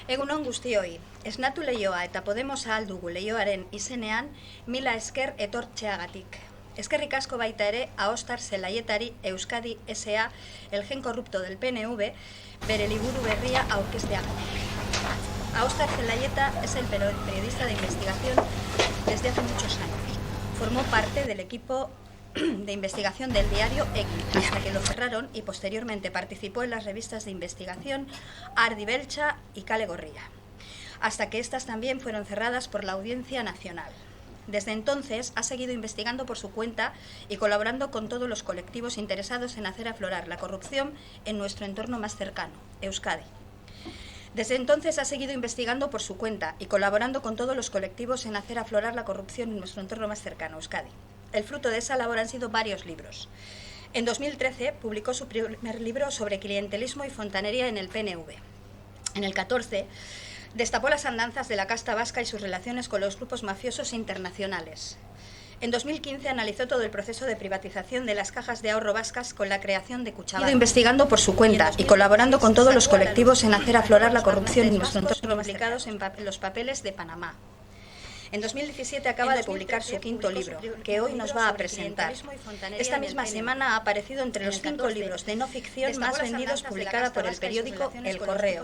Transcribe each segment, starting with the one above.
Egun on guztioi, esnatu leioa eta Podemosa aldugu leioaren izenean mila esker etortzeagatik. Eskerrik asko baita ere Aostar Zelaietari Euskadi S.A. el gen corrupto del PNV bere liburu berria aurkezteagatik. Aostar Zelaieta es el periodista de investigación desde hace muchos años. Formó parte del equipo de investigación del diario X, hasta que lo cerraron y posteriormente participó en las revistas de investigación Ardi Belcha y Kale Gorria, hasta que estas también fueron cerradas por la Audiencia Nacional. Desde entonces ha seguido investigando por su cuenta y colaborando con todos los colectivos interesados en hacer aflorar la corrupción en nuestro entorno más cercano, Euskadi. Desde entonces ha seguido investigando por su cuenta y colaborando con todos los colectivos en hacer aflorar la corrupción en nuestro entorno más cercano, Euskadi. El fruto de esa labor han sido varios libros. En 2013 publicó su primer libro sobre clientelismo y fontanería en el PNV. En el 14 destapó las andanzas de la casta vasca y sus relaciones con los grupos mafiosos internacionales. En 2015 analizó todo el proceso de privatización de las cajas de ahorro vascas con la creación de Kutxabank. Ha ido investigando por su cuenta y colaborando con todos los colectivos en hacer aflorar la corrupción en nuestro entorno implicados en los papeles de Panamá. En 2017 acaba de publicar su quinto libro, que hoy nos va a presentar. Esta misma semana ha aparecido entre los 5 libros de no ficción más vendidos publicada por el periódico El Correo,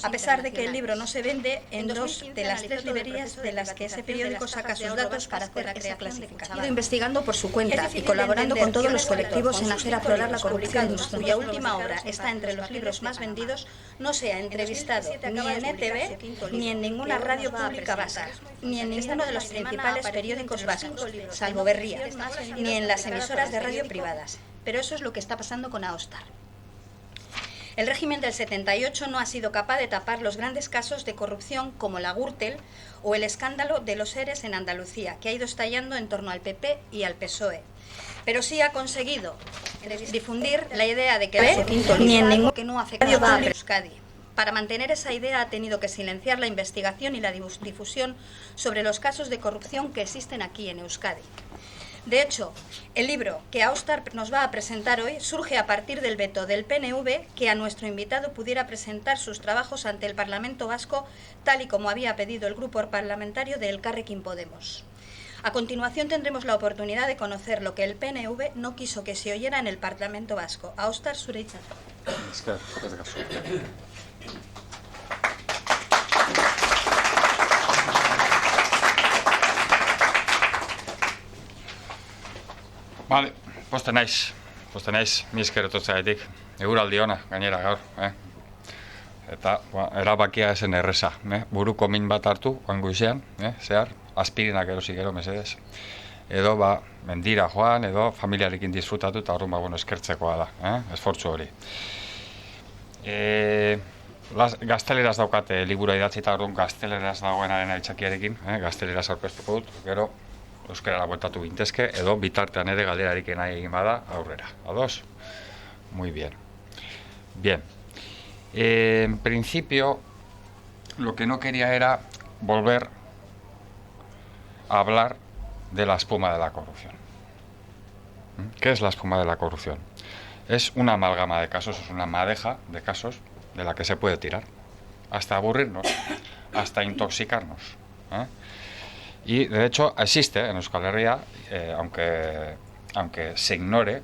a pesar de que el libro no se vende en 2 de las 3 librerías de las que ese periódico saca sus datos para hacer esa clasificación. Ha ido investigando por su cuenta y colaborando con todos los colectivos en hacer aflorar la corrupción, cuya última obra está entre los libros más vendidos, no se ha entrevistado ni en ETV ni en ninguna radio pública vasca, ni en ninguno de los principales periódicos vascos, salvo Berria, ni en las emisoras de radio privadas. Pero eso es lo que está pasando con Aostar. El régimen del 78 no ha sido capaz de tapar los grandes casos de corrupción como la Gürtel o el escándalo de los ERES en Andalucía, que ha ido estallando en torno al PP y al PSOE. Pero sí ha conseguido difundir la idea de que su quinto libro, ni en ningún que no afecta a Euskadi. Para mantener esa idea ha tenido que silenciar la investigación y la difusión sobre los casos de corrupción que existen aquí en Euskadi. De hecho, el libro que Aostar nos va a presentar hoy surge a partir del veto del PNV que a nuestro invitado pudiera presentar sus trabajos ante el Parlamento Vasco, tal y como había pedido el grupo parlamentario de Elkarrekin Podemos. A continuación tendremos la oportunidad de conocer lo que el PNV no quiso que se oyera en el Parlamento Vasco. Aostar, zure hitza. Vale, poste naiz, mi esker etortzeagatik. Eguraldi ona, gainera gaur, Eta, erabakia esen erreza, buruko min bat hartu, goizean, zehar, aspirinak erosi gero mesedez. Edo, mendira joan, edo familiarekin disfrutatu, eta horren, eskertzekoa da, esfortzu hori. Gazteleraz daukate liburua idatzi eta orduan gazteleraz dagoenaren aitzakiarekin, gazteleraz aurkeztuko dut, gero euskarara bueltatu gintezke, edo bitartean ere galderarik nahi egin bada aurrera. ¿Ados? Muy bien. Bien. En principio, lo que no quería era volver a hablar de la espuma de la corrupción. ¿Qué es la espuma de la corrupción? Es una amalgama de casos, es una madeja de casos de la que se puede tirar, hasta aburrirnos, hasta intoxicarnos. Y de hecho existe en Euskal Herria, aunque se ignore,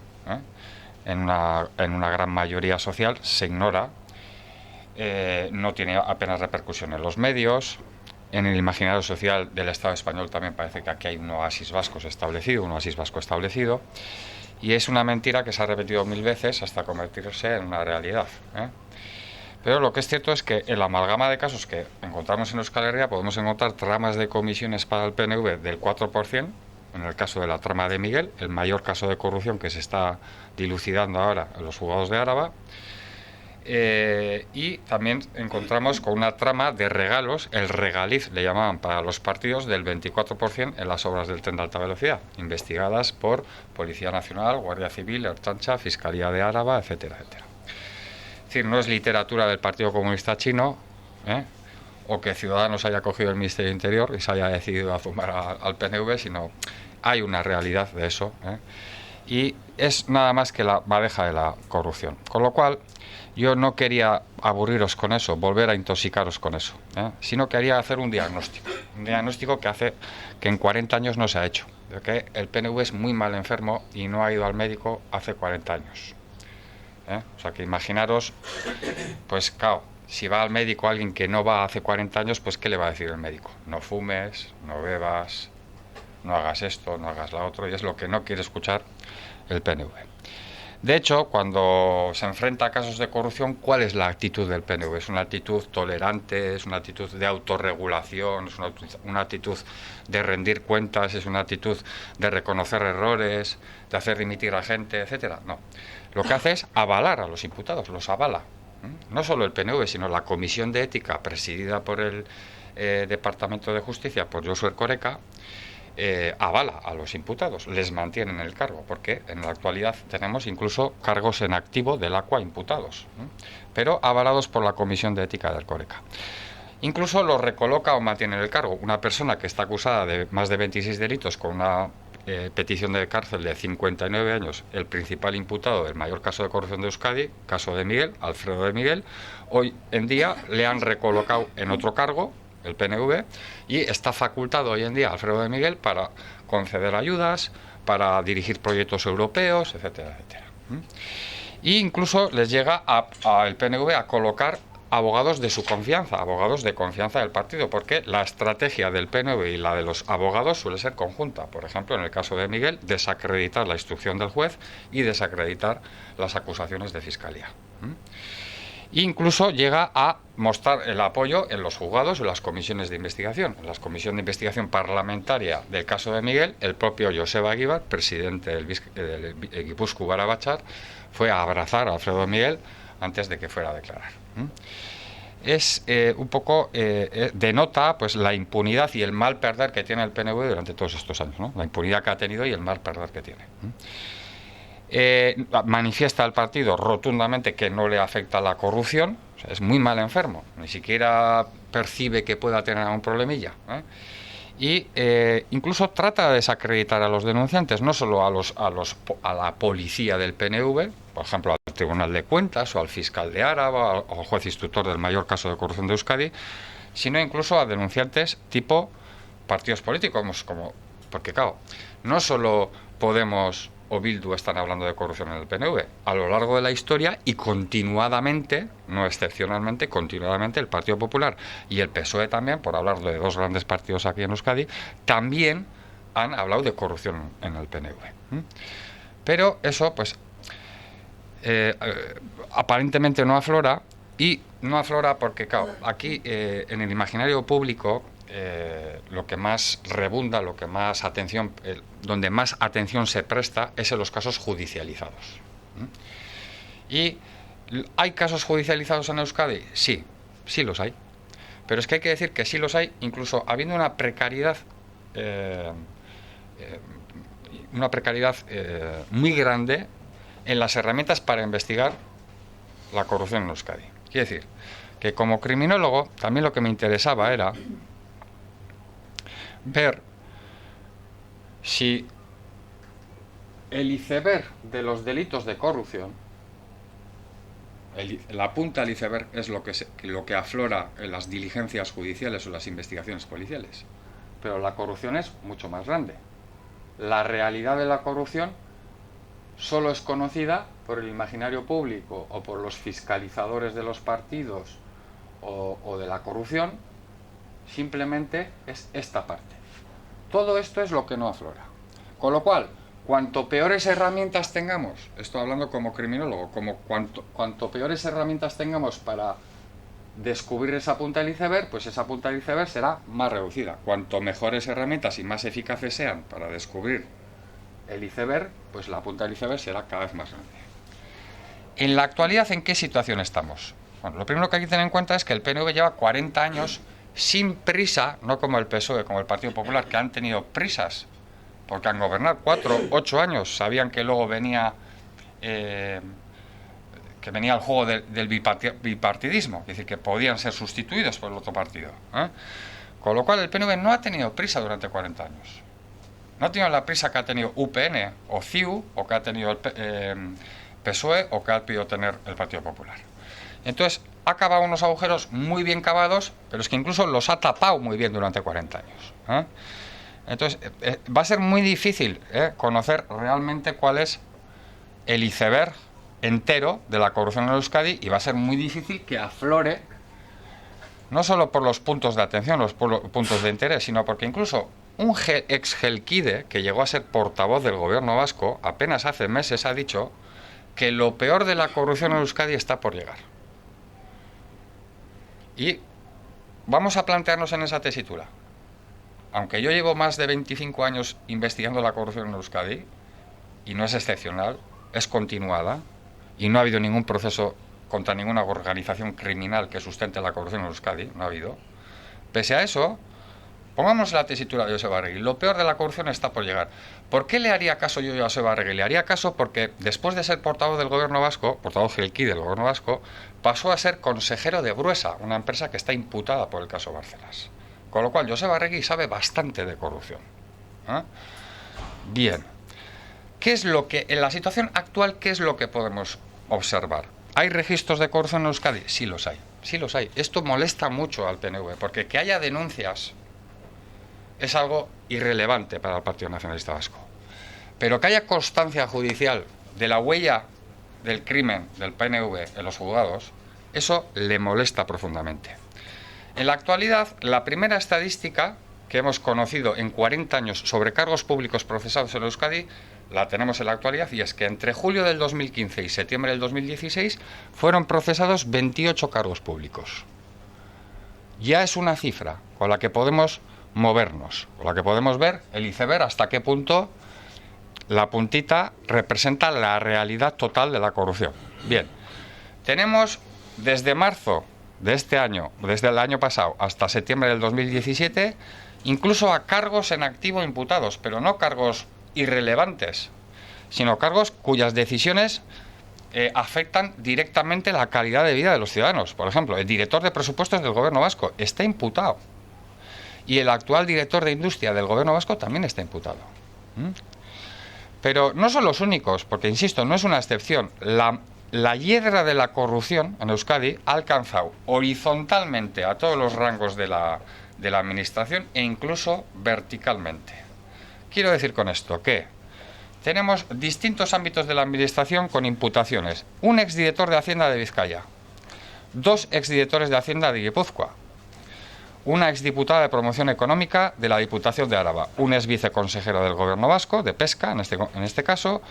en una gran mayoría social se ignora, no tiene apenas repercusión en los medios, en el imaginario social del Estado español también parece que aquí hay un oasis vasco establecido, y es una mentira que se ha repetido 1000 veces hasta convertirse en una realidad. Pero lo que es cierto es que en la amalgama de casos que encontramos en Euskal Herria podemos encontrar tramas de comisiones para el PNV del 4%, en el caso de la trama de Miguel, el mayor caso de corrupción que se está dilucidando ahora en los juzgados de Álava, y también encontramos con una trama de regalos, el regaliz le llamaban para los partidos, del 24% en las obras del tren de alta velocidad, investigadas por Policía Nacional, Guardia Civil, Ertzaintza, Fiscalía de Álava, etcétera, etcétera. Es decir, no es literatura del Partido Comunista Chino, o que Ciudadanos haya cogido el Ministerio del Interior y se haya decidido a zumbar al PNV, sino hay una realidad de eso, ¿eh? Y es nada más que la madeja de la corrupción. Con lo cual, yo no quería aburriros con eso, volver a intoxicaros con eso, ¿eh? Sino quería hacer un diagnóstico que hace que en 40 años no se ha hecho, de que el PNV es muy mal enfermo y no ha ido al médico hace 40 años. O sea que imaginaros, pues claro, si va al médico alguien que no va hace 40 años, pues ¿qué le va a decir el médico? No fumes, no bebas, no hagas esto, no hagas la otro, y es lo que no quiere escuchar el PNV. De hecho, cuando se enfrenta a casos de corrupción, ¿cuál es la actitud del PNV? ¿Es una actitud tolerante? ¿Es una actitud de autorregulación? ¿Es una actitud de rendir cuentas? ¿Es una actitud de reconocer errores? ¿De hacer dimitir a gente, etcétera? No. Lo que hace es avalar a los imputados, los avala. No solo el PNV, sino la Comisión de Ética, presidida por el Departamento de Justicia, por Josu Erkoreka, avala a los imputados, les mantiene en el cargo, porque en la actualidad tenemos incluso cargos en activo del ACUA imputados, pero avalados por la Comisión de Ética de Erkoreka. Incluso los recoloca o mantiene en el cargo. Una persona que está acusada de más de 26 delitos con una petición de cárcel de 59 años, el principal imputado del mayor caso de corrupción de Euskadi, caso de Miguel, Alfredo de Miguel, hoy en día le han recolocado en otro cargo, el PNV, y está facultado hoy en día Alfredo de Miguel para conceder ayudas, para dirigir proyectos europeos, etcétera, etcétera. E incluso les llega al PNV a colocar abogados de su confianza, abogados de confianza del partido, porque la estrategia del PNV y la de los abogados suele ser conjunta. Por ejemplo, en el caso de Miguel, desacreditar la instrucción del juez y desacreditar las acusaciones de fiscalía. Incluso llega a mostrar el apoyo en los juzgados o en las comisiones de investigación. En la comisión de investigación parlamentaria del caso de Miguel, el propio Joseba Egibar, presidente del Gipuzkoa Batzar, fue a abrazar a Alfredo de Miguel antes de que fuera a declarar. Es un poco denota pues la impunidad y el mal perder que tiene el PNV durante todos estos años, ¿no? La impunidad que ha tenido y el mal perder que tiene. Manifiesta el partido rotundamente que no le afecta la corrupción, o sea, es muy mal enfermo, ni siquiera percibe que pueda tener algún problemilla, y incluso trata de desacreditar a los denunciantes, no solo a la policía del PNV, por ejemplo al Tribunal de Cuentas o al fiscal de Áraba o al juez instructor del mayor caso de corrupción de Euskadi, sino incluso a denunciantes tipo partidos políticos, porque claro, no solo Podemos o Bildu están hablando de corrupción en el PNV. A lo largo de la historia y continuadamente, no excepcionalmente, continuadamente el Partido Popular y el PSOE también, por hablar de dos grandes partidos aquí en Euskadi, también han hablado de corrupción en el PNV. Pero eso, pues, aparentemente no aflora, y no aflora porque, claro, aquí en el imaginario público lo que más rebunda, lo que más atención, donde más atención se presta es en los casos judicializados. ¿Y hay casos judicializados en Euskadi? Sí, sí los hay. Pero es que hay que decir que sí los hay, incluso habiendo una precariedad muy grande en las herramientas para investigar la corrupción en Euskadi. Quiere decir que como criminólogo también lo que me interesaba era ver si el iceberg de los delitos de corrupción, la punta del iceberg es lo que aflora en las diligencias judiciales o las investigaciones policiales, pero la corrupción es mucho más grande. La realidad de la corrupción solo es conocida por el imaginario público o por los fiscalizadores de los partidos o de la corrupción. Simplemente es esta parte. Todo esto es lo que no aflora. Con lo cual, cuanto peores herramientas tengamos, estoy hablando como criminólogo, cuanto peores herramientas tengamos para descubrir esa punta del iceberg, pues esa punta del iceberg será más reducida. Cuanto mejores herramientas y más eficaces sean para descubrir el iceberg, pues la punta del iceberg será cada vez más grande. En la actualidad, ¿en qué situación estamos? Bueno, lo primero que hay que tener en cuenta es que el PNV lleva 40 años sin prisa, no como el PSOE, como el Partido Popular, que han tenido prisas, porque han gobernado 4, 8 años, sabían que luego venía, que que venía el juego del bipartidismo, es decir, que podían ser sustituidos por el otro partido. Con lo cual el PNV no ha tenido prisa durante 40 años. No ha tenido la prisa que ha tenido UPN o CiU, o que ha tenido el PSOE, o que ha podido tener el Partido Popular. Entonces, ha cavado unos agujeros muy bien cavados, pero es que incluso los ha tapado muy bien durante 40 años. Entonces, va a ser muy difícil conocer realmente cuál es el iceberg entero de la corrupción en Euskadi, y va a ser muy difícil que aflore, no solo por los puntos de atención, los puntos de interés, sino porque incluso un ex Gelkide, que llegó a ser portavoz del gobierno vasco, apenas hace meses ha dicho que lo peor de la corrupción en Euskadi está por llegar. Y vamos a plantearnos en esa tesitura. Aunque yo llevo más de 25 años investigando la corrupción en Euskadi, y no es excepcional, es continuada, y no ha habido ningún proceso contra ninguna organización criminal que sustente la corrupción en Euskadi, no ha habido. Pese a eso, pongamos la tesitura de Joseba Arregui. Lo peor de la corrupción está por llegar. ¿Por qué le haría caso yo a Joseba Arregui? Le haría caso porque después de ser portavoz del gobierno vasco, portavoz Gelki del gobierno vasco, pasó a ser consejero de Gruesa, una empresa que está imputada por el caso Bárcenas. Con lo cual, Joseba Arregui sabe bastante de corrupción. Bien. ¿Qué es lo que, en la situación actual, qué es lo que podemos observar? ¿Hay registros de corrupción en Euskadi? Sí los hay, sí los hay. Esto molesta mucho al PNV, porque que haya denuncias es algo irrelevante para el Partido Nacionalista Vasco. Pero que haya constancia judicial de la huella del crimen del PNV en los juzgados, eso le molesta profundamente. En la actualidad, la primera estadística que hemos conocido en 40 años sobre cargos públicos procesados en Euskadi la tenemos en la actualidad, y es que entre julio del 2015 y septiembre del 2016 fueron procesados 28 cargos públicos. Ya es una cifra con la que podemos movernos, con la que podemos ver el iceberg hasta qué punto la puntita representa la realidad total de la corrupción. Bien, tenemos desde marzo de este año, desde el año pasado hasta septiembre del 2017, incluso a cargos en activo imputados, pero no cargos irrelevantes, sino cargos cuyas decisiones afectan directamente la calidad de vida de los ciudadanos. Por ejemplo, el director de presupuestos del gobierno vasco está imputado, y el actual director de industria del gobierno vasco también está imputado. Pero no son los únicos, porque insisto, no es una excepción. La hiedra de la corrupción en Euskadi ha alcanzado horizontalmente a todos los rangos de la administración, e incluso verticalmente. Quiero decir con esto que tenemos distintos ámbitos de la administración con imputaciones. Un exdirector de Hacienda de Vizcaya, 2 exdirectores de Hacienda de Guipúzcoa, una exdiputada de Promoción Económica de la Diputación de Álava, un exviceconsejero del Gobierno vasco, de Pesca en este caso,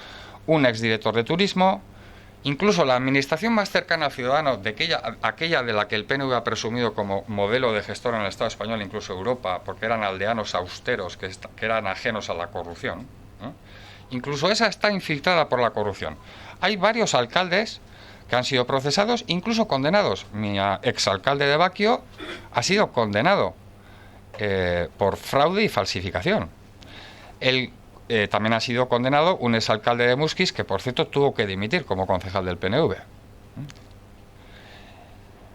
un exdirector de Turismo. Incluso la administración más cercana al ciudadano, aquella de la que el PNV ha presumido como modelo de gestor en el Estado español, incluso Europa, porque eran aldeanos austeros que eran ajenos a la corrupción, incluso esa está infiltrada por la corrupción. Hay varios alcaldes que han sido procesados, incluso condenados. Mi exalcalde de Baquio ha sido condenado por fraude y falsificación. También ha sido condenado un exalcalde de Muskiz, que por cierto tuvo que dimitir como concejal del PNV.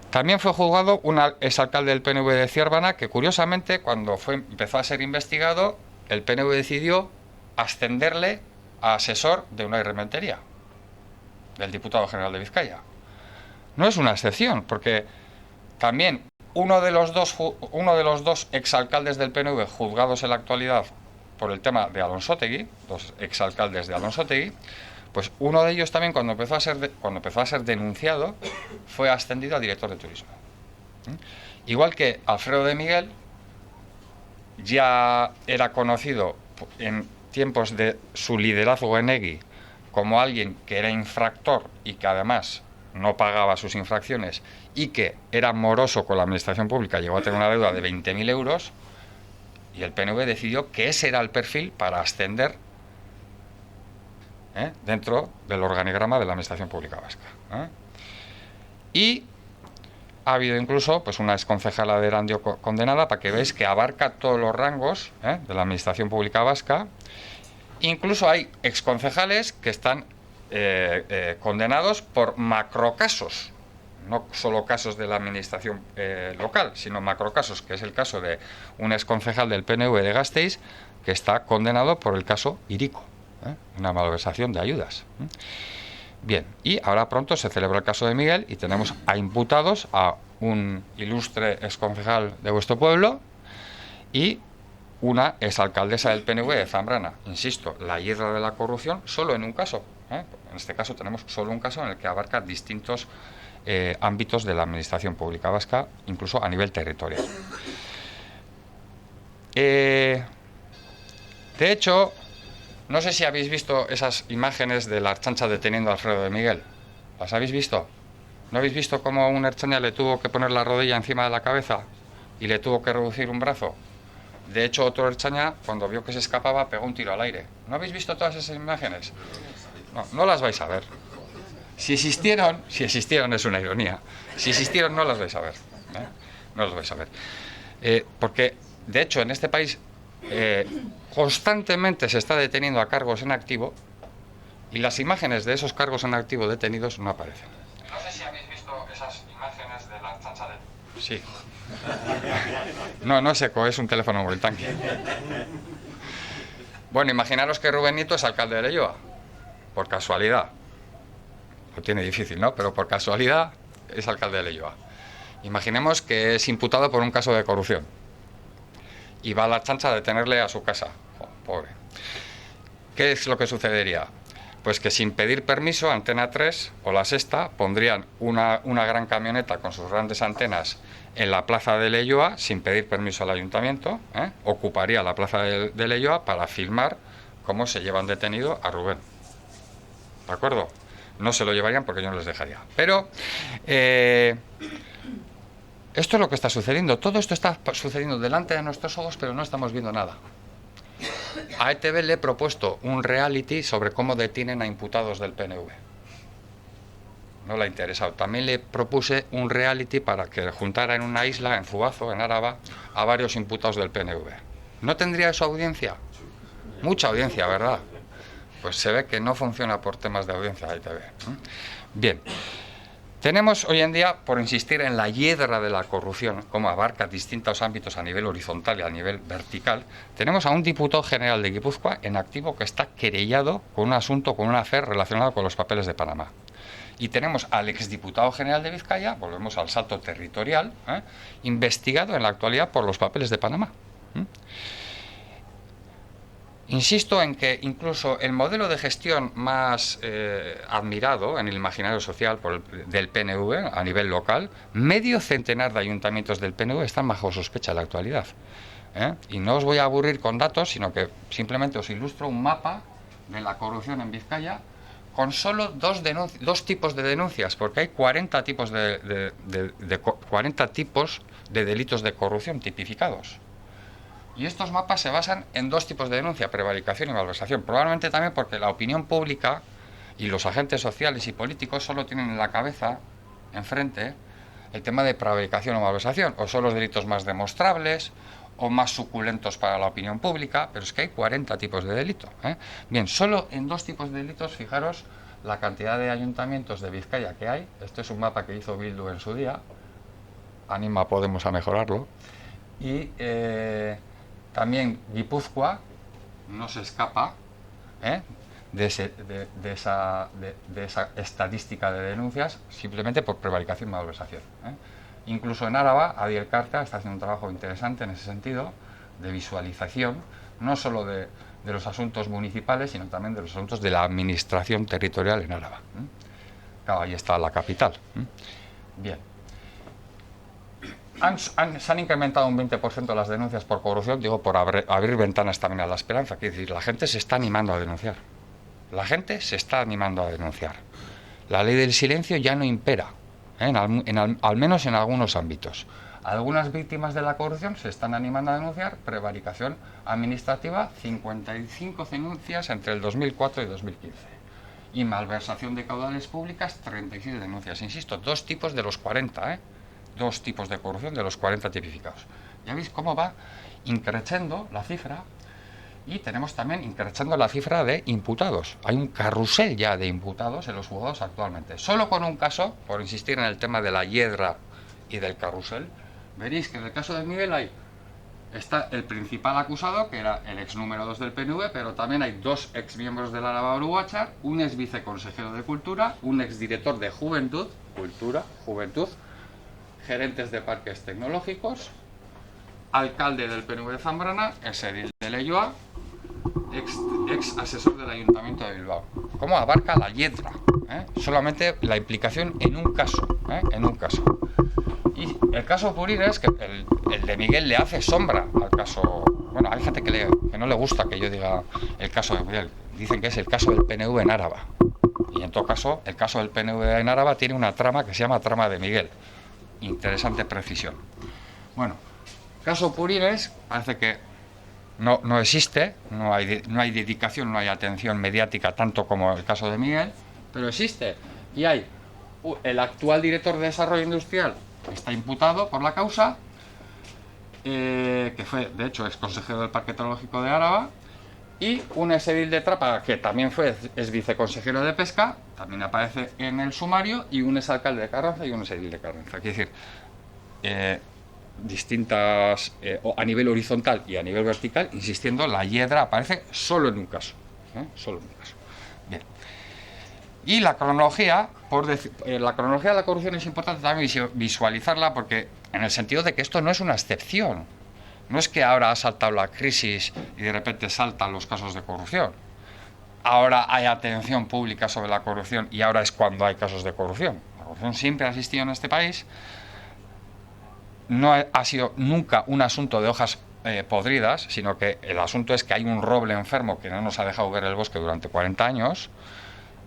También fue juzgado un exalcalde del PNV de Ciervana, que curiosamente cuando empezó a ser investigado, el PNV decidió ascenderle a asesor de una Rementería, del diputado general de Vizcaya. No es una excepción, porque también uno de los dos exalcaldes del PNV juzgados en la actualidad por el tema de Alonsotegui, 2 exalcaldes de Alonsotegui, pues uno de ellos también cuando empezó a ser denunciado fue ascendido a director de turismo. Igual que Alfredo de Miguel ya era conocido en tiempos de su liderazgo en Egui como alguien que era infractor y que además no pagaba sus infracciones y que era moroso con la administración pública, llegó a tener una deuda de 20.000 euros, y el PNV decidió que ese era el perfil para ascender dentro del organigrama de la administración pública vasca. Y ha habido incluso pues una exconcejala de Erandio condenada, para que veáis que abarca todos los rangos de la administración pública vasca. Incluso hay exconcejales que están condenados por macrocasos, no solo casos de la administración local, sino macrocasos, que es el caso de un exconcejal del PNV de Gasteiz que está condenado por el caso Hiriko, una malversación de ayudas. Bien, y ahora pronto se celebra el caso de Miguel y tenemos a imputados a un ilustre exconcejal de vuestro pueblo y una exalcaldesa del PNV de Zambrana. Insisto, la hierra de la corrupción solo en un caso. En este caso tenemos solo un caso en el que abarca distintos ámbitos de la administración pública vasca, incluso a nivel territorial. De hecho, no sé si habéis visto esas imágenes de la Ertzaintza deteniendo a Alfredo de Miguel. ¿Las habéis visto? ¿No habéis visto cómo un ertzaina le tuvo que poner la rodilla encima de la cabeza y le tuvo que reducir un brazo? De hecho, otro ertzaina, cuando vio que se escapaba, pegó un tiro al aire. ¿No habéis visto todas esas imágenes? No, no las vais a ver. Si existieron es una ironía. Si existieron, no las vais a ver. No las vais a ver. Porque, de hecho, en este país constantemente se está deteniendo a cargos en activo y las imágenes de esos cargos en activo detenidos no aparecen. No sé si habéis visto esas imágenes de la Ertzaintza de... Sí. No, no es eco, es un teléfono móvil, tanque. Bueno, imaginaros que Rubén Nieto es alcalde de Leioa, por casualidad. Lo tiene difícil, ¿no? Pero por casualidad es alcalde de Leioa. Imaginemos que es imputado por un caso de corrupción y va a la Ertzaintza a detenerle a su casa. Oh, pobre. ¿Qué es lo que sucedería? Pues que sin pedir permiso, Antena 3 o La Sexta pondrían una gran camioneta con sus grandes antenas en la plaza de Leioa sin pedir permiso al ayuntamiento, ocuparía la plaza de Leioa para filmar cómo se llevan detenido a Rubén. ¿De acuerdo? No se lo llevarían porque yo no les dejaría. Pero esto es lo que está sucediendo. Todo esto está sucediendo delante de nuestros ojos, pero no estamos viendo nada. A ETV le he propuesto un reality sobre cómo detienen a imputados del PNV. No le ha interesado. También le propuse un reality para que juntara en una isla, en Zuazo, en Áraba, a varios imputados del PNV. ¿No tendría eso audiencia? Mucha audiencia, ¿verdad? Pues se ve que no funciona por temas de audiencia ETV. Bien. Tenemos hoy en día, por insistir en la hiedra de la corrupción, como abarca distintos ámbitos a nivel horizontal y a nivel vertical, tenemos a un diputado general de Guipúzcoa en activo que está querellado con un asunto, con un afer relacionado con los papeles de Panamá. Y tenemos al exdiputado general de Vizcaya, volvemos al salto territorial, investigado en la actualidad por los papeles de Panamá. Insisto en que incluso el modelo de gestión más admirado en el imaginario social del PNV a nivel local, medio centenar de ayuntamientos del PNV están bajo sospecha en la actualidad. Y no os voy a aburrir con datos, sino que simplemente os ilustro un mapa de la corrupción en Vizcaya con solo dos tipos de denuncias, porque hay 40 tipos 40 tipos de delitos de corrupción tipificados. Y estos mapas se basan en dos tipos de denuncia, prevaricación y malversación. Probablemente también porque la opinión pública y los agentes sociales y políticos solo tienen en la cabeza, enfrente, el tema de prevaricación o malversación. O son los delitos más demostrables o más suculentos para la opinión pública, pero es que hay 40 tipos de delito. Bien, solo en dos tipos de delitos, fijaros la cantidad de ayuntamientos de Vizcaya que hay. Este es un mapa que hizo Bildu en su día. Anima a Podemos a mejorarlo. Y también Guipúzcoa no se escapa de esa estadística de denuncias simplemente por prevaricación y malversación. Incluso en Áraba, Adiel Carta está haciendo un trabajo interesante en ese sentido, de visualización, no solo de los asuntos municipales, sino también de los asuntos de la administración territorial en Áraba. Claro, ahí está la capital. Bien. Se han incrementado un 20% las denuncias por corrupción, digo, por abrir ventanas también a la esperanza. Quiere decir, la gente se está animando a denunciar. La gente se está animando a denunciar. La ley del silencio ya no impera, al menos en algunos ámbitos. Algunas víctimas de la corrupción se están animando a denunciar. Prevaricación administrativa, 55 denuncias entre el 2004 y 2015. Y malversación de caudales públicas, 36 denuncias. Insisto, dos tipos de los 40, Dos tipos de corrupción de los 40 tipificados. Ya veis cómo va increciendo la cifra Y tenemos también increchando la cifra de imputados. Hay un carrusel ya de imputados en los juzgados actualmente. Solo con un caso, por insistir en el tema de la hiedra y del carrusel, veréis que en el caso de Miguel está el principal acusado, que era el ex número 2 del PNV, pero también hay 2 ex miembros del Araba Oruguachar, un ex viceconsejero de Cultura, un ex director de Juventud, gerentes de parques tecnológicos, alcalde del PNV de Zambrana, ex edil de Leioa, ex asesor del Ayuntamiento de Bilbao. ¿Cómo abarca la hiedra? Solamente la implicación en un caso, en un caso. Y el caso Purín es que el de Miguel le hace sombra al caso. Bueno, hay gente que no le gusta que yo diga el caso de Miguel. Dicen que es el caso del PNV en Áraba. Y en todo caso, el caso del PNV en Áraba tiene una trama que se llama trama de Miguel. Interesante precisión. Bueno, caso Purines parece que no existe, no hay dedicación, no hay atención mediática tanto como el caso de Miguel, pero existe. Y hay el actual director de Desarrollo Industrial, está imputado por la causa, que fue, de hecho, ex consejero del Parque Tecnológico de Áraba, y un ex edil de Trápaga, que también fue ex viceconsejero de Pesca, también aparece en el sumario, y un ex alcalde de Carranza y un ex edil de Carranza. Quiere decir, distintas, a nivel horizontal y a nivel vertical, insistiendo, la hiedra aparece solo en un caso. Solo en un caso. Bien. Y la cronología, la cronología de la corrupción es importante también visualizarla, porque en el sentido de que esto no es una excepción. No es que ahora ha saltado la crisis y de repente saltan los casos de corrupción. Ahora hay atención pública sobre la corrupción y ahora es cuando hay casos de corrupción. La corrupción siempre ha existido en este país. No ha sido nunca un asunto de hojas podridas, sino que el asunto es que hay un roble enfermo que no nos ha dejado ver el bosque durante 40 años.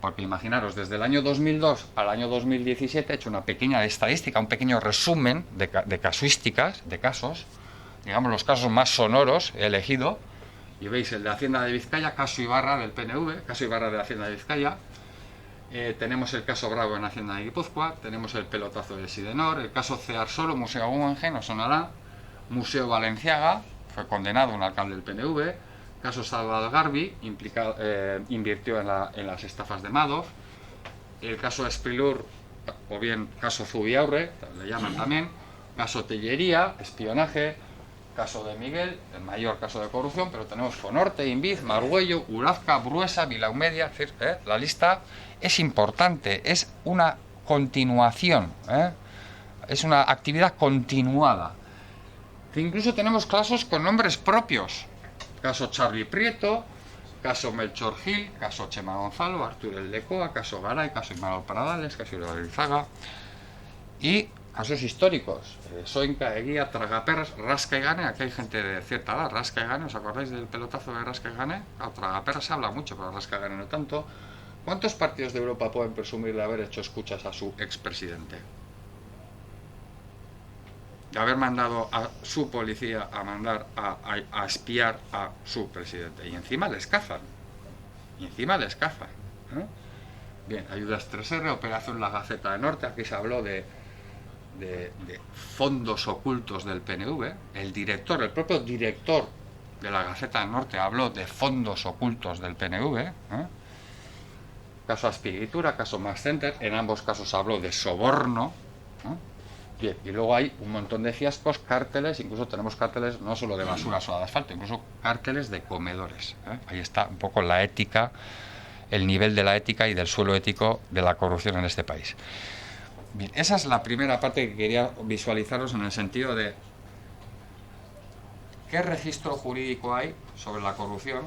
Porque imaginaros, desde el año 2002 al año 2017 he hecho una pequeña estadística, un pequeño resumen de casuísticas, de casos, digamos los casos más sonoros he elegido, y veis el de Hacienda de Vizcaya, caso Ibarra del PNV, caso Ibarra de Hacienda de Vizcaya, tenemos el caso Bravo en Hacienda de Guipúzcoa, tenemos el pelotazo de Sidenor, el caso Cear Solo, Museo Guggenheim, os sonará, Museo Balenciaga, fue condenado un alcalde del PNV, caso Salvador Garbi, invirtió en las estafas de Madoff, el caso Esprilur, o bien caso Zubiaurre, le llaman también, caso Tellería, espionaje, caso de Miguel, el mayor caso de corrupción, pero tenemos Fonorte, Inviz, Margüello, Urazca, Bruesa, Vilaumedia, es decir, la lista es importante, es una continuación, es una actividad continuada. Que incluso tenemos casos con nombres propios. Caso Charlie Prieto, caso Melchor Gil, caso Chema Gonzalo, Arturo El Decoa, caso Garay, caso Imanol Pradales, caso Ibarrizaga y casos históricos, Soinca, Eguía, Tragaperras, Rasca y Gane. Aquí hay gente de cierta edad, Rasca y Gane, ¿os acordáis del pelotazo de Rasca y Gane? Claro, Tragaperras se habla mucho, pero Rasca y Gane no tanto. ¿Cuántos partidos de Europa pueden presumir de haber hecho escuchas a su expresidente? De haber mandado a su policía a mandar a espiar a su presidente. Y encima les cazan. Bien, ayudas 3R, Operación La Gaceta de Norte. Aquí se habló de fondos ocultos del PNV. El propio director de La Gaceta del Norte habló de fondos ocultos del PNV. Caso Aspiritura, caso Max Center. En ambos casos habló de soborno. Bien, y luego hay un montón de fiascos, cárteles, incluso tenemos cárteles no solo de basura o de asfalto, incluso cárteles de comedores. Ahí está un poco la ética, el nivel de la ética y del suelo ético de la corrupción en este país. Bien, esa es la primera parte que quería visualizaros en el sentido de qué registro jurídico hay sobre la corrupción.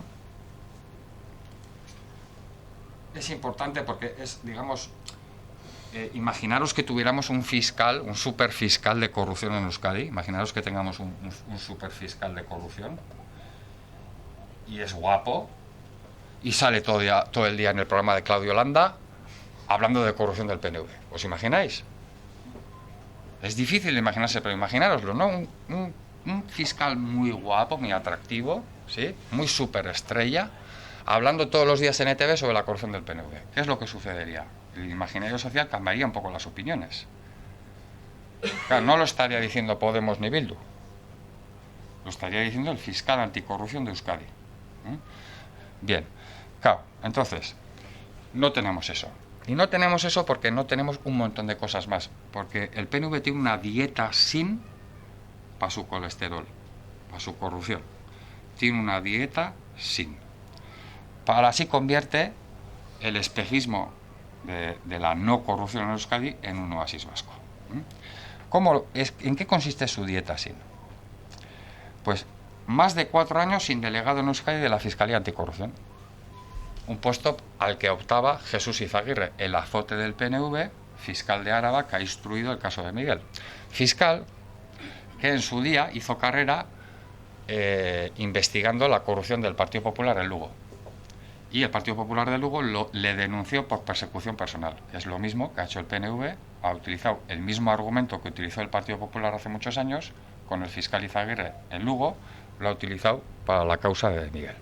Es importante porque es, digamos, imaginaros que tuviéramos un fiscal, un superfiscal de corrupción en Euskadi. Imaginaros que tengamos un superfiscal de corrupción y es guapo y sale todo el día en el programa de Claudio Landa hablando de corrupción del PNV. ¿Os imagináis? Es difícil de imaginarse, pero imaginároslo, ¿no? Un fiscal muy guapo, muy atractivo, ¿sí? Muy superestrella, hablando todos los días en ETV sobre la corrupción del PNV. ¿Qué es lo que sucedería? El imaginario social cambiaría un poco las opiniones. Claro, no lo estaría diciendo Podemos ni Bildu. Lo estaría diciendo el fiscal anticorrupción de Euskadi. Bien, claro, entonces, no tenemos eso. Y no tenemos eso porque no tenemos un montón de cosas más. Porque el PNV tiene una dieta sin para su colesterol, para su corrupción. Tiene una dieta sin. Para así convierte el espejismo de la no corrupción en Euskadi en un oasis vasco. ¿En qué consiste su dieta sin? Pues más de 4 años sin delegado en Euskadi de la Fiscalía Anticorrupción. Un puesto al que optaba Jesús Izaguirre, el azote del PNV, fiscal de Álava, que ha instruido el caso de Miguel. Fiscal que en su día hizo carrera investigando la corrupción del Partido Popular en Lugo. Y el Partido Popular de Lugo le denunció por persecución personal. Es lo mismo que ha hecho el PNV, ha utilizado el mismo argumento que utilizó el Partido Popular hace muchos años, con el fiscal Izaguirre en Lugo, lo ha utilizado para la causa de Miguel.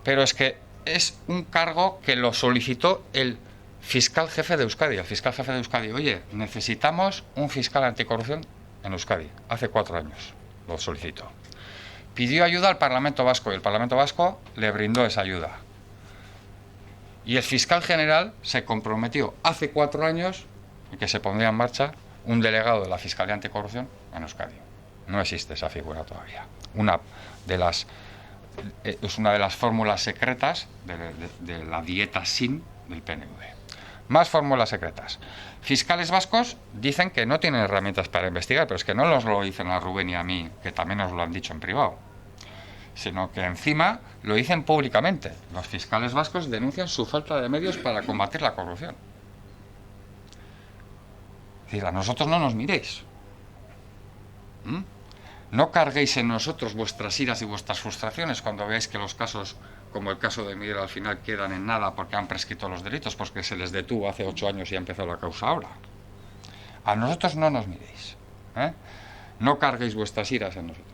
Pero es que es un cargo que lo solicitó el fiscal jefe de Euskadi. El fiscal jefe de Euskadi, oye, necesitamos un fiscal anticorrupción en Euskadi. Hace 4 años lo solicitó. Pidió ayuda al Parlamento Vasco y el Parlamento Vasco le brindó esa ayuda. Y el fiscal general se comprometió hace 4 años que se pondría en marcha un delegado de la Fiscalía Anticorrupción en Euskadi. No existe esa figura todavía. Es una de las fórmulas secretas de la dieta sin del PNV. Más fórmulas secretas. Fiscales vascos dicen que no tienen herramientas para investigar, pero es que no nos lo dicen a Rubén y a mí, que también nos lo han dicho en privado, sino que encima lo dicen públicamente. Los fiscales vascos denuncian su falta de medios para combatir la corrupción. Es decir, a nosotros no nos miréis. No carguéis en nosotros vuestras iras y vuestras frustraciones cuando veáis que los casos, como el caso de Miguel, al final quedan en nada porque han prescrito los delitos, porque se les detuvo hace 8 años y ha empezado la causa ahora. A nosotros no nos miréis. No carguéis vuestras iras en nosotros.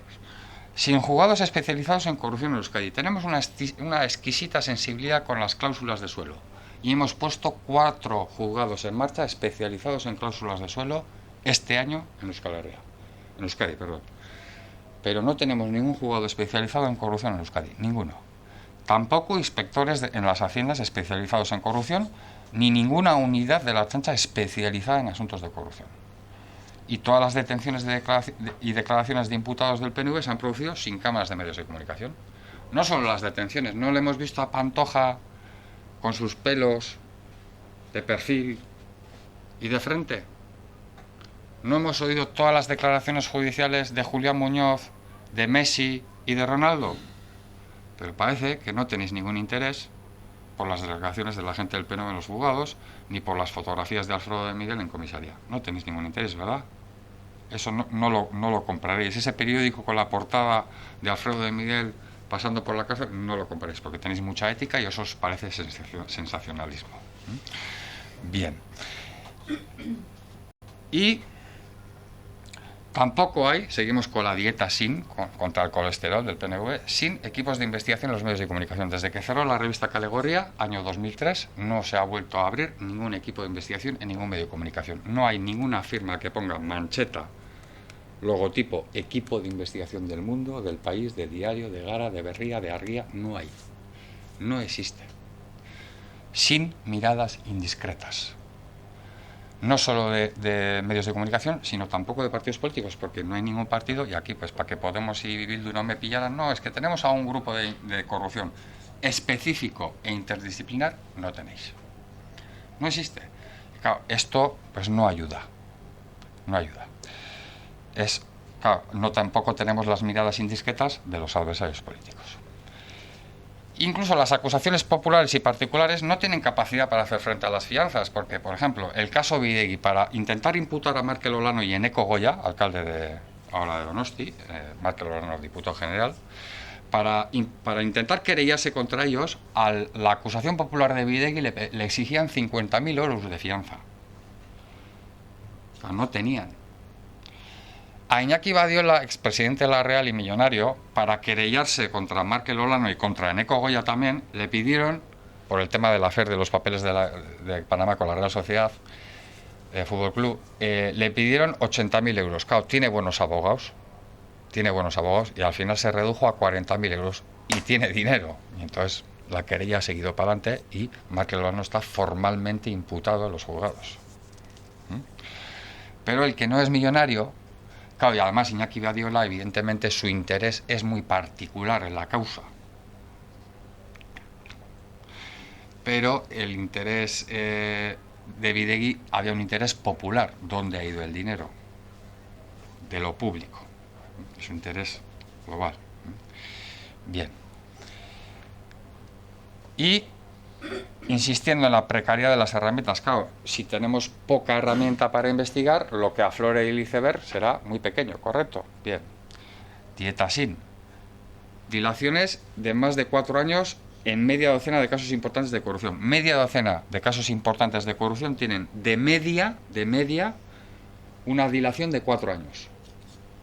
Sin juzgados especializados en corrupción en Euskadi. Tenemos una exquisita sensibilidad con las cláusulas de suelo. Y hemos puesto 4 juzgados en marcha especializados en cláusulas de suelo este año en Euskadi, perdón. Pero no tenemos ningún juzgado especializado en corrupción en Euskadi, ninguno. Tampoco inspectores en las haciendas especializados en corrupción, ni ninguna unidad de la Ertzaintza especializada en asuntos de corrupción. Y todas las detenciones y declaraciones de imputados del PNV se han producido sin cámaras de medios de comunicación. No solo las detenciones, no le hemos visto a Pantoja con sus pelos de perfil y de frente. No hemos oído todas las declaraciones judiciales de Julián Muñoz, de Messi y de Ronaldo. Pero parece que no tenéis ningún interés por las declaraciones de la gente del PNV en los juzgados, ni por las fotografías de Alfredo de Miguel en comisaría. No tenéis ningún interés, ¿verdad? Eso no lo compraréis. Ese periódico con la portada de Alfredo de Miguel pasando por la cárcel, no lo compraréis, porque tenéis mucha ética y eso os parece sensacionalismo. Bien. Y tampoco seguimos con la dieta contra el colesterol del PNV, sin equipos de investigación en los medios de comunicación. Desde que cerró la revista Categoría, año 2003, no se ha vuelto a abrir ningún equipo de investigación en ningún medio de comunicación. No hay ninguna firma que ponga mancheta, logotipo, equipo de investigación del Mundo, del País, de Diario, de Gara, de Berría, de Argia. No hay. No existe. Sin miradas indiscretas. No solo de medios de comunicación, sino tampoco de partidos políticos, porque no hay ningún partido, y aquí pues para que Podemos y Bildu no me pillaran, no, es que tenemos a un grupo de corrupción específico e interdisciplinar, no tenéis. No existe. Y claro, esto pues no ayuda. Claro, no tampoco tenemos las miradas indiscretas de los adversarios políticos. Incluso las acusaciones populares y particulares no tienen capacidad para hacer frente a las fianzas, porque, por ejemplo, el caso Bidegi, para intentar imputar a Markel Olano y Eneko Goya, alcalde ahora de Donosti, Markel Olano, diputado general, para intentar querellarse contra ellos, la acusación popular de Bidegi le exigían 50.000 euros de fianza. O sea, no tenían. A Iñaki Badiola, expresidente de la Real y millonario, para querellarse contra Markel Olano y contra Eneko Goya también, le pidieron, por el tema del afer de los papeles de Panamá con la Real Sociedad Fútbol Club, le pidieron 80.000 euros. Claro, tiene buenos abogados y al final se redujo a 40.000 euros. y tiene dinero. Y entonces la querella ha seguido para adelante y Markel Olano está formalmente imputado en los juzgados. Pero el que no es millonario, claro, y además Iñaki Badiola, evidentemente su interés es muy particular en la causa. Pero el interés de Bidegui, había un interés popular. ¿Dónde ha ido el dinero? De lo público. Es un interés global. Bien. Y insistiendo en la precariedad de las herramientas, claro, si tenemos poca herramienta para investigar, lo que aflore el iceberg será muy pequeño, ¿correcto? Bien. Dietasin. Dilaciones de más de 4 años en media docena de casos importantes de corrupción. Media docena de casos importantes de corrupción tienen de media, una dilación de 4 años.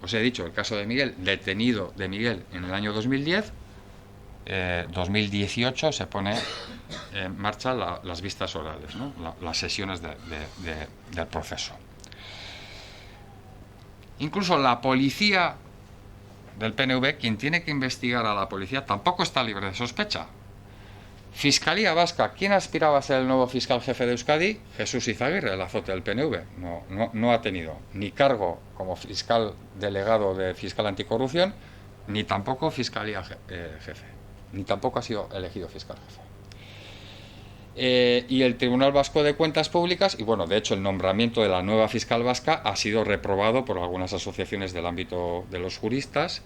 Os he dicho, el caso de Miguel, detenido de Miguel en el año 2010, 2018 se pone en marcha las vistas orales, ¿no? Las sesiones del proceso. Incluso la policía del PNV, quien tiene que investigar a la policía, tampoco está libre de sospecha. Fiscalía Vasca, ¿quién aspiraba a ser el nuevo fiscal jefe de Euskadi? Jesús Izaguirre, el azote del PNV. No ha tenido ni cargo como fiscal delegado de fiscal anticorrupción, ni tampoco fiscalía jefe. Ni tampoco ha sido elegido fiscal jefe. Y el Tribunal Vasco de Cuentas Públicas, y bueno, de hecho el nombramiento de la nueva fiscal vasca ha sido reprobado por algunas asociaciones del ámbito de los juristas,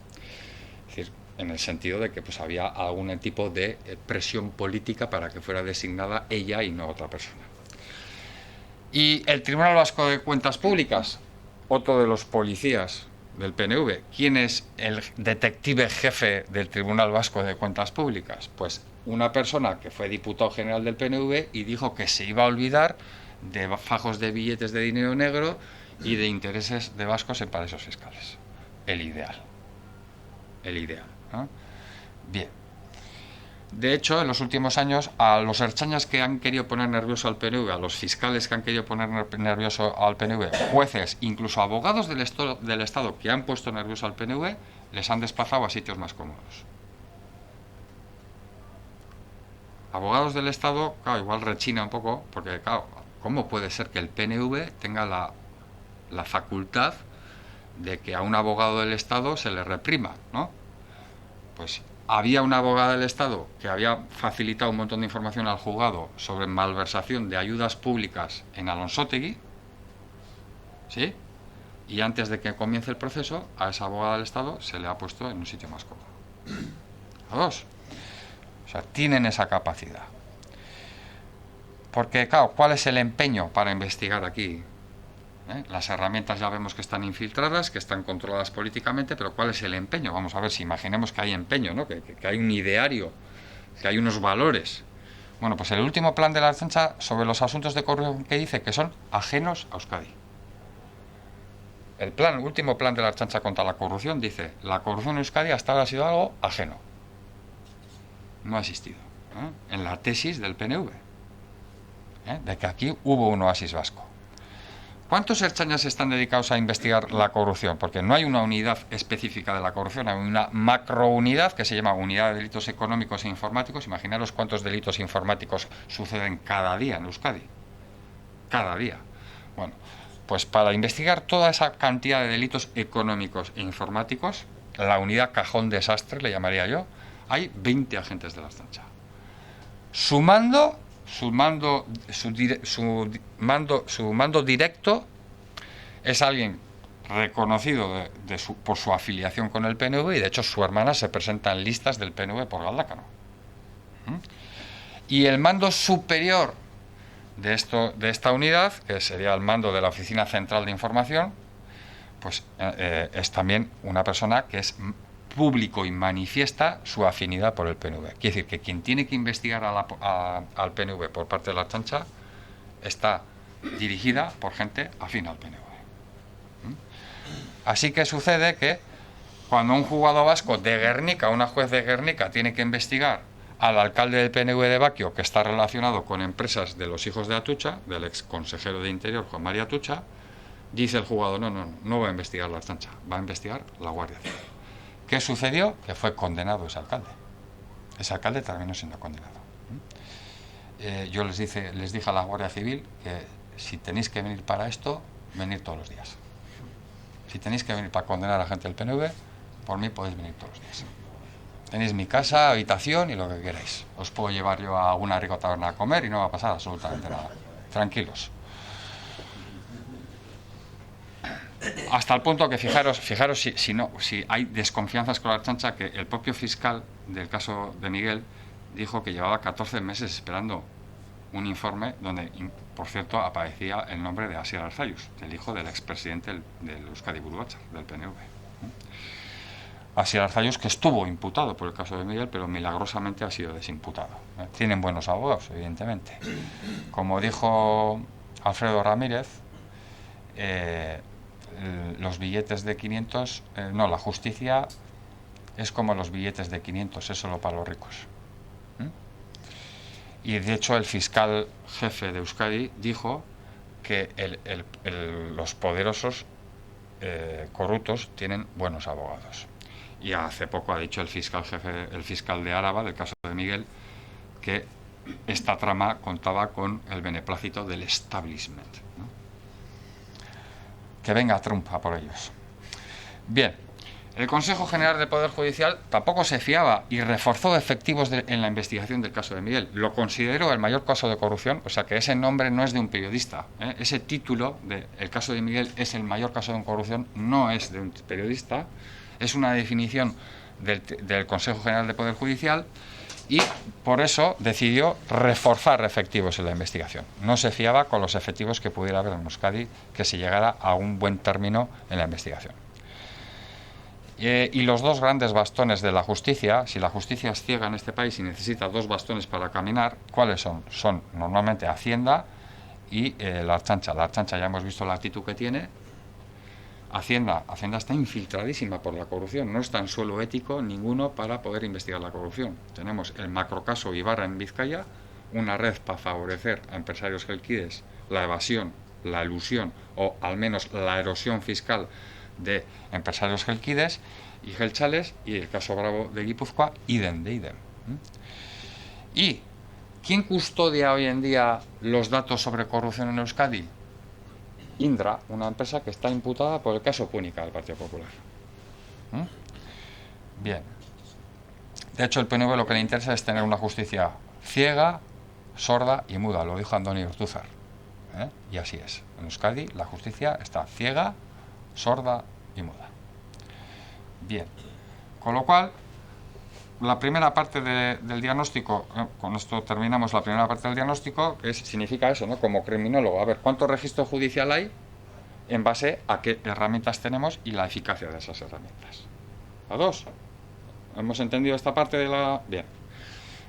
es decir, en el sentido de que pues había algún tipo de presión política para que fuera designada ella y no otra persona. Y el Tribunal Vasco de Cuentas Públicas, otro de los policías del PNV. ¿Quién es el detective jefe del Tribunal Vasco de Cuentas Públicas? Pues una persona que fue diputado general del PNV y dijo que se iba a olvidar de fajos de billetes de dinero negro y de intereses de vascos en paraísos fiscales. El ideal. ¿No? Bien. De hecho, en los últimos años, a los ertzainas que han querido poner nervioso al PNV, a los fiscales que han querido poner nervioso al PNV, jueces, incluso abogados del Estado que han puesto nervioso al PNV, les han desplazado a sitios más cómodos. Abogados del Estado, claro, igual rechina un poco, porque, claro, ¿cómo puede ser que el PNV tenga la facultad de que a un abogado del Estado se le reprima, ¿no? Pues había una abogada del Estado que había facilitado un montón de información al juzgado sobre malversación de ayudas públicas en Alonsotegi, ¿sí? Y antes de que comience el proceso, a esa abogada del Estado se le ha puesto en un sitio más cómodo. A dos. O sea, tienen esa capacidad. Porque, claro, ¿cuál es el empeño para investigar aquí? Las herramientas ya vemos que están infiltradas, que están controladas políticamente, pero ¿cuál es el empeño? Vamos a ver, si imaginemos que hay empeño, ¿no? que hay un ideario, que hay unos valores. Bueno, pues el último plan de la Ertzaintza sobre los asuntos de corrupción que dice que son ajenos a Euskadi. El último plan de la Ertzaintza contra la corrupción dice: la corrupción en Euskadi hasta ahora ha sido algo ajeno. No ha existido. En la tesis del PNV. De que aquí hubo un oasis vasco. ¿Cuántos ertzainas están dedicados a investigar la corrupción? Porque no hay una unidad específica de la corrupción, hay una macrounidad que se llama Unidad de Delitos Económicos e Informáticos. Imaginaros cuántos delitos informáticos suceden cada día en Euskadi. Cada día. Bueno, pues para investigar toda esa cantidad de delitos económicos e informáticos, la unidad cajón desastre, le llamaría yo, hay 20 agentes de la Ertzaintza. Su mando directo es alguien reconocido por su afiliación con el PNV, y de hecho su hermana se presenta en listas del PNV por Galdácano. Y el mando superior de esta unidad, que sería el mando de la Oficina Central de Información, pues es también una persona que es público y manifiesta su afinidad por el PNV. Quiere decir que quien tiene que investigar al PNV por parte de la Ertzaintza está dirigida por gente afín al PNV. Así que sucede que cuando un juzgado vasco de Guernica, una juez de Guernica, tiene que investigar al alcalde del PNV de Baquio, que está relacionado con empresas de los hijos de Atutxa, del ex consejero de Interior Juan María Atutxa, dice el juzgado: no va a investigar la Ertzaintza, va a investigar la Guardia Civil. ¿Qué sucedió? Que fue condenado ese alcalde. Ese alcalde terminó siendo condenado. Yo les dije a la Guardia Civil que si tenéis que venir para esto, venir todos los días. Si tenéis que venir para condenar a la gente del PNV, por mí podéis venir todos los días. Tenéis mi casa, habitación y lo que queráis. Os puedo llevar yo a una rica taberna a comer y no va a pasar absolutamente nada. Tranquilos. Hasta el punto que fijaros si hay desconfianzas con la Ertzaintza, que el propio fiscal del caso de Miguel dijo que llevaba 14 meses esperando un informe donde, por cierto, aparecía el nombre de Asier Arzallus, el hijo del expresidente del Euskadi Buru Batzar, del PNV. Asier Arzallus, que estuvo imputado por el caso de Miguel, pero milagrosamente ha sido desimputado. Tienen buenos abogados, evidentemente. Como dijo Alfredo Ramírez, los billetes de 500, la justicia es como los billetes de 500, es solo para los ricos. Y de hecho el fiscal jefe de Euskadi dijo que los poderosos corruptos tienen buenos abogados. Y hace poco ha dicho el fiscal de Álava, del caso de Miguel, que esta trama contaba con el beneplácito del establishment, ¿no? Que venga Trump a por ellos. Bien, el Consejo General del Poder Judicial tampoco se fiaba y reforzó efectivos en la investigación del caso de Miguel. Lo consideró el mayor caso de corrupción, o sea que ese nombre no es de un periodista, ¿eh? Ese título de el caso de Miguel es el mayor caso de corrupción, no es de un periodista, es una definición del Consejo General del Poder Judicial, y por eso decidió reforzar efectivos en la investigación. No se fiaba con los efectivos que pudiera haber en Euskadi, que se llegara a un buen término en la investigación. Y los dos grandes bastones de la justicia, si la justicia es ciega en este país y necesita dos bastones para caminar, ¿cuáles son? Son normalmente Hacienda y la Ertzaintza. La Ertzaintza ya hemos visto la actitud que tiene. Hacienda está infiltradísima por la corrupción, no está en suelo ético ninguno para poder investigar la corrupción. Tenemos el macrocaso Ibarra en Vizcaya, una red para favorecer a empresarios gelquides la evasión, la elusión o al menos la erosión fiscal de empresarios gelquides y gelchales, y el caso Bravo de Guipúzcoa, idem de idem. ¿Y quién custodia hoy en día los datos sobre corrupción en Euskadi? Indra, una empresa que está imputada por el caso Púnica del Partido Popular. Bien. De hecho, el PNV lo que le interesa es tener una justicia ciega, sorda y muda, lo dijo Andoni Ortúzar. Y así es. En Euskadi la justicia está ciega, sorda y muda. Bien. Con lo cual, la primera parte del diagnóstico, con esto terminamos la primera parte del diagnóstico, significa eso, ¿no? Como criminólogo, a ver cuánto registro judicial hay en base a qué herramientas tenemos y la eficacia de esas herramientas. ¿A dos? ¿Hemos entendido esta parte de la...? Bien.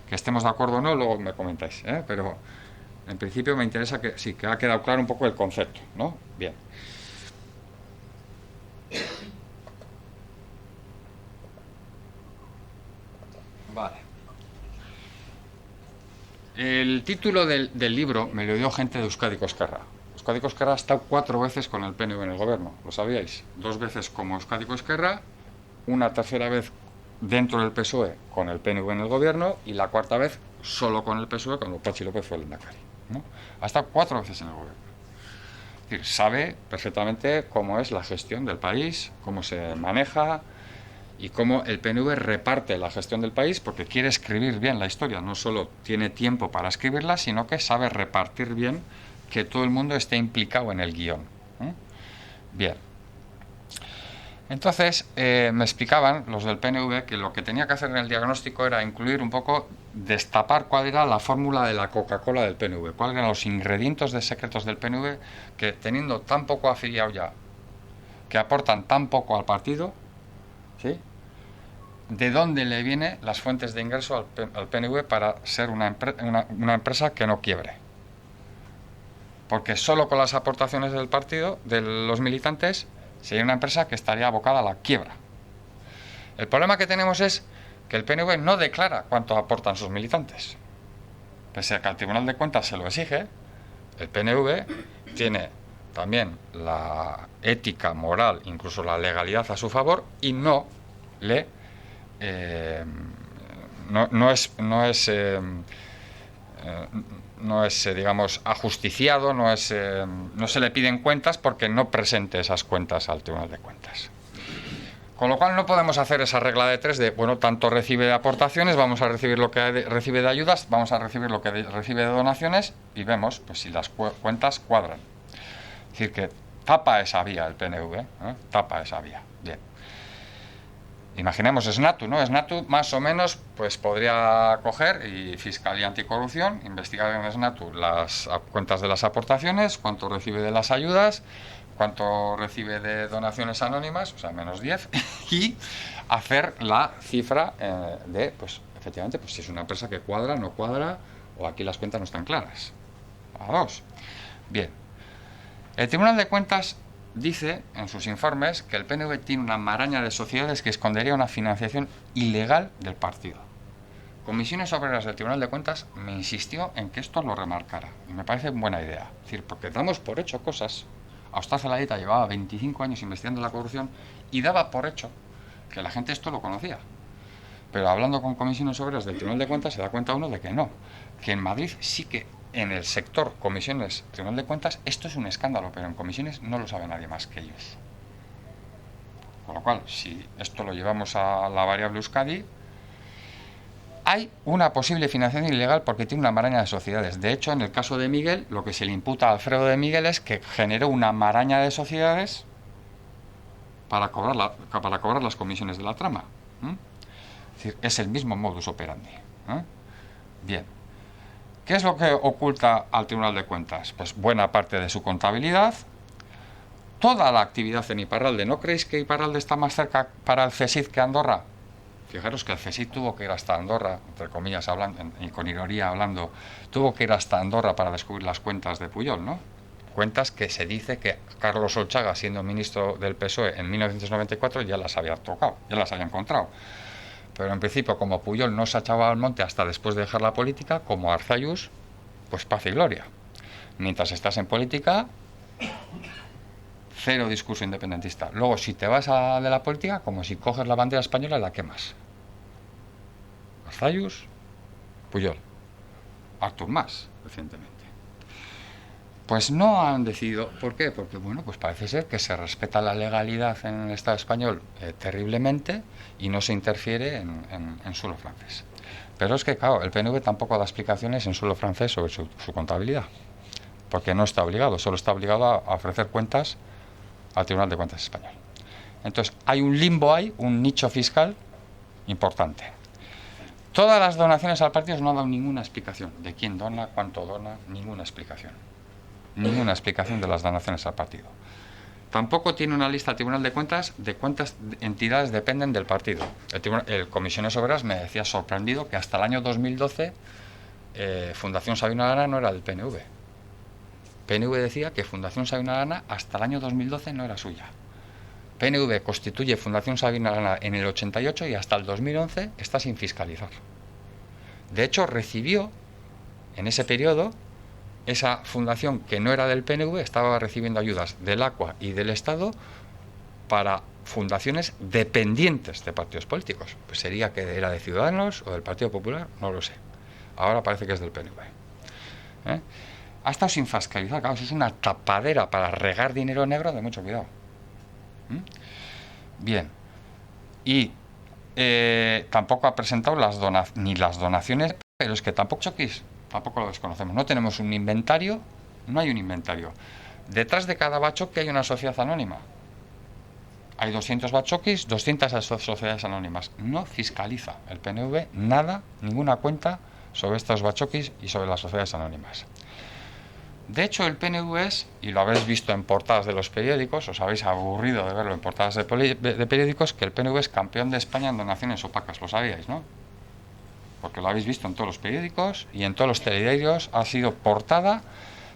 Que estemos de acuerdo o no, luego me comentáis, pero en principio me interesa que sí, que ha quedado claro un poco el concepto, ¿no? Bien. Vale. El título del libro me lo dio gente de Euskadi Esquerra. Euskadi Esquerra ha estado 4 veces con el PNV en el gobierno, ¿lo sabíais? 2 veces como Euskadi Esquerra, una tercera vez dentro del PSOE con el PNV en el gobierno y la 4ª vez solo con el PSOE cuando Patxi López fue el lehendakari, ¿no? Ha estado 4 veces en el gobierno. Es decir, sabe perfectamente cómo es la gestión del país, cómo se maneja y cómo el PNV reparte la gestión del país, porque quiere escribir bien la historia, no solo tiene tiempo para escribirla, sino que sabe repartir bien, que todo el mundo esté implicado en el guión. Bien. Entonces, me explicaban los del PNV que lo que tenía que hacer en el diagnóstico era incluir un poco, destapar cuál era la fórmula de la Coca-Cola del PNV, cuáles eran los ingredientes secretos del PNV que, teniendo tan poco afiliado ya, que aportan tan poco al partido, ¿sí? ¿De dónde le vienen las fuentes de ingreso al PNV para ser una empresa que no quiebre? Porque solo con las aportaciones del partido, de los militantes, sería una empresa que estaría abocada a la quiebra. El problema que tenemos es que el PNV no declara cuánto aportan sus militantes. Pese a que al Tribunal de Cuentas se lo exige, el PNV tiene también la ética, moral, incluso la legalidad a su favor, y no le no es, digamos, ajusticiado, no se le piden cuentas porque no presente esas cuentas al Tribunal de Cuentas. Con lo cual no podemos hacer esa regla de tres de, bueno, tanto recibe de aportaciones, vamos a recibir lo que recibe de ayudas, vamos a recibir lo que recibe de donaciones y vemos pues si las cuentas cuadran. Es decir, que tapa esa vía el PNV, tapa esa vía. Bien. Imaginemos SNATU, ¿no? SNATU más o menos pues podría coger y Fiscalía Anticorrupción, investigar en SNATU las cuentas de las aportaciones, cuánto recibe de las ayudas, cuánto recibe de donaciones anónimas, o sea, menos 10, y hacer la cifra de, pues, efectivamente, pues si es una empresa que cuadra, no cuadra, o aquí las cuentas no están claras. A dos. Bien. El Tribunal de Cuentas dice en sus informes que el PNV tiene una maraña de sociedades que escondería una financiación ilegal del partido. Comisiones Obreras del Tribunal de Cuentas me insistió en que esto lo remarcara, y me parece buena idea. Es decir, porque damos por hecho cosas. Austaz Zelaeta llevaba 25 años investigando la corrupción y daba por hecho que la gente esto lo conocía. Pero hablando con comisiones obreras del Tribunal de Cuentas se da cuenta uno de que no. Que en Madrid sí que en el sector comisiones Tribunal de Cuentas esto es un escándalo, pero en comisiones no lo sabe nadie más que ellos. Con lo cual, si esto lo llevamos a la variable Euskadi, hay una posible financiación ilegal porque tiene una maraña de sociedades. De hecho, en el caso de Miguel, lo que se le imputa a Alfredo de Miguel es que generó una maraña de sociedades para cobrar las comisiones de la trama. Es decir, es el mismo modus operandi. Bien. ¿Qué es lo que oculta al Tribunal de Cuentas? Pues buena parte de su contabilidad, toda la actividad en Iparralde. ¿No creéis que Iparralde está más cerca para el CSIC que Andorra? Fijaros que el CSIC tuvo que ir hasta Andorra, entre comillas hablando, y con ironía hablando, tuvo que ir hasta Andorra para descubrir las cuentas de Pujol, ¿no? Cuentas que se dice que Carlos Olchaga, siendo ministro del PSOE en 1994, ya las había tocado, ya las había encontrado. Pero en principio, como Pujol no se echaba al monte hasta después de dejar la política, como Arzallus, pues paz y gloria. Mientras estás en política, cero discurso independentista. Luego, si te vas de la política, como si coges la bandera española y la quemas. Arzallus, Pujol, Artur Mas, recientemente. Pues no han decidido. ¿Por qué? Porque, bueno, pues parece ser que se respeta la legalidad en el Estado español terriblemente y no se interfiere en suelo francés. Pero es que, claro, el PNV tampoco da explicaciones en suelo francés sobre su contabilidad. Porque no está obligado, solo está obligado a ofrecer cuentas al Tribunal de Cuentas español. Entonces, hay un limbo ahí, un nicho fiscal importante. Todas las donaciones al partido no han dado ninguna explicación. ¿De quién dona? ¿Cuánto dona? Ninguna explicación. Ninguna explicación de las donaciones al partido. Tampoco tiene una lista el Tribunal de Cuentas de cuántas entidades dependen del partido. El Comisiones Obreras me decía sorprendido que hasta el año 2012 Fundación Sabino Arana no era del PNV. PNV decía que Fundación Sabino Arana hasta el año 2012 no era suya. PNV constituye Fundación Sabino Arana en el 88 y hasta el 2011 está sin fiscalizar. De hecho, recibió en ese periodo esa fundación que no era del PNV, estaba recibiendo ayudas del ACUA y del Estado para fundaciones dependientes de partidos políticos. Pues sería que era de Ciudadanos o del Partido Popular, no lo sé. Ahora parece que es del PNV. Ha estado sin fiscalizar, claro, eso es una tapadera para regar dinero negro de mucho cuidado. Bien. Y tampoco ha presentado ni las donaciones, pero es que tampoco lo desconocemos. No tenemos un inventario, no hay un inventario. Detrás de cada bachoqui hay una sociedad anónima. Hay 200 bachoquis, 200 sociedades anónimas. No fiscaliza el PNV nada, ninguna cuenta sobre estos bachoquis y sobre las sociedades anónimas. De hecho, el PNV es, y lo habéis visto en portadas de los periódicos, os habéis aburrido de verlo en portadas de periódicos, que el PNV es campeón de España en donaciones opacas. Lo sabíais, ¿no? Porque lo habéis visto en todos los periódicos y en todos los telediarios, ha sido portada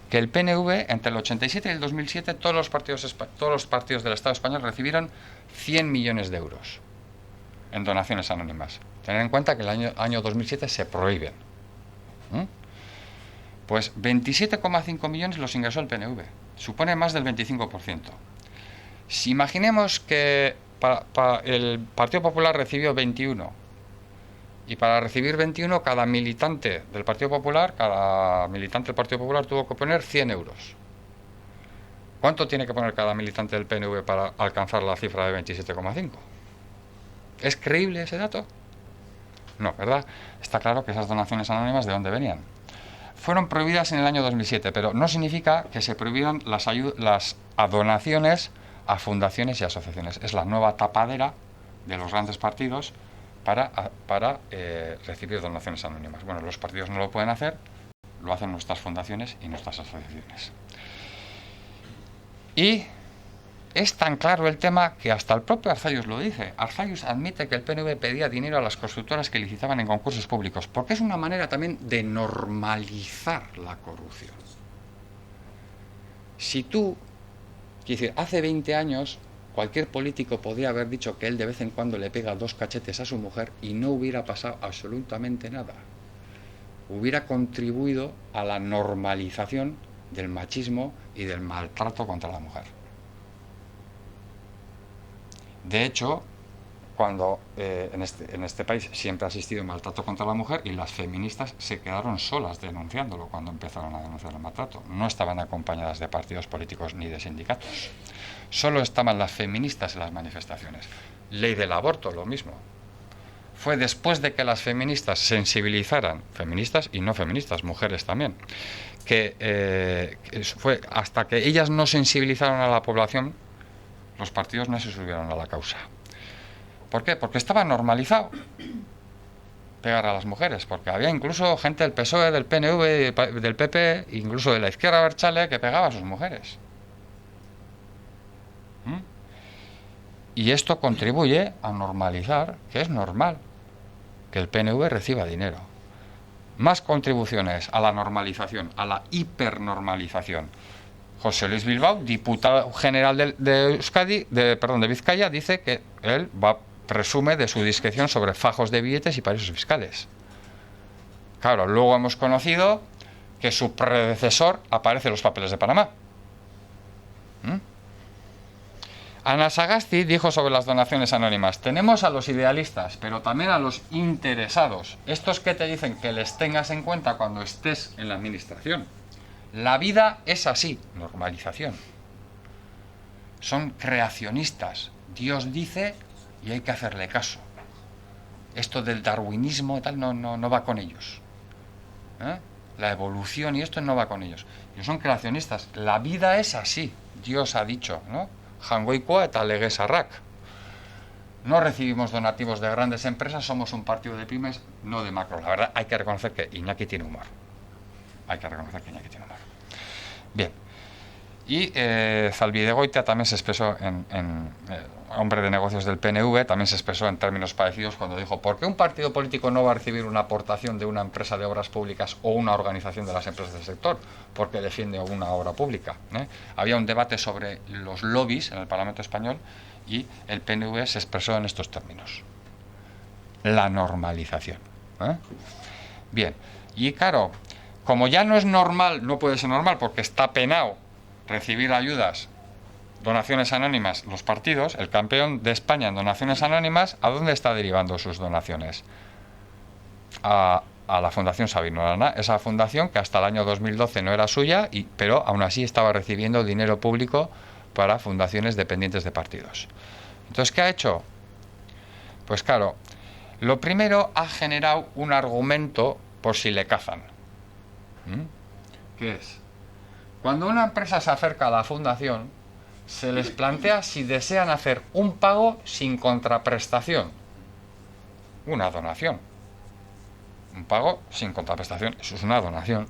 que el PNV, entre el 87 y el 2007, todos los partidos del Estado español recibieron 100 millones de euros en donaciones anónimas. Tener en cuenta que el año 2007 se prohíben. Pues 27,5 millones los ingresó el PNV. Supone más del 25%. Si imaginemos que el Partido Popular recibió 21 Y para recibir 21, cada militante del Partido Popular tuvo que poner 100 euros. ¿Cuánto tiene que poner cada militante del PNV para alcanzar la cifra de 27,5? ¿Es creíble ese dato? No, ¿verdad? Está claro que esas donaciones anónimas, ¿de dónde venían? Fueron prohibidas en el año 2007, pero no significa que se prohibieran las donaciones a fundaciones y asociaciones. Es la nueva tapadera de los grandes partidos para recibir donaciones anónimas. Bueno, los partidos no lo pueden hacer, lo hacen nuestras fundaciones y nuestras asociaciones. Y es tan claro el tema que hasta el propio Arzallus lo dice. Arzallus admite que el PNV pedía dinero a las constructoras que licitaban en concursos públicos, porque es una manera también de normalizar la corrupción. Si tú, quiero decir, hace 20 años cualquier político podía haber dicho que él de vez en cuando le pega 2 cachetes a su mujer y no hubiera pasado absolutamente nada. Hubiera contribuido a la normalización del machismo y del maltrato contra la mujer. De hecho, cuando en este país siempre ha existido maltrato contra la mujer y las feministas se quedaron solas denunciándolo cuando empezaron a denunciar el maltrato. No estaban acompañadas de partidos políticos ni de sindicatos. Solo estaban las feministas en las manifestaciones. Ley del aborto, lo mismo. Fue después de que las feministas sensibilizaran, feministas y no feministas, mujeres también, fue hasta que ellas no sensibilizaron a la población, los partidos no se subieron a la causa. ¿Por qué? Porque estaba normalizado pegar a las mujeres, porque había incluso gente del PSOE, del PNV, del PP, incluso de la izquierda abertzale, que pegaba a sus mujeres. Y esto contribuye a normalizar que es normal que el PNV reciba dinero. Más contribuciones a la normalización, a la hipernormalización. José Luis Bilbao, diputado general de Vizcaya, dice que él presume de su discreción sobre fajos de billetes y paraísos fiscales. Claro, luego hemos conocido que su predecesor aparece en los papeles de Panamá. Ana Sagasti dijo sobre las donaciones anónimas: tenemos a los idealistas, pero también a los interesados. Estos que te dicen que les tengas en cuenta cuando estés en la administración. La vida es así, normalización. Son creacionistas. Dios dice y hay que hacerle caso. Esto del darwinismo y tal no va con ellos. La evolución y esto no va con ellos. Ellos son creacionistas. La vida es así. Dios ha dicho, ¿no? Jangoikoa eta legezarrak. No recibimos donativos de grandes empresas, somos un partido de pymes, no de macro. La verdad, hay que reconocer que Iñaki tiene humor. Bien. Y Zalbidegoitia también se expresó hombre de negocios del PNV, también se expresó en términos parecidos cuando dijo: ¿por qué un partido político no va a recibir una aportación de una empresa de obras públicas o una organización de las empresas del sector? Porque defiende una obra pública. Había un debate sobre los lobbies en el Parlamento español y el PNV se expresó en estos términos: la normalización. Bien, y claro, como ya no es normal, no puede ser normal porque está penado recibir ayudas, donaciones anónimas, los partidos, el campeón de España en donaciones anónimas, ¿a dónde está derivando sus donaciones? A la Fundación Sabino Arana, esa fundación que hasta el año 2012 no era suya, pero aún así estaba recibiendo dinero público para fundaciones dependientes de partidos. Entonces, ¿qué ha hecho? Pues claro, lo primero, ha generado un argumento por si le cazan. ¿Qué es? Cuando una empresa se acerca a la fundación, se les plantea si desean hacer un pago sin contraprestación. Una donación. Un pago sin contraprestación, eso es una donación.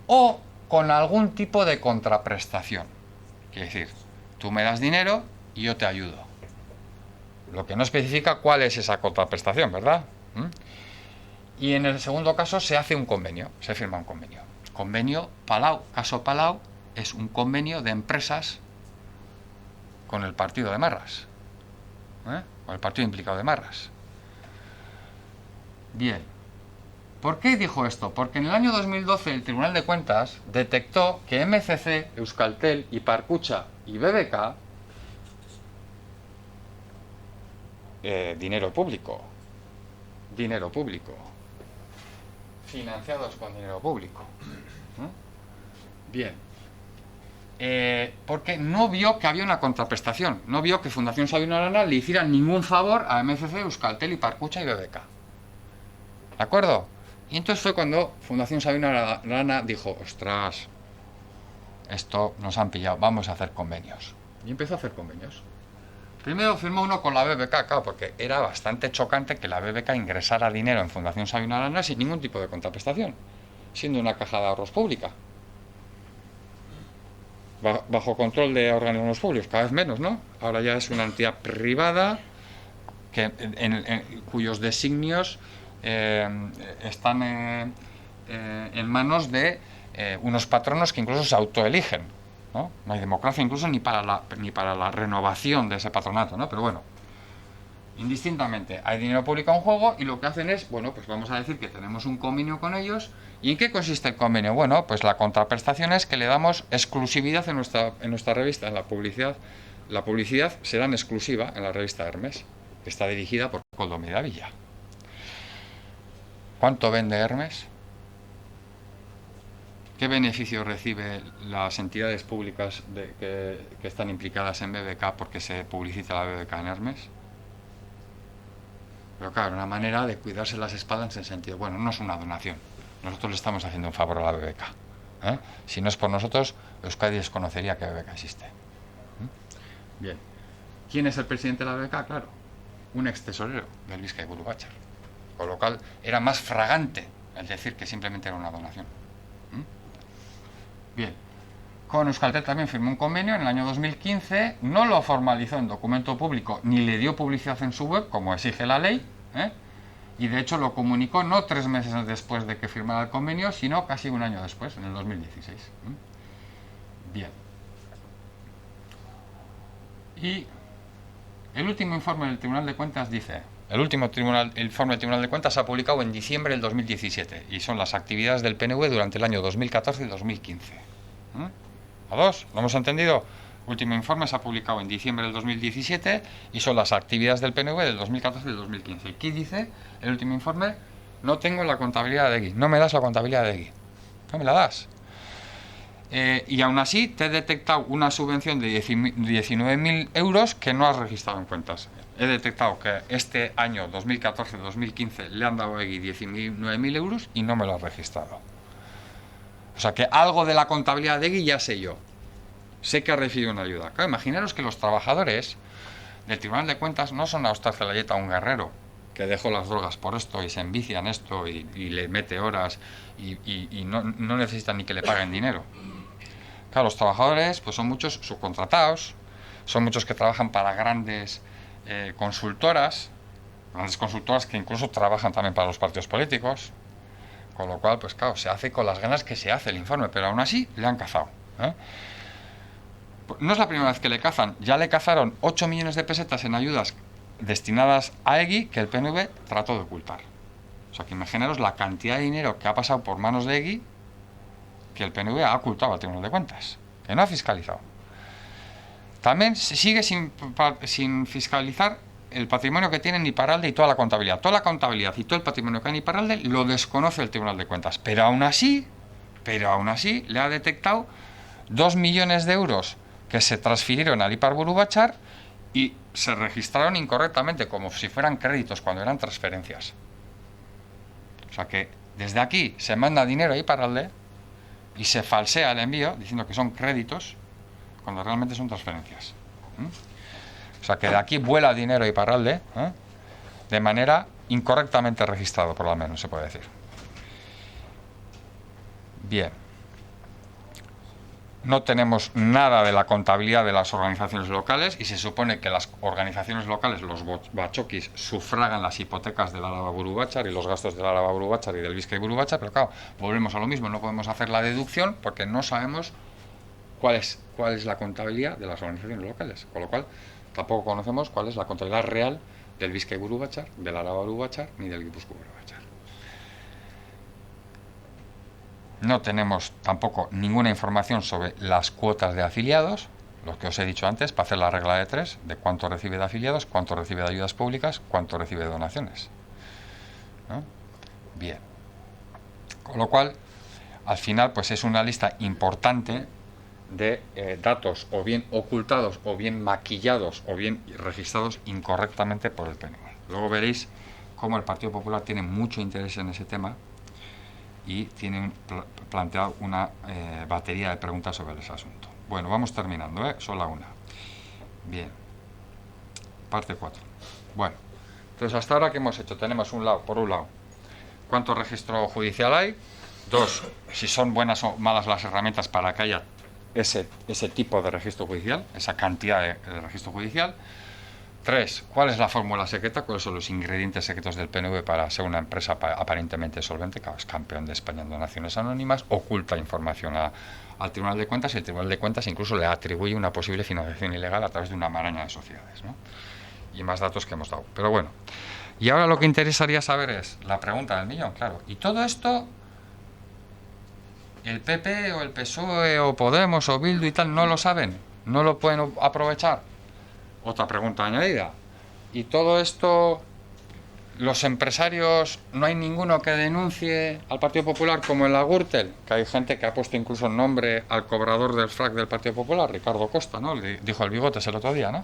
O con algún tipo de contraprestación. Quiere decir, tú me das dinero y yo te ayudo. Lo que no especifica cuál es esa contraprestación, ¿verdad? Y en el segundo caso se hace un convenio, se firma un convenio. Convenio Palau, caso Palau, es un convenio de empresas con el partido de Marras, con el partido implicado de Marras. Bien, ¿por qué dijo esto? Porque en el año 2012 el Tribunal de Cuentas detectó que MCC, Euskaltel, Iparkutxa y BBK, dinero público, dinero público, financiados con dinero público. Bien. Porque no vio que había una contraprestación, no vio que Fundación Sabino Arana le hiciera ningún favor a MCC, Euskaltel, Iparkutxa y BBK. ¿De acuerdo? Y entonces fue cuando Fundación Sabino Arana dijo, ostras, esto nos han pillado, vamos a hacer convenios. Y empezó a hacer convenios. Primero firmó uno con la BBK, claro, porque era bastante chocante que la BBK ingresara dinero en Fundación Sabino Arana sin ningún tipo de contraprestación, siendo una caja de ahorros pública. Bajo control de organismos públicos, cada vez menos, ¿no? Ahora ya es una entidad privada que, cuyos designios están en manos de unos patronos que incluso se autoeligen, ¿no? No hay democracia incluso ni para la renovación de ese patronato, ¿no? Pero bueno, indistintamente, hay dinero público en juego y lo que hacen es, bueno, pues vamos a decir que tenemos un convenio con ellos. ¿Y en qué consiste el convenio? Bueno, pues la contraprestación es que le damos exclusividad en nuestra revista, en la publicidad. La publicidad será en exclusiva en la revista Hermes, que está dirigida por Koldo Miravilla. ¿Cuánto vende Hermes? ¿Qué beneficio recibe las entidades públicas que están implicadas en BBK porque se publicita la BBK en Hermes? Pero claro, una manera de cuidarse las espaldas en el sentido, bueno, no es una donación, nosotros le estamos haciendo un favor a la BBK. Si no es por nosotros, Euskadi desconocería que BBK existe. Bien. ¿Quién es el presidente de la BBK? Claro, un ex tesorero del Bizkai Buru Batzar. Con lo cual era más fragante el decir que simplemente era una donación. Bien. Con Euskaltel también firmó un convenio en el año 2015, no lo formalizó en documento público ni le dio publicidad en su web, como exige la ley, y de hecho lo comunicó no 3 meses después de que firmara el convenio, sino casi un año después, en el 2016. Bien. Y el último informe del Tribunal de Cuentas dice, el informe del Tribunal de Cuentas se ha publicado en diciembre del 2017 y son las actividades del PNV durante el año 2014 y 2015. ¿A dos? ¿Lo hemos entendido? El último informe se ha publicado en diciembre del 2017 y son las actividades del PNV del 2014 y del 2015. Aquí dice el último informe, no tengo la contabilidad de EGI, no me das la contabilidad de EGI, no me la das. Y aún así te he detectado una subvención de 19.000 euros que no has registrado en cuentas. He detectado que este año 2014-2015 le han dado a EGI 19.000 euros y no me lo has registrado. O sea que algo de la contabilidad de EGI ya sé yo. Sé que ha recibido una ayuda. Claro, imaginaros que los trabajadores del Tribunal de Cuentas no son a Ostar Zelayeta un guerrero que dejó las drogas por esto y se envicia en esto y le mete horas y no necesitan ni que le paguen dinero. Claro, los trabajadores pues son muchos subcontratados, son muchos que trabajan para grandes consultoras que incluso trabajan también para los partidos políticos, con lo cual, pues claro, se hace con las ganas que se hace el informe, pero aún así le han cazado. No es la primera vez que le cazan, ya le cazaron 8 millones de pesetas en ayudas destinadas a EGI que el PNV trató de ocultar. O sea, que imaginaros la cantidad de dinero que ha pasado por manos de EGI que el PNV ha ocultado al Tribunal de Cuentas, que no ha fiscalizado. También se sigue sin fiscalizar el patrimonio que tiene en Iparralde y toda la contabilidad. Toda la contabilidad y todo el patrimonio que hay en Iparralde lo desconoce el Tribunal de Cuentas. Pero aún así le ha detectado 2 millones de euros que se transfirieron al Ipar Buru Batzar y se registraron incorrectamente, como si fueran créditos cuando eran transferencias. O sea que desde aquí se manda dinero a Iparralde y se falsea el envío diciendo que son créditos cuando realmente son transferencias. O sea que de aquí vuela dinero a Iparralde de manera incorrectamente registrado, por lo menos se puede decir. Bien. No tenemos nada de la contabilidad de las organizaciones locales y se supone que las organizaciones locales, los bachokis, sufragan las hipotecas del Araba Buru Batzar y los gastos del Araba Buru Batzar y del Bizkai Buru Batzar, pero claro, volvemos a lo mismo, no podemos hacer la deducción porque no sabemos cuál es la contabilidad de las organizaciones locales, con lo cual tampoco conocemos cuál es la contabilidad real del Bizkai Buru Batzar, del Araba Buru Batzar ni del Gipuzkoa Buru Batzar. No tenemos tampoco ninguna información sobre las cuotas de afiliados, lo que os he dicho antes, para hacer la regla de 3, de cuánto recibe de afiliados, cuánto recibe de ayudas públicas, cuánto recibe de donaciones. Bien. Con lo cual, al final, pues es una lista importante de datos o bien ocultados, o bien maquillados, o bien registrados incorrectamente por el PNV. Luego veréis cómo el Partido Popular tiene mucho interés en ese tema y tienen planteado una batería de preguntas sobre ese asunto. Bueno, vamos terminando, solo una. Bien. Parte 4. Bueno, entonces hasta ahora, ¿qué hemos hecho? Tenemos por un lado, ¿cuánto registro judicial hay? 2, si son buenas o malas las herramientas para que haya ese tipo de registro judicial, esa cantidad de registro judicial. 3, ¿cuál es la fórmula secreta? ¿Cuáles son los ingredientes secretos del PNV para ser una empresa aparentemente solvente? Claro, es campeón de España en donaciones anónimas, oculta información al Tribunal de Cuentas, y el Tribunal de Cuentas incluso le atribuye una posible financiación ilegal a través de una maraña de sociedades, ¿no? Y más datos que hemos dado. Pero bueno, y ahora lo que interesaría saber es la pregunta del millón, claro. ¿Y todo esto el PP o el PSOE o Podemos o Bildu y tal no lo saben? ¿No lo pueden aprovechar? Otra pregunta añadida. ¿Y todo esto los empresarios, no hay ninguno que denuncie al Partido Popular como en la Gürtel? Que hay gente que ha puesto incluso nombre al cobrador del frac del Partido Popular, Ricardo Costa, ¿no? Le dijo el Bigotes el otro día, ¿no?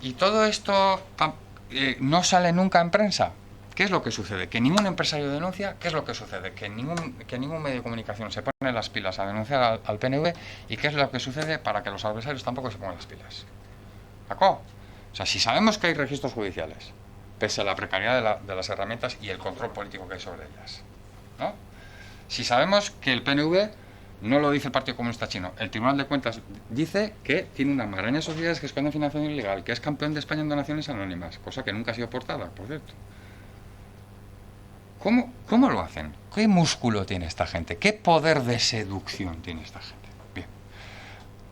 Y todo esto no sale nunca en prensa. ¿Qué es lo que sucede? ¿Que ningún empresario denuncia? ¿Qué es lo que sucede? Que ningún medio de comunicación se pone las pilas a denunciar al PNV. ¿Y qué es lo que sucede para que los adversarios tampoco se pongan las pilas? ¿De acuerdo? O sea, si sabemos que hay registros judiciales, pese a la precariedad de las herramientas y el control político que hay sobre ellas, ¿no? Si sabemos que el PNV, no lo dice el Partido Comunista Chino, el Tribunal de Cuentas dice que tiene una maraña de sociedades que esconden financiación ilegal, que es campeón de España en donaciones anónimas, cosa que nunca ha sido portada, por cierto. ¿Cómo lo hacen? ¿Qué músculo tiene esta gente? ¿Qué poder de seducción tiene esta gente? Bien.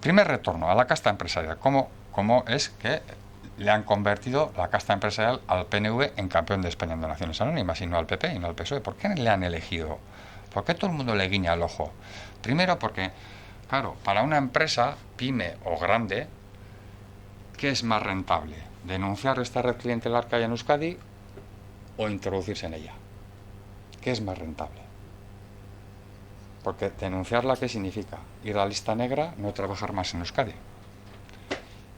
Primer retorno a la casta empresarial. ¿Cómo es que le han convertido la casta empresarial al PNV en campeón de España en donaciones anónimas y no al PP y no al PSOE? ¿Por qué le han elegido? ¿Por qué todo el mundo le guiña el ojo? Primero porque, claro, para una empresa, pyme o grande, ¿qué es más rentable? ¿Denunciar esta red clientelar que hay en Euskadi o introducirse en ella? ¿Qué es más rentable? Porque denunciarla, ¿qué significa? Ir a la lista negra, no trabajar más en Euskadi.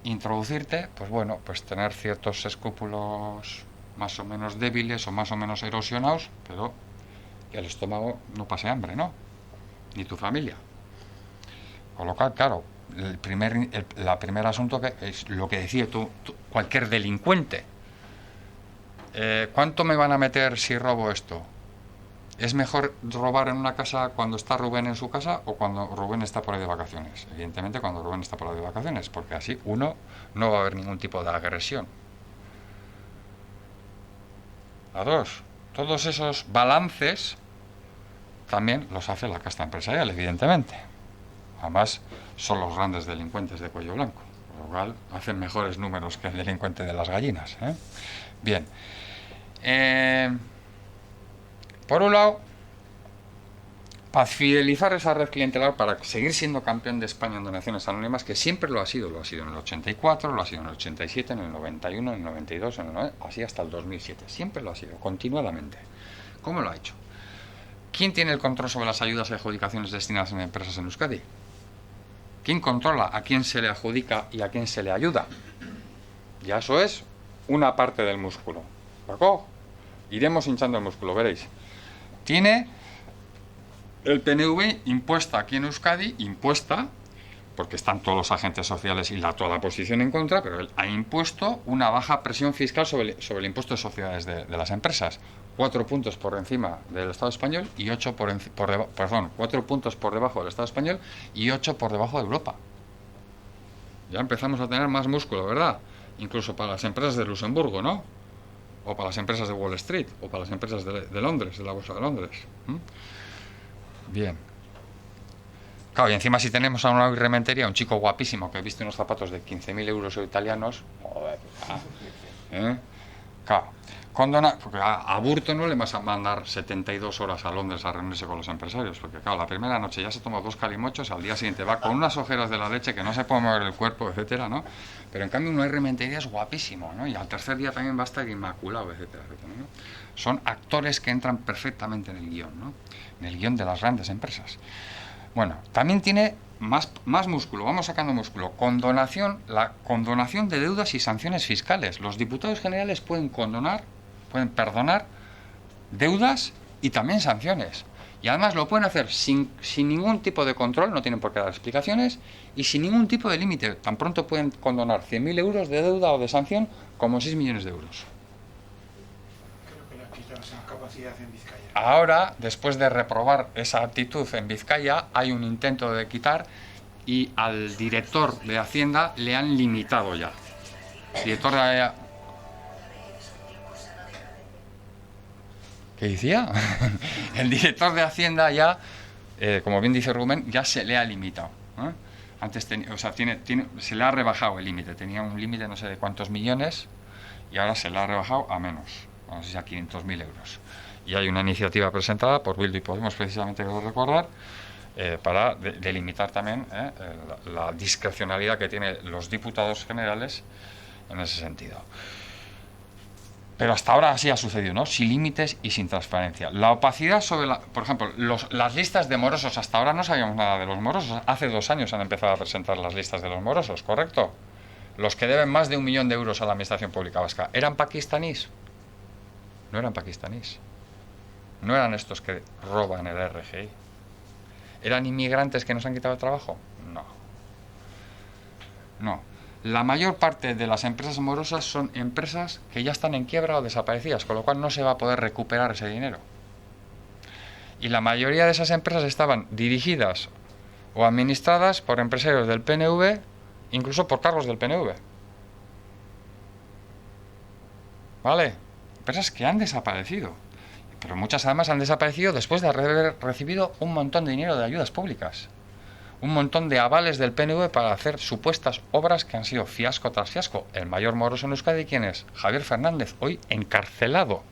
Introducirte, pues bueno, pues tener ciertos escrúpulos más o menos débiles o más o menos erosionados, pero que el estómago no pase hambre, ¿no? Ni tu familia. Con lo cual, claro, el primer asunto que es lo que decía cualquier delincuente. ¿Cuánto me van a meter si robo esto? ¿Es mejor robar en una casa cuando está Rubén en su casa o cuando Rubén está por ahí de vacaciones? Evidentemente cuando Rubén está por ahí de vacaciones, porque así no va a haber ningún tipo de agresión. A 2, todos esos balances también los hace la casta empresarial, evidentemente. Además, son los grandes delincuentes de cuello blanco, por lo cual hacen mejores números que el delincuente de las gallinas, ¿eh? Bien. Por un lado, para fidelizar esa red clientelar, para seguir siendo campeón de España en donaciones anónimas, que siempre lo ha sido en el 84, lo ha sido en el 87, en el 91, en el 92, así hasta el 2007, siempre lo ha sido, continuadamente. ¿Cómo lo ha hecho? ¿Quién tiene el control sobre las ayudas y adjudicaciones destinadas a empresas en Euskadi? ¿Quién controla a quién se le adjudica y a quién se le ayuda? Ya eso es una parte del músculo. ¿De acuerdo? Iremos hinchando el músculo, veréis. Tiene el PNV impuesta aquí en Euskadi, porque están todos los agentes sociales y toda la oposición en contra, pero él ha impuesto una baja presión fiscal sobre el impuesto de sociedades de las empresas. 4 puntos por encima del Estado español y 4 puntos por debajo del Estado español y 8 por debajo de Europa. Ya empezamos a tener más músculo, ¿verdad? Incluso para las empresas de Luxemburgo, ¿no? O para las empresas de Wall Street, o para las empresas de Londres, de la Bolsa de Londres. Bien. Claro, y encima si tenemos a una Rementería, un chico guapísimo que viste unos zapatos de 15.000 euros italianos, joder, claro. porque a Burto no le vas a mandar 72 horas a Londres a reunirse con los empresarios, porque claro, la primera noche ya se toma 2 calimochos, al día siguiente va con unas ojeras de la leche que no se puede mover el cuerpo, etcétera, ¿no? Pero en cambio un Rementería es guapísimo, ¿no? Y al tercer día también va a estar inmaculado, etcétera, etcétera, ¿no? Son actores que entran perfectamente en el guión, ¿no? En el guión de las grandes empresas. Bueno, también tiene más músculo, vamos sacando músculo. La condonación de deudas y sanciones fiscales. Los diputados generales pueden perdonar deudas y también sanciones. Y además lo pueden hacer sin ningún tipo de control, no tienen por qué dar explicaciones, y sin ningún tipo de límite. Tan pronto pueden condonar 100.000 euros de deuda o de sanción como 6 millones de euros. Creo que le han quitado esa capacidad en Vizcaya. Ahora, después de reprobar esa actitud en Vizcaya, hay un intento de quitar y al director de Hacienda le han limitado ya. Director de... ¿Qué decía? El director de Hacienda ya, como bien dice Rubén, ya se le ha limitado. Antes se le ha rebajado el límite. Tenía un límite no sé de cuántos millones y ahora se le ha rebajado a menos. No sé si a 500.000 euros. Y hay una iniciativa presentada por Bildu y Podemos, precisamente, quiero recordar, para delimitar también la discrecionalidad que tienen los diputados generales en ese sentido. Pero hasta ahora así ha sucedido, ¿no? Sin límites y sin transparencia. La opacidad sobre, por ejemplo, las listas de morosos. Hasta ahora no sabíamos nada de los morosos. Hace 2 años han empezado a presentar las listas de los morosos, ¿correcto? Los que deben más de 1 millón de euros a la Administración Pública Vasca. ¿Eran pakistaníes? No eran pakistaníes. No eran estos que roban el RGI. ¿Eran inmigrantes que nos han quitado el trabajo? No. No. La mayor parte de las empresas morosas son empresas que ya están en quiebra o desaparecidas, con lo cual no se va a poder recuperar ese dinero. Y la mayoría de esas empresas estaban dirigidas o administradas por empresarios del PNV, incluso por cargos del PNV. ¿Vale? Empresas que han desaparecido. Pero muchas además han desaparecido después de haber recibido un montón de dinero de ayudas públicas. Un montón de avales del PNV para hacer supuestas obras que han sido fiasco tras fiasco. El mayor moroso en Euskadi, ¿quién es? Javier Fernández, hoy encarcelado.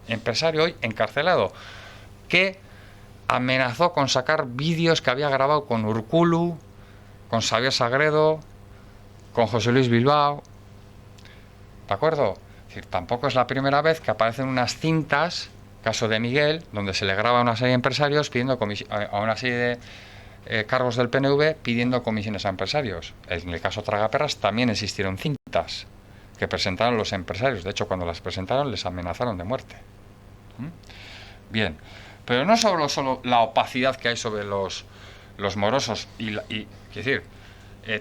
Empresario hoy encarcelado. Que amenazó con sacar vídeos que había grabado con Urkulu, con Xavier Sagredo, con José Luis Bilbao. ¿De acuerdo? Es decir, tampoco es la primera vez que aparecen unas cintas, caso de Miguel, donde se le graba a una serie de empresarios pidiendo a una serie de cargos del PNV pidiendo comisiones a empresarios. En el caso Tragaperras también existieron cintas que presentaron los empresarios. De hecho, cuando las presentaron les amenazaron de muerte. Bien, pero no solo la opacidad que hay sobre los morosos quiero decir,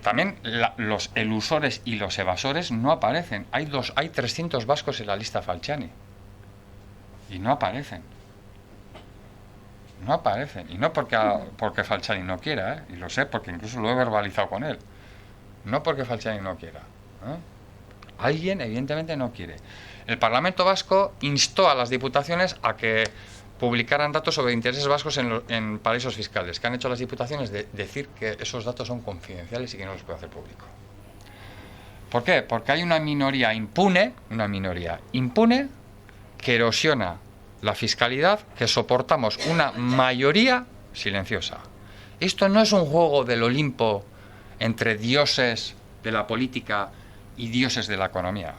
también los elusores y los evasores no aparecen. Hay 300 vascos en la lista Falciani y no aparecen. No aparecen, y no porque Falciani no quiera, y lo sé porque incluso lo he verbalizado con él. No porque Falciani no quiera. Alguien evidentemente no quiere. El Parlamento Vasco instó a las diputaciones a que publicaran datos sobre intereses vascos en paraísos fiscales. ¿Qué han hecho las diputaciones? Decir que esos datos son confidenciales y que no los puede hacer público. ¿Por qué? Porque hay una minoría impune que erosiona la fiscalidad, que soportamos una mayoría silenciosa. Esto no es un juego del Olimpo entre dioses de la política y dioses de la economía.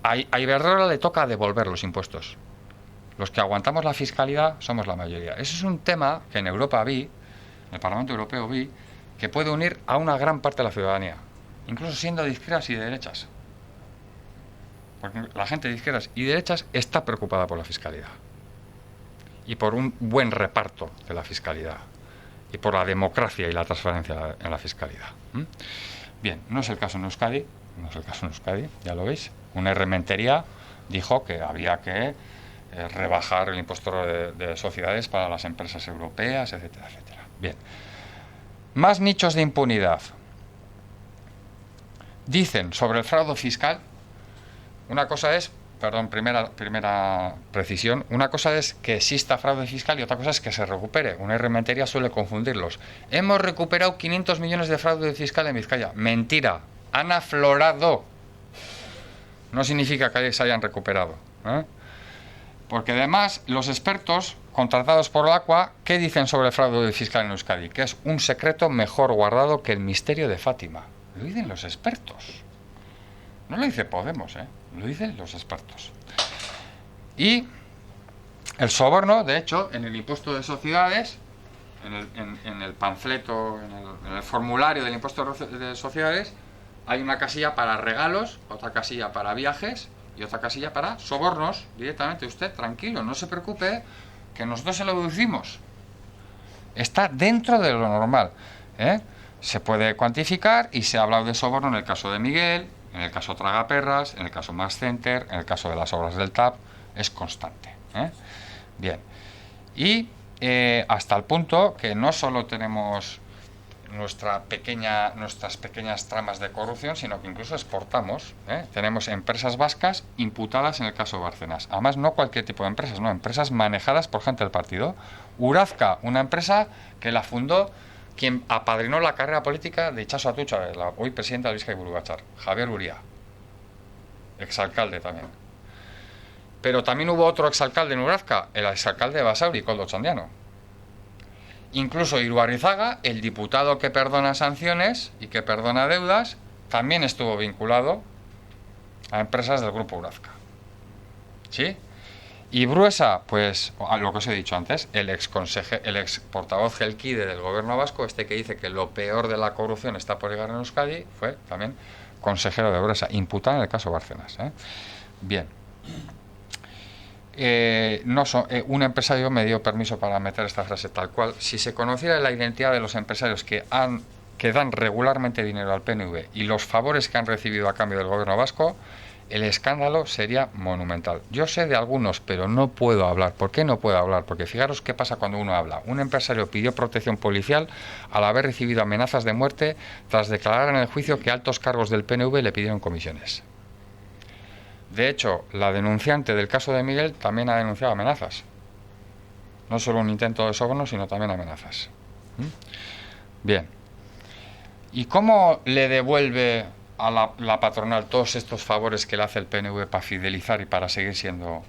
A Iberdrola le toca devolver los impuestos. Los que aguantamos la fiscalidad somos la mayoría. Eso es un tema que en Europa en el Parlamento Europeo que puede unir a una gran parte de la ciudadanía, incluso siendo de izquierdas y de derechas. Porque la gente de izquierdas y derechas está preocupada por la fiscalidad y por un buen reparto de la fiscalidad y por la democracia y la transparencia en la fiscalidad. Bien, no es el caso en Euskadi, ya lo veis. Una Rementería dijo que había que rebajar el impuesto de sociedades para las empresas europeas, etcétera, etcétera. Bien, más nichos de impunidad. Dicen sobre el fraude fiscal. Una cosa es, primera precisión, una cosa es que exista fraude fiscal y otra cosa es que se recupere. Una Rementería suele confundirlos. Hemos recuperado 500 millones de fraude fiscal en Vizcaya. Mentira, han aflorado. No significa que se hayan recuperado. ¿eh? Porque además los expertos contratados por Lacua, ¿qué dicen sobre el fraude fiscal en Euskadi? Que es un secreto mejor guardado que el misterio de Fátima. Lo dicen los expertos. No lo dice Podemos, lo dicen los expertos. Y el soborno, de hecho, en el impuesto de sociedades, en el panfleto, en el formulario del impuesto de sociedades, hay una casilla para regalos, otra casilla para viajes y otra casilla para sobornos. Directamente, usted tranquilo, no se preocupe, que nosotros se lo deducimos. Está dentro de lo normal, Se puede cuantificar y se ha hablado de soborno en el caso de Miguel, en el caso Tragaperras, en el caso Max Center, en el caso de las obras del TAP, es constante. Bien. Y hasta el punto que no solo tenemos nuestras pequeñas tramas de corrupción, sino que incluso exportamos. Tenemos empresas vascas imputadas en el caso Bárcenas. Además, no cualquier tipo de empresas, no, empresas manejadas por gente del partido. Urazca, una empresa que la fundó quien apadrinó la carrera política de Itxaso Atutxa, hoy presidenta de Bizkaia y Burugachar, Javier Uría, exalcalde también. Pero también hubo otro exalcalde en Urazca, el exalcalde de Basauri, Koldo Txandiano. Incluso Iruarrizaga, el diputado que perdona sanciones y que perdona deudas, también estuvo vinculado a empresas del grupo Urazca. ¿Sí? Y Bruesa, pues, a lo que os he dicho antes, el ex portavoz Gelkide del gobierno vasco, este que dice que lo peor de la corrupción está por llegar en Euskadi, fue también consejero de Bruesa, imputado en el caso Bárcenas. Bien. Un empresario me dio permiso para meter esta frase tal cual. Si se conociera la identidad de los empresarios que dan regularmente dinero al PNV y los favores que han recibido a cambio del gobierno vasco, el escándalo sería monumental. Yo sé de algunos, pero no puedo hablar. ¿Por qué no puedo hablar? Porque fijaros qué pasa cuando uno habla. Un empresario pidió protección policial al haber recibido amenazas de muerte tras declarar en el juicio que altos cargos del PNV le pidieron comisiones. De hecho, la denunciante del caso de Miguel también ha denunciado amenazas. No solo un intento de soborno, sino también amenazas. Bien. ¿Y cómo le devuelve a la patronal todos estos favores que le hace el PNV para fidelizar y para seguir siendo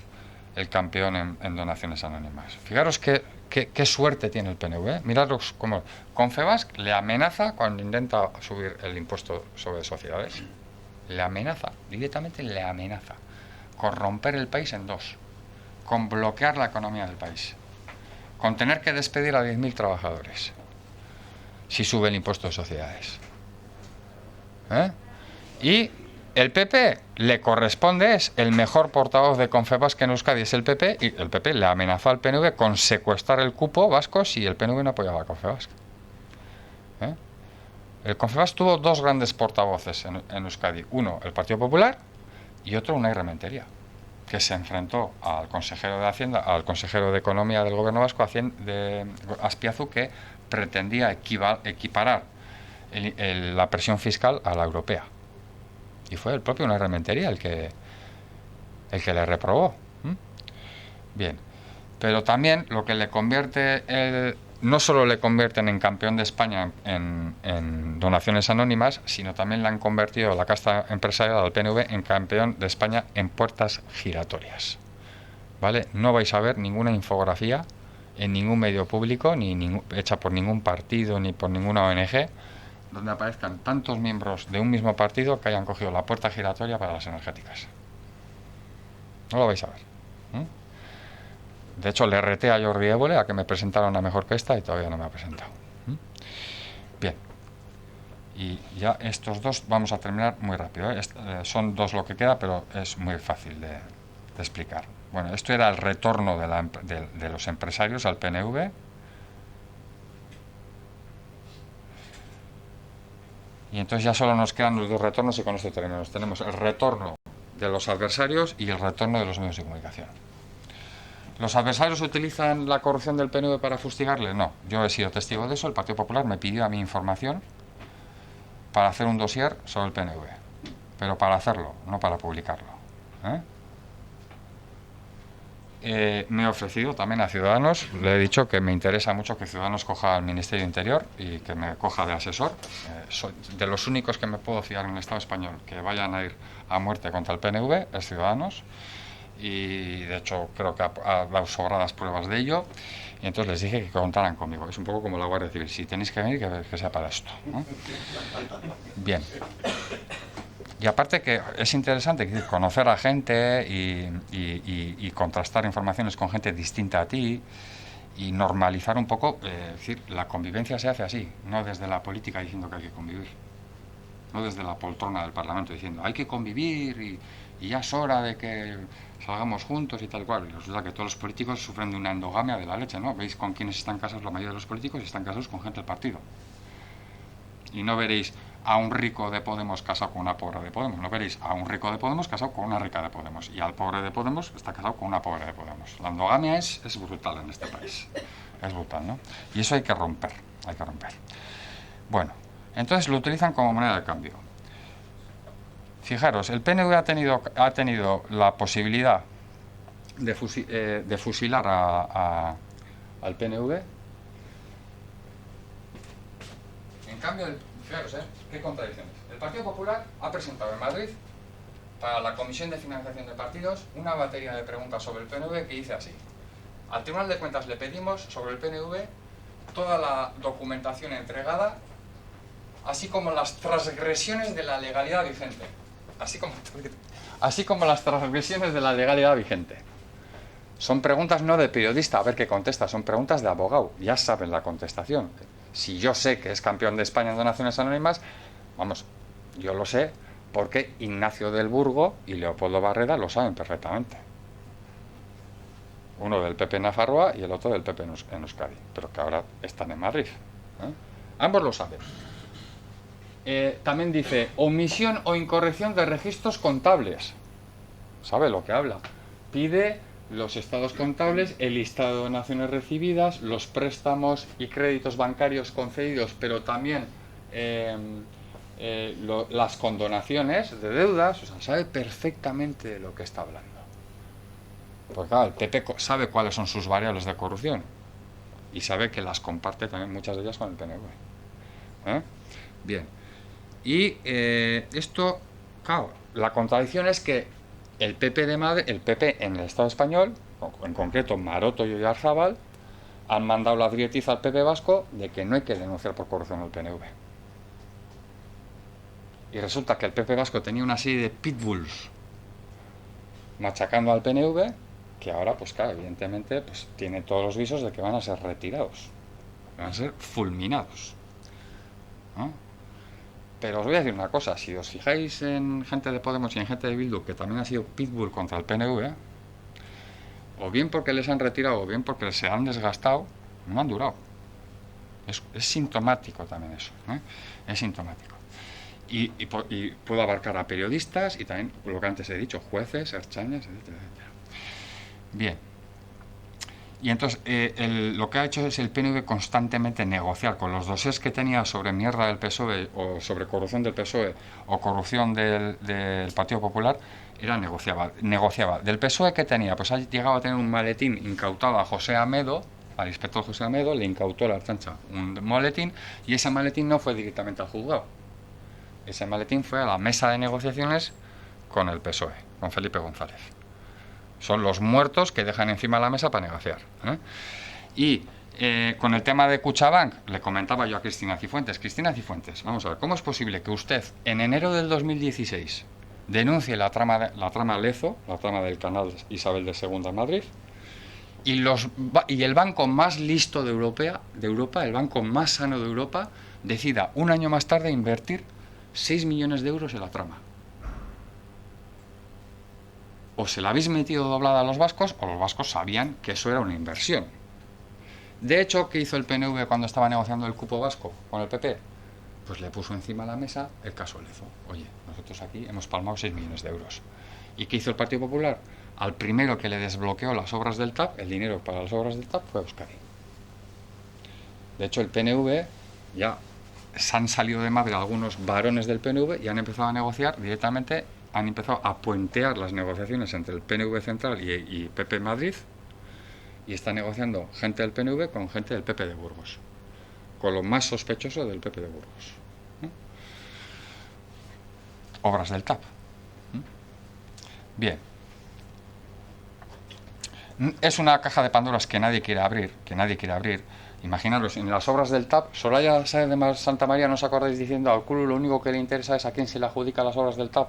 el campeón en donaciones anónimas? Fijaros qué suerte tiene el PNV. Miraros cómo Confebask le amenaza cuando intenta subir el impuesto sobre sociedades. Le amenaza, directamente le amenaza con romper el país en dos, con bloquear la economía del país, con tener que despedir a 10.000 trabajadores si sube el impuesto de sociedades. Y el PP le corresponde, es el mejor portavoz de Confebask en Euskadi, es el PP, y el PP le amenazó al PNV con secuestrar el cupo vasco si el PNV no apoyaba a Confebask. El Confebask tuvo dos grandes portavoces en Euskadi. Uno, el Partido Popular, y otro, una Rentería, que se enfrentó al consejero de Hacienda, al consejero de Economía del Gobierno Vasco, de Azpiazu, que pretendía equiparar la presión fiscal a la europea. Y fue el propio Unai Rentería el que le reprobó. Bien. Pero también lo que le convierte no solo le convierten en campeón de España en donaciones anónimas, sino también le han convertido la casta empresarial del PNV en campeón de España en puertas giratorias. ¿Vale? No vais a ver ninguna infografía en ningún medio público, ni hecha por ningún partido ni por ninguna ONG, donde aparezcan tantos miembros de un mismo partido que hayan cogido la puerta giratoria para las energéticas. No lo vais a ver. De hecho, le reté a Jordi Évole a que me presentara una mejor que esta y todavía no me ha presentado. Bien. Y ya estos dos vamos a terminar muy rápido. Son dos lo que queda, pero es muy fácil de explicar. Bueno, esto era el retorno de los empresarios al PNV. Y entonces ya solo nos quedan los dos retornos y con esto terminamos. Tenemos el retorno de los adversarios y el retorno de los medios de comunicación. ¿Los adversarios utilizan la corrupción del PNV para fustigarle? No, yo he sido testigo de eso. El Partido Popular me pidió a mí información para hacer un dossier sobre el PNV, pero para hacerlo, no para publicarlo. Me he ofrecido también a Ciudadanos, le he dicho que me interesa mucho que Ciudadanos coja al Ministerio de Interior y que me coja de asesor. Soy de los únicos que me puedo fiar en el Estado español que vayan a ir a muerte contra el PNV, es Ciudadanos. y de hecho creo que ha dado sobradas pruebas de ello. Y entonces les dije que contaran conmigo. Es un poco como la Guardia Civil. Si tenéis que venir, que sea para esto, ¿no? Bien. Y aparte que es interesante conocer a gente y contrastar informaciones con gente distinta a ti y normalizar un poco, es decir, la convivencia se hace así, no desde la política diciendo que hay que convivir, no desde la poltrona del Parlamento diciendo hay que convivir y ya es hora de que salgamos juntos y tal cual. Y resulta que todos los políticos sufren de una endogamia de la leche, ¿no? Veis con quiénes están casados la mayoría de los políticos y están casados con gente del partido. Y no veréis a un rico de Podemos casado con una pobre de Podemos, no veréis a un rico de Podemos casado con una rica de Podemos, y al pobre de Podemos está casado con una pobre de Podemos. La endogamia es brutal en este país, es brutal, ¿no? Y eso hay que romper, hay que romper. Bueno, entonces lo utilizan como moneda de cambio. Fijaros, el PNV ha tenido la posibilidad de fusilar al PNV. En cambio, fijaros, qué contradicciones. El Partido Popular ha presentado en Madrid, para la Comisión de Financiación de Partidos, una batería de preguntas sobre el PNV que dice así: al Tribunal de Cuentas le pedimos sobre el PNV toda la documentación entregada, así como las transgresiones de la legalidad vigente. Así como las transgresiones de la legalidad vigente. Son preguntas no de periodista, a ver qué contesta, son preguntas de abogado. Ya saben la contestación. Si yo sé que es campeón de España en donaciones anónimas, vamos, yo lo sé porque Ignacio del Burgo y Leopoldo Barreda lo saben perfectamente. Uno del PP en Nafarroa y el otro del PP en Euskadi, pero que ahora están en Madrid. Ambos lo saben. También dice omisión o incorrección de registros contables. ¿Sabe lo que habla? Pide los estados contables, el listado de donaciones recibidas, los préstamos y créditos bancarios concedidos, pero también las condonaciones de deudas. O sea, sabe perfectamente de lo que está hablando. Porque claro, el PP sabe cuáles son sus variables de corrupción y sabe que las comparte también muchas de ellas con el PNV. Bien. Y esto, claro, la contradicción es que el PP de Madrid, el PP en el Estado español, en concreto Maroto y Oyarzábal, han mandado la directriz al PP vasco de que no hay que denunciar por corrupción al PNV. Y resulta que el PP vasco tenía una serie de pitbulls machacando al PNV, que ahora, pues claro, evidentemente, pues tiene todos los visos de que van a ser retirados, van a ser fulminados, ¿no? Pero os voy a decir una cosa, si os fijáis en gente de Podemos y en gente de Bildu, que también ha sido pitbull contra el PNV, o bien porque les han retirado o bien porque se han desgastado, no han durado. Es sintomático también eso, ¿eh? Es sintomático. Y puedo abarcar a periodistas y también, lo que antes he dicho, jueces, ertzainas, etcétera, etcétera. Bien. Y entonces lo que ha hecho es el PNV constantemente negociar con los dosieres que tenía sobre mierda del PSOE o sobre corrupción del PSOE o corrupción del Partido Popular, negociaba. Del PSOE que tenía, pues ha llegado a tener un maletín incautado a José Amedo, al inspector José Amedo, le incautó la Ertzaintza un maletín y ese maletín no fue directamente al juzgado. Ese maletín fue a la mesa de negociaciones con el PSOE, con Felipe González. Son los muertos que dejan encima de la mesa para negociar. Y con el tema de Kutxabank, le comentaba yo a Cristina Cifuentes. Cristina Cifuentes, vamos a ver, ¿cómo es posible que usted en enero del 2016 denuncie la trama Lezo, la trama del canal Isabel II en Madrid, y el banco más listo de Europa, el banco más sano de Europa, decida un año más tarde invertir 6 millones de euros en la trama? O se la habéis metido doblada a los vascos, o los vascos sabían que eso era una inversión. De hecho, ¿qué hizo el PNV cuando estaba negociando el cupo vasco con el PP? Pues le puso encima de la mesa el caso Lezo. Oye, nosotros aquí hemos palmado 6 millones de euros. ¿Y qué hizo el Partido Popular? Al primero que le desbloqueó las obras del TAP, el dinero para las obras del TAP, fue a Euskadi. De hecho, el PNV ya se han salido de Madrid algunos varones del PNV y han empezado a negociar directamente. Han empezado a puentear las negociaciones entre el PNV Central y PP Madrid, y están negociando gente del PNV con gente del PP de Burgos, con lo más sospechoso del PP de Burgos. Obras del TAP. Bien. Es una caja de Pandoras que nadie quiere abrir, Imaginaros, en las obras del TAP, Soraya Sáenz de Santa María, ¿no os acordáis diciendo al CULU lo único que le interesa es a quién se le adjudica las obras del TAP?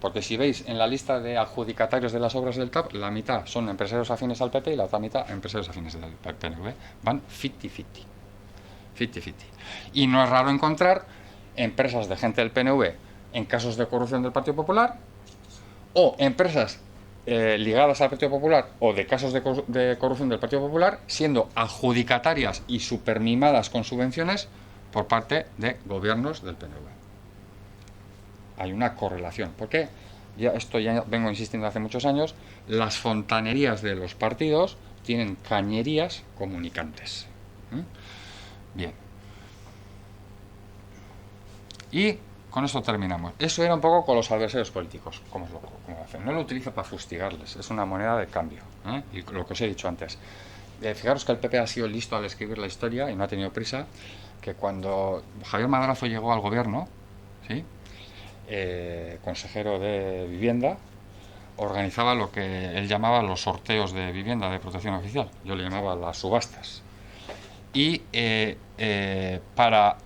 Porque si veis en la lista de adjudicatarios de las obras del TAP, la mitad son empresarios afines al PP y la otra mitad empresarios afines al PNV. Van 50-50. 50-50. Y no es raro encontrar empresas de gente del PNV en casos de corrupción del Partido Popular o empresas ligadas al Partido Popular o de casos de corrupción del Partido Popular siendo adjudicatarias y supermimadas con subvenciones por parte de gobiernos del PNV. Hay una correlación, porque esto ya vengo insistiendo hace muchos años, las fontanerías de los partidos tienen cañerías comunicantes. Bien. Y con esto terminamos. Eso era un poco con los adversarios políticos, como hacen. No lo utilizo para fustigarles, es una moneda de cambio. Y lo que os he dicho antes. Fijaros que el PP ha sido listo al escribir la historia y no ha tenido prisa, que cuando Javier Madrazo llegó al gobierno, ¿sí?, consejero de Vivienda, organizaba lo que él llamaba los sorteos de vivienda de protección oficial. Yo le llamaba las subastas. Y para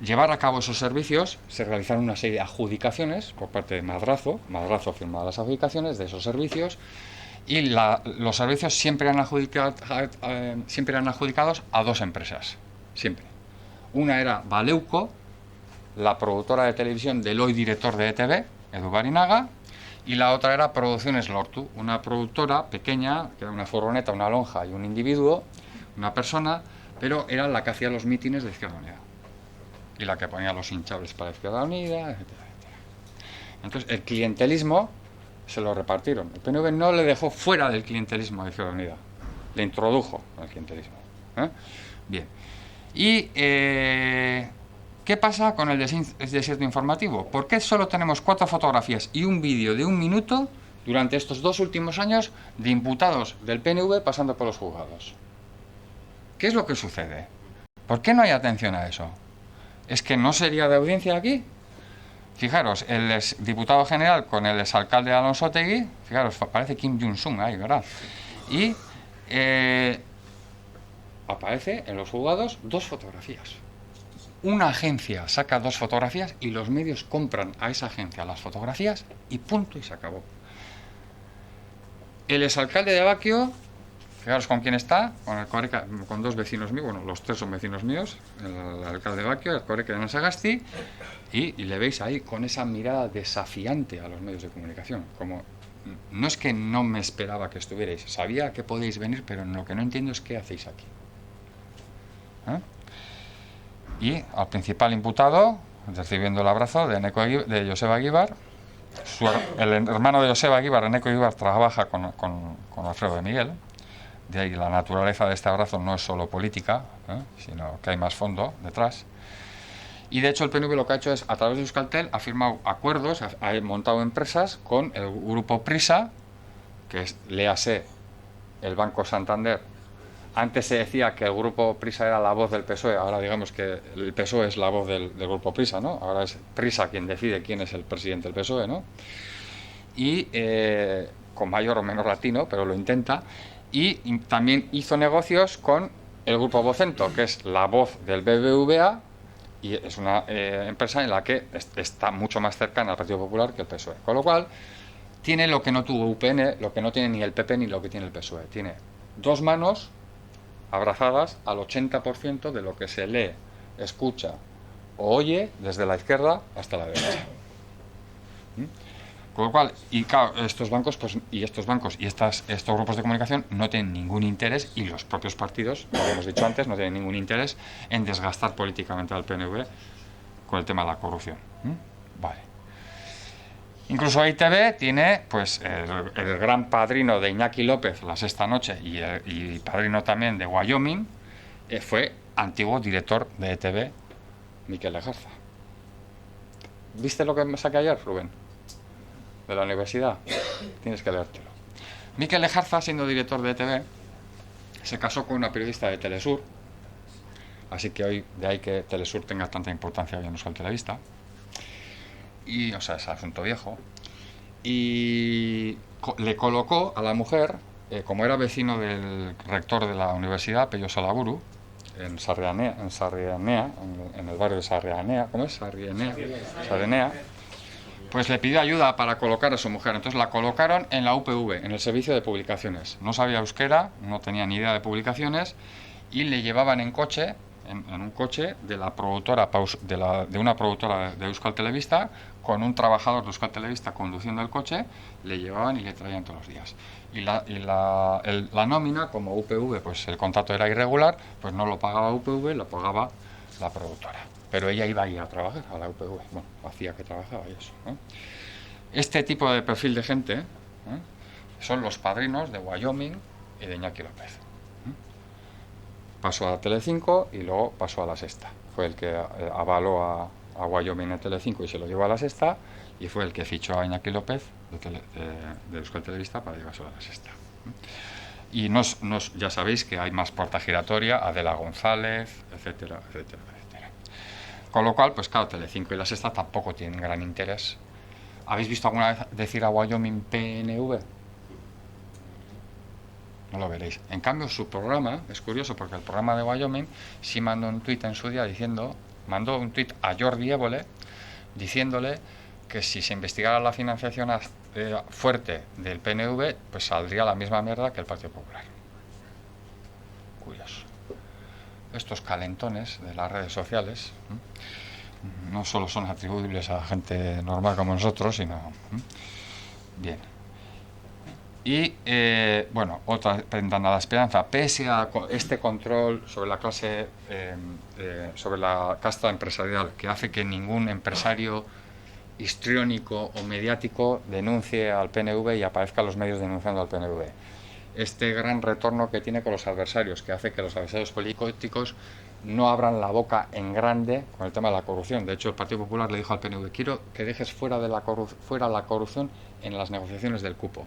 llevar a cabo esos servicios se realizaron una serie de adjudicaciones por parte de Madrazo. Madrazo firmaba las adjudicaciones de esos servicios y los servicios siempre eran adjudicados a dos empresas. Siempre. Una era Valeuco, la productora de televisión del hoy director de ETV, Edu Barinaga, y la otra era Producciones Lortu, una productora pequeña, que era una furgoneta, una lonja y un individuo, una persona, pero era la que hacía los mítines de Izquierda Unida y la que ponía los hinchables para Izquierda Unida, etcétera, etcétera. Entonces el clientelismo se lo repartieron. El PNV no le dejó fuera del clientelismo de Izquierda Unida, le introdujo al clientelismo. Bien. Y ¿qué pasa con el desierto informativo? ¿Por qué solo tenemos 4 fotografías y un vídeo de 1 minuto durante estos 2 últimos años de imputados del PNV pasando por los juzgados? ¿Qué es lo que sucede? ¿Por qué no hay atención a eso? ¿Es que no sería de audiencia aquí? Fijaros, el exdiputado general con el exalcalde Alonso Otegi, fijaros, parece Kim Jong-un ahí, ¿verdad? Y aparece en los juzgados 2 fotografías. Una agencia saca 2 fotografías y los medios compran a esa agencia las fotografías y punto, y se acabó. El exalcalde de Baquio, fijaros con quién está, con 2 vecinos míos, bueno, los 3 son vecinos míos, el alcalde de Baquio, el Coreca de Sagasti, y le veis ahí con esa mirada desafiante a los medios de comunicación, como no es que no me esperaba que estuvierais, sabía que podéis venir, pero lo que no entiendo es qué hacéis aquí. Y al principal imputado, recibiendo el abrazo de Joseba Eguíbar, el hermano de Joseba Eguíbar, Eneco Eguíbar, trabaja con Alfredo de Miguel. De ahí la naturaleza de este abrazo no es solo política, sino que hay más fondo detrás. Y de hecho el PNV lo que ha hecho es, a través de Euskaltel, ha firmado acuerdos, ha montado empresas con el grupo Prisa, que es, léase, el Banco Santander. Antes se decía que el grupo Prisa era la voz del PSOE, ahora digamos que el PSOE es la voz del grupo Prisa, ¿no? Ahora es Prisa quien decide quién es el presidente del PSOE, ¿no? Y con mayor o menor latino, pero lo intenta. Y también hizo negocios con el grupo Vocento, que es la voz del BBVA, y es una empresa en la que está mucho más cercana al Partido Popular que el PSOE. Con lo cual, tiene lo que no tuvo UPN, lo que no tiene ni el PP ni lo que tiene el PSOE. Tiene 2 manos abrazadas al 80% de lo que se lee, escucha o oye desde la izquierda hasta la derecha. Con lo cual, y claro, estos bancos y estos grupos de comunicación no tienen ningún interés, y los propios partidos, como hemos dicho antes, no tienen ningún interés en desgastar políticamente al PNV con el tema de la corrupción. Vale. Incluso ITV tiene, pues, el gran padrino de Iñaki López, La Sexta Noche, y padrino también de Wyoming, fue antiguo director de ETV, Miquel Lejarza. ¿Viste lo que me saqué ayer, Rubén? De la universidad. Tienes que leértelo. Miquel Lejarza, siendo director de ETV, se casó con una periodista de Telesur, así que hoy, de ahí que Telesur tenga tanta importancia hoy en Euskal Telebista. Y, o sea, es asunto viejo, y le colocó a la mujer como era vecino del rector de la universidad, Pello Salaburu, en Sarrianea, en el barrio de Sarrianea, ¿cómo es? Sarrianea, pues le pidió ayuda para colocar a su mujer. Entonces la colocaron en la UPV, en el servicio de publicaciones. No sabía euskera, no tenía ni idea de publicaciones, y le llevaban en coche, en un coche de la productora de una productora de Euskal Telebista, con un trabajador de Euskal Telebista conduciendo el coche, le llevaban y le traían todos los días. Y la nómina, como UPV, pues el contrato era irregular, pues no lo pagaba UPV, lo pagaba la productora. Pero ella iba a trabajar a la UPV, bueno, hacía que trabajaba y eso, ¿no? Este tipo de perfil de gente son los padrinos de Wyoming y de Iñaki López. Pasó a Telecinco y luego pasó a La Sexta. Fue el que avaló a Wyoming en Telecinco y se lo llevó a La Sexta, y fue el que fichó a Iñaki López de Euskal Telebista para llevarse a La Sexta. Y ya sabéis que hay más puerta giratoria, Adela González, etcétera, etcétera, etcétera. Con lo cual, pues claro, Telecinco y La Sexta tampoco tienen gran interés. ¿Habéis visto alguna vez decir a Wyoming PNV? No lo veréis. En cambio, su programa, es curioso porque el programa de Wyoming sí mandó un tuit en su día mandó un tuit a Jordi Évole diciéndole que si se investigara la financiación fuerte del PNV, pues saldría la misma mierda que el Partido Popular. Curioso. Estos calentones de las redes sociales no solo son atribuibles a gente normal como nosotros, sino... Bien. Y, bueno, otra ventana de la esperanza. Pese a este control sobre la clase, sobre la casta empresarial, que hace que ningún empresario histriónico o mediático denuncie al PNV y aparezca en los medios denunciando al PNV. Este gran retorno que tiene con los adversarios, que hace que los adversarios políticos no abran la boca en grande con el tema de la corrupción. De hecho, el Partido Popular le dijo al PNV: quiero que dejes fuera la corrupción en las negociaciones del cupo.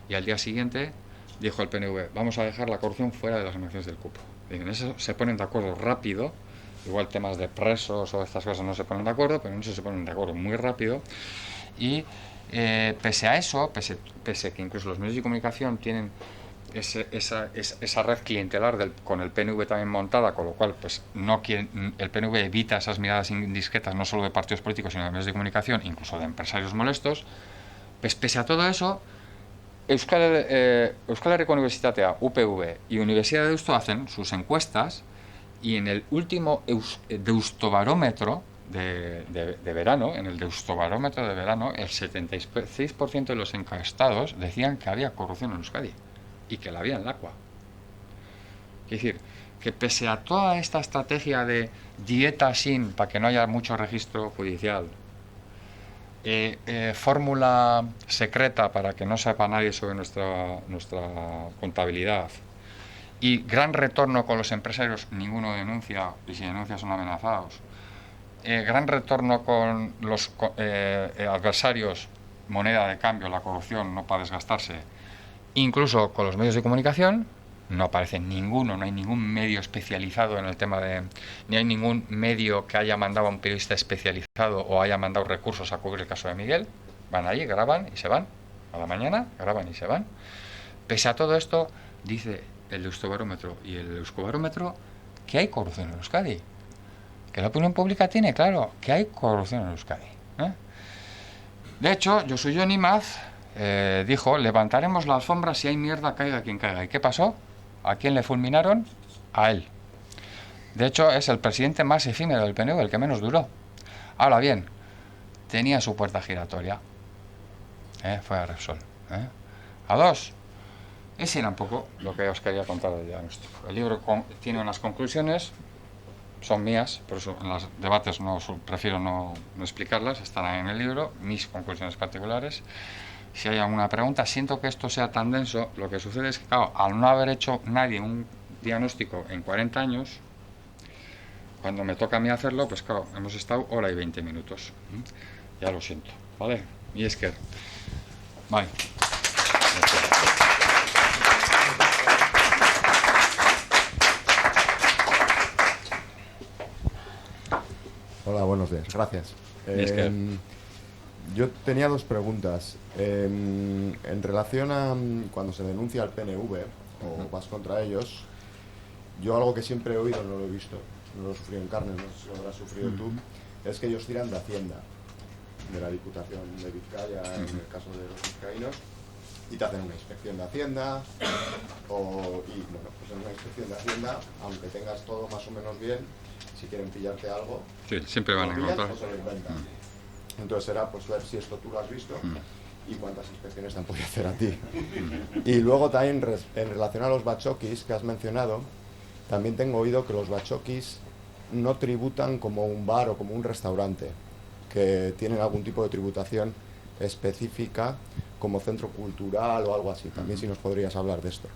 Y al día siguiente dijo el PNV: vamos a dejar la corrupción fuera de las negociaciones del cupo. Y en eso se ponen de acuerdo rápido. Igual temas de presos o estas cosas no se ponen de acuerdo, pero en eso se ponen de acuerdo muy rápido. Y pese a eso, pese que incluso los medios de comunicación tienen esa red clientelar con el PNV también montada, con lo cual pues el PNV evita esas miradas indiscretas no solo de partidos políticos, sino de medios de comunicación, incluso de empresarios molestos. Pues pese a todo eso, Euskal Herriko Unibertsitatea, UPV y Universidad de Deusto hacen sus encuestas, y en el último Deustobarómetro de verano, el 76% de los encuestados decían que había corrupción en Euskadi y que la había en Lakua. Es decir, que pese a toda esta estrategia de dieta sin, para que no haya mucho registro judicial, fórmula secreta para que no sepa nadie sobre nuestra contabilidad, y gran retorno con los empresarios, ninguno denuncia, y si denuncia son amenazados, gran retorno con los adversarios, moneda de cambio, la corrupción, no para desgastarse, incluso con los medios de comunicación, no aparece ninguno, no hay ningún medio especializado en el tema ni hay ningún medio que haya mandado a un periodista especializado o haya mandado recursos a cubrir el caso de Miguel. Van allí, graban y se van, a la mañana, graban y se van. Pese a todo esto, dice el Deustobarómetro y el Euskobarómetro que hay corrupción en Euskadi. Que la opinión pública tiene claro que hay corrupción en Euskadi. De hecho, Josu Maz dijo: levantaremos la alfombra si hay mierda, caiga quien caiga. ¿Y qué pasó? ¿A quién le fulminaron? A él. De hecho, es el presidente más efímero del PNV, el que menos duró. Ahora bien, tenía su puerta giratoria. Fue a Repsol. A dos. Ese era un poco lo que os quería contar del diagnóstico. El libro tiene unas conclusiones, son mías, por eso en los debates prefiero no explicarlas, están ahí en el libro, mis conclusiones particulares. Si hay alguna pregunta, siento que esto sea tan denso, lo que sucede es que, claro, al no haber hecho nadie un diagnóstico en 40 años, cuando me toca a mí hacerlo, pues claro, hemos estado hora y 20 minutos. Ya lo siento, ¿vale? Y es que... Vale. Hola, buenos días, gracias. Yo tenía dos preguntas. En relación a cuando se denuncia al PNV o vas contra ellos, yo algo que siempre he oído, no lo he visto, no lo he sufrido en carne, no sé si lo habrás sufrido tú, es que ellos tiran de Hacienda, de la Diputación de Vizcaya, en el caso de los vizcaínos, y te hacen una inspección de Hacienda, y bueno, pues en una inspección de Hacienda, aunque tengas todo más o menos bien, si quieren pillarte algo, Sí, siempre van a lo pillan encontrar. o se lo inventan. Entonces era pues ver si esto tú lo has visto y cuántas inspecciones te han podido hacer a ti. Y luego también en relación a los bachokis que has mencionado, también tengo oído que los bachokis no tributan como un bar o como un restaurante, que tienen algún tipo de tributación específica como centro cultural o algo así. También si nos podrías hablar de esto.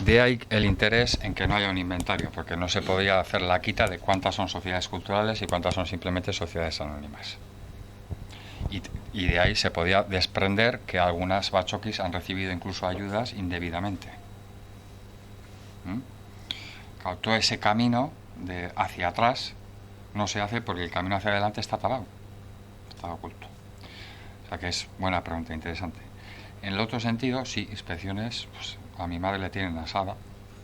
De ahí el interés en que no haya un inventario, porque no se podía hacer la quita de cuántas son sociedades culturales y cuántas son simplemente sociedades anónimas. Y de ahí se podía desprender que algunas bachokis han recibido incluso ayudas indebidamente. Claro, todo ese camino hacia atrás no se hace porque el camino hacia adelante está tapado, está oculto. O sea que es buena pregunta, interesante. En el otro sentido, sí, inspecciones, pues a mi madre le tienen asada,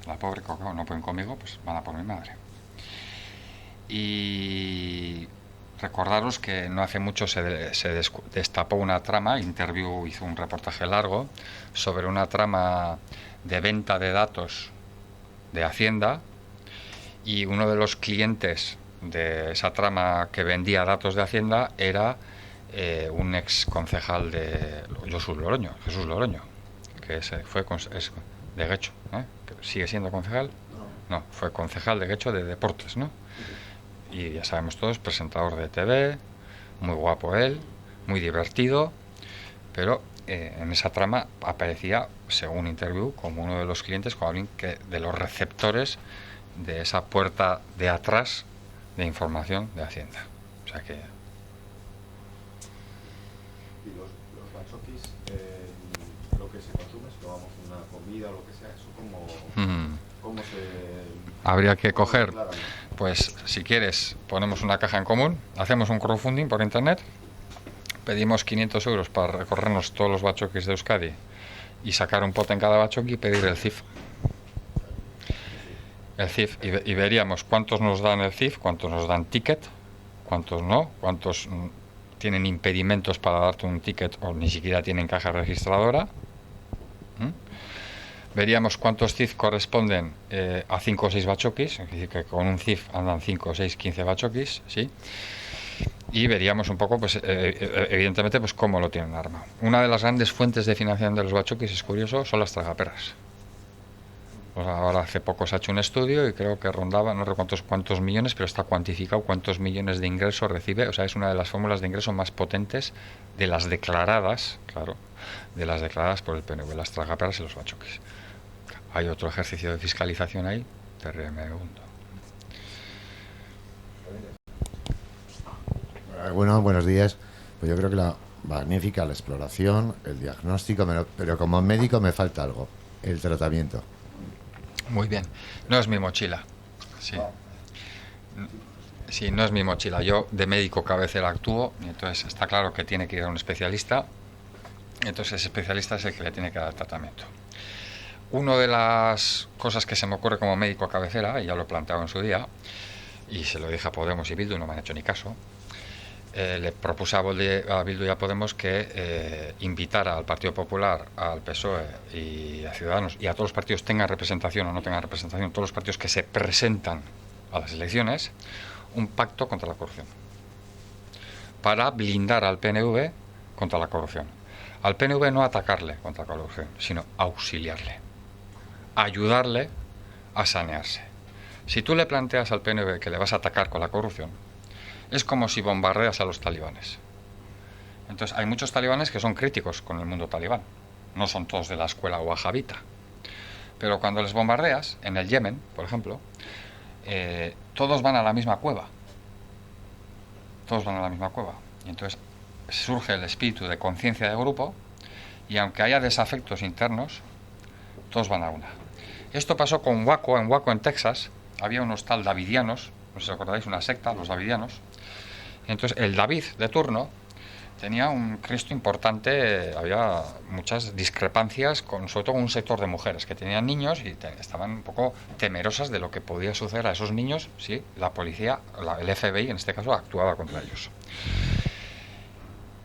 la pobre, como no pueden conmigo, pues van a por mi madre. Y recordaros que no hace mucho se destapó una trama, Interview hizo un reportaje largo sobre una trama de venta de datos de Hacienda, y uno de los clientes de esa trama que vendía datos de Hacienda era un ex concejal de Jesús Loroño, que es de Guecho, que sigue siendo concejal, no, fue concejal de Guecho de deportes, ¿no? Y ya sabemos todos, presentador de TV, muy guapo él, muy divertido, pero en esa trama aparecía, según Interview, como uno de los clientes, como alguien de los receptores de esa puerta de atrás de información de Hacienda. O sea que... Y los bachokis, lo que se consume, si tomamos una comida o lo que sea, eso ¿cómo se...? Habría que coger, pues si quieres, ponemos una caja en común, hacemos un crowdfunding por internet, pedimos 500 euros para recorrernos todos los bachokis de Euskadi y sacar un pote en cada bachoki y pedir el CIF. Y veríamos cuántos nos dan el CIF, cuántos nos dan ticket, cuántos no, cuántos tienen impedimentos para darte un ticket o ni siquiera tienen caja registradora. Veríamos cuántos CIF corresponden a 5 o 6 bachokis, es decir, que con un CIF andan 5, 6, 15 bachokis, ¿sí? Y veríamos un poco, pues evidentemente, pues cómo lo tienen armado. Una de las grandes fuentes de financiación de los bachokis, es curioso, son las tragaperras. Pues ahora hace poco se ha hecho un estudio y creo que rondaba, no recuerdo cuántos millones, pero está cuantificado cuántos millones de ingresos recibe. O sea, es una de las fórmulas de ingreso más potentes de las declaradas, claro, de las declaradas por el PNV, las tragaperras y los bachokis. Hay otro ejercicio de fiscalización ahí, tremendo. Bueno, buenos días. Pues yo creo que magnífica la exploración, el diagnóstico, pero como médico me falta algo, el tratamiento. Muy bien. No es mi mochila. Sí. Sí, no es mi mochila. Yo de médico cabecera actúo, y entonces está claro que tiene que ir a un especialista. Entonces ese especialista es el que le tiene que dar el tratamiento. Una de las cosas que se me ocurre como médico cabecera, y ya lo he planteado en su día, y se lo dije a Podemos y Bildu, no me han hecho ni caso, le propuse a Bildu y a Podemos que invitara al Partido Popular, al PSOE y a Ciudadanos, y a todos los partidos, tengan representación o no tengan representación, todos los partidos que se presentan a las elecciones, un pacto contra la corrupción, para blindar al PNV contra la corrupción. Al PNV no atacarle contra la corrupción, sino auxiliarle, ayudarle a sanearse. Si tú le planteas al PNV que le vas a atacar con la corrupción, es como si bombardeas a los talibanes. Entonces hay muchos talibanes que son críticos con el mundo talibán, no son todos de la escuela wahabita, pero cuando les bombardeas, en el Yemen, por ejemplo, todos van a la misma cueva, y entonces surge el espíritu de conciencia de grupo, y aunque haya desafectos internos, todos van a una. Esto pasó con Waco. En Waco, en Texas, había unos tal davidianos, no sé si os acordáis, una secta, los davidianos. Entonces el David de turno tenía un Cristo importante, había muchas discrepancias, sobre todo con un sector de mujeres que tenían niños y estaban un poco temerosas de lo que podía suceder a esos niños si la policía, el FBI en este caso, actuaba contra ellos.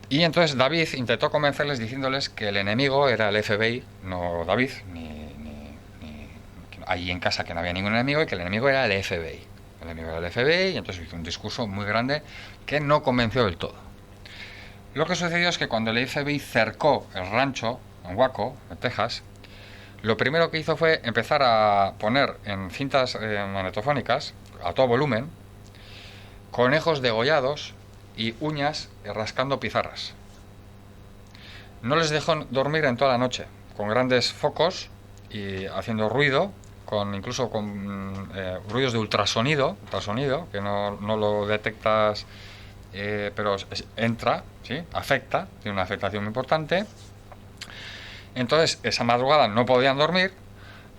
Y entonces David intentó convencerles diciéndoles que el enemigo era el FBI, no David, allí en casa que no había ningún enemigo y que el enemigo era el FBI. El enemigo era el FBI y entonces hizo un discurso muy grande que no convenció del todo. Lo que sucedió es que cuando el FBI cercó el rancho en Waco, en Texas, lo primero que hizo fue empezar a poner en cintas magnetofónicas, a todo volumen, conejos degollados y uñas rascando pizarras. No les dejó dormir en toda la noche, con grandes focos y haciendo ruido, incluso con ruidos de ultrasonido, que no lo detectas, pero entra, ¿sí? Afecta, tiene una afectación muy importante. Entonces, esa madrugada no podían dormir.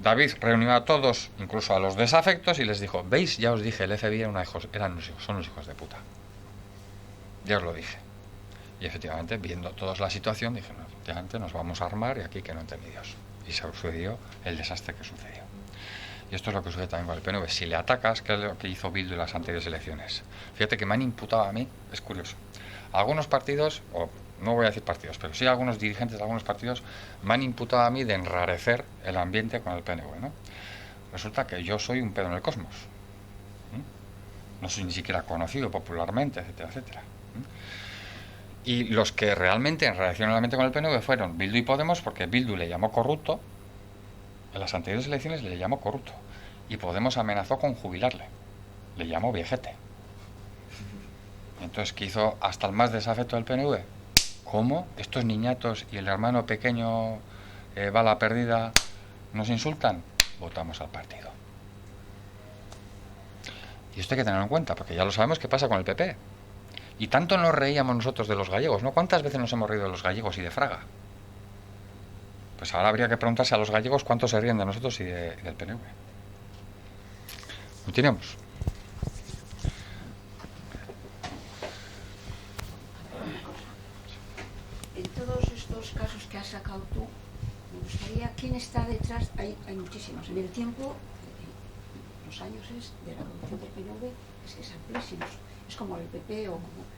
David reunió a todos, incluso a los desafectos, y les dijo: ¿veis? Ya os dije, el FBI son los hijos de puta. Ya os lo dije. Y efectivamente, viendo todos la situación, dije: no, efectivamente nos vamos a armar y aquí que no entiende Dios. Y se sucedió el desastre que sucedió. Y esto es lo que sucede también con el PNV. Si le atacas, que es lo que hizo Bildu en las anteriores elecciones. Fíjate que me han imputado a mí, es curioso. Algunos partidos, o no voy a decir partidos, pero sí algunos dirigentes de algunos partidos me han imputado a mí de enrarecer el ambiente con el PNV, ¿no? Resulta que yo soy un pedo en el cosmos. No soy ni siquiera conocido popularmente, etcétera, etcétera. Y los que realmente enrarecieron el ambiente con el PNV fueron Bildu y Podemos, porque Bildu le llamó corrupto. En las anteriores elecciones le llamó corrupto y Podemos amenazó con jubilarle, le llamó viejete. Entonces, ¿qué hizo hasta el más desafecto del PNV? ¿Cómo? ¿Estos niñatos y el hermano pequeño bala perdida nos insultan? Votamos al partido. Y esto hay que tenerlo en cuenta, porque ya lo sabemos qué pasa con el PP. Y tanto nos reíamos nosotros de los gallegos, ¿no? ¿Cuántas veces nos hemos reído de los gallegos y de Fraga? Pues ahora habría que preguntarse a los gallegos cuánto se ríen de nosotros y del PNV. Continuemos. En todos estos casos que has sacado tú, me gustaría quién está detrás. Hay muchísimos. En el tiempo, los años de la evolución del PNV es amplísimos. Es como el PP o como...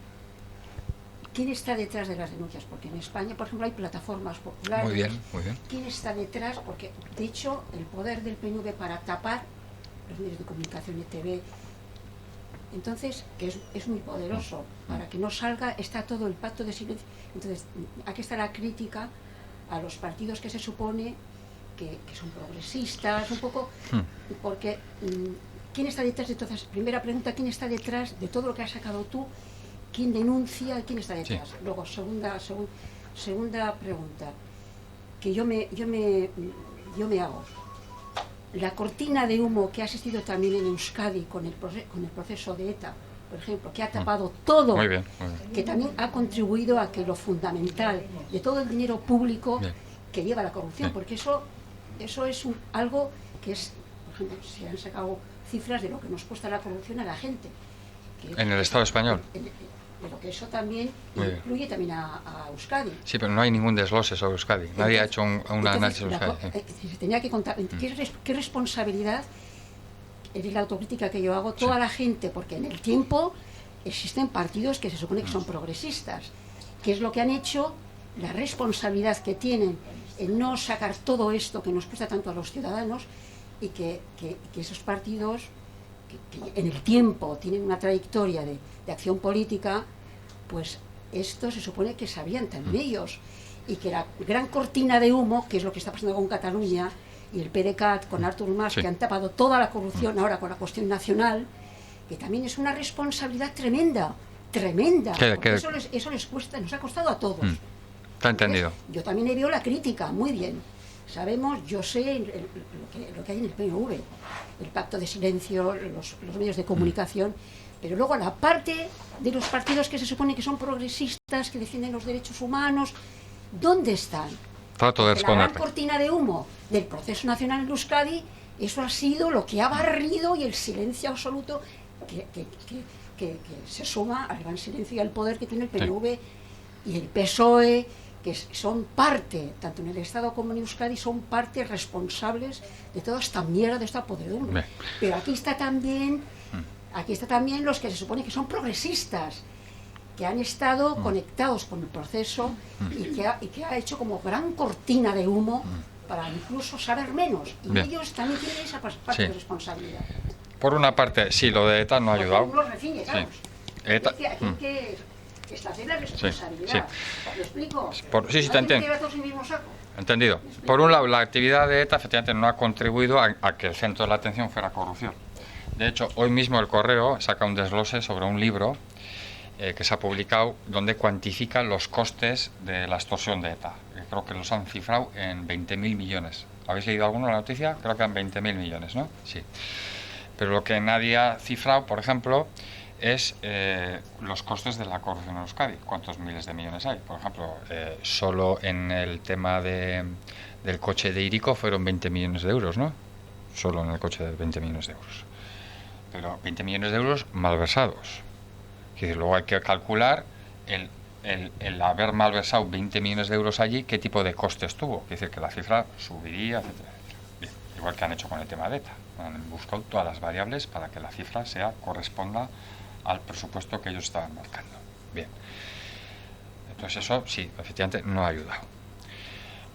¿Quién está detrás de las denuncias? Porque en España, por ejemplo, hay plataformas populares. Muy bien, muy bien. ¿Quién está detrás? Porque, de hecho, el poder del PNV para tapar los medios de comunicación y TV, entonces, que es muy poderoso. Para que no salga, está todo el pacto de silencio. Entonces, aquí está la crítica a los partidos que se supone que son progresistas, un poco, porque ¿quién está detrás de todas? Primera pregunta, ¿quién está detrás de todo lo que has sacado tú? ¿Quién denuncia? ¿Quién está detrás? Sí. Luego, segunda pregunta, que yo me hago. La cortina de humo que ha existido también en Euskadi con el proceso de ETA, por ejemplo, que ha tapado todo, muy bien. Que también ha contribuido a que lo fundamental de todo el dinero público que lleva la corrupción, porque eso es algo que es, por ejemplo, se han sacado cifras de lo que nos cuesta la corrupción a la gente. En el Estado español. Pero que eso también incluye también a Euskadi. Sí, pero no hay ningún desglose sobre Euskadi. Nadie ha hecho un análisis sobre Euskadi. Se tenía que contar. ¿Qué responsabilidad? Es la autocrítica que yo hago. Toda la gente, porque en el tiempo existen partidos que se supone que son progresistas. ¿Qué es lo que han hecho? La responsabilidad que tienen en no sacar todo esto que nos cuesta tanto a los ciudadanos y que esos partidos... que en el tiempo tienen una trayectoria de acción política, pues esto se supone que sabían también ellos, y que la gran cortina de humo, que es lo que está pasando con Cataluña y el PDeCAT con Artur Mas, que han tapado toda la corrupción ahora con la cuestión nacional, que también es una responsabilidad tremenda, porque eso les cuesta, nos ha costado a todos. Está entendido. Yo también he veo la crítica, muy bien. Sabemos, yo sé lo que hay en el PNV, el pacto de silencio, los medios de comunicación, pero luego la parte de los partidos que se supone que son progresistas, que defienden los derechos humanos, ¿dónde están? Trato de responder. La gran cortina de humo del proceso nacional en Euskadi, eso ha sido lo que ha barrido, y el silencio absoluto que se suma al gran silencio y al poder que tiene el PNV y el PSOE, que son parte, tanto en el Estado como en Euskadi, son parte responsables de toda esta mierda, de esta podredumbre. Bien. Pero aquí está también los que se supone que son progresistas, que han estado conectados con el proceso y que ha hecho como gran cortina de humo para incluso saber menos. Y Bien. ellos también tienen esa parte Sí. de responsabilidad. Por una parte, sí, lo de ETA no ha Porque ayudado. uno recibe, vamos. ETA, Aquí hay que establecer la responsabilidad. sí. ¿Me explico? Sí, te No tienen que entiendo. llevar todos el mismo saco. Entendido. Por un lado, la actividad de ETA efectivamente no ha contribuido a que el centro de la atención fuera corrupción. De hecho, hoy mismo el Correo saca un desglose sobre un libro que se ha publicado donde cuantifica los costes de la extorsión de ETA. Creo que los han cifrado en 20.000 millones. ¿Habéis leído alguno la noticia? Creo que en 20.000 millones, ¿no? Sí. Pero lo que nadie ha cifrado, por ejemplo, es los costes de la corrupción en Euskadi. ¿Cuántos miles de millones hay? Por ejemplo, solo en el tema del coche de Hiriko fueron 20 millones de euros, ¿no? Solo en el coche de 20 millones de euros. Pero 20 millones de euros malversados. Que luego hay que calcular el haber malversado 20 millones de euros allí, qué tipo de costes tuvo. Quiere decir que la cifra subiría, etcétera, etcétera. Bien, igual que han hecho con el tema de ETA. Han buscado todas las variables para que la cifra corresponda al presupuesto que ellos estaban marcando. Bien. Entonces eso sí, efectivamente no ha ayudado.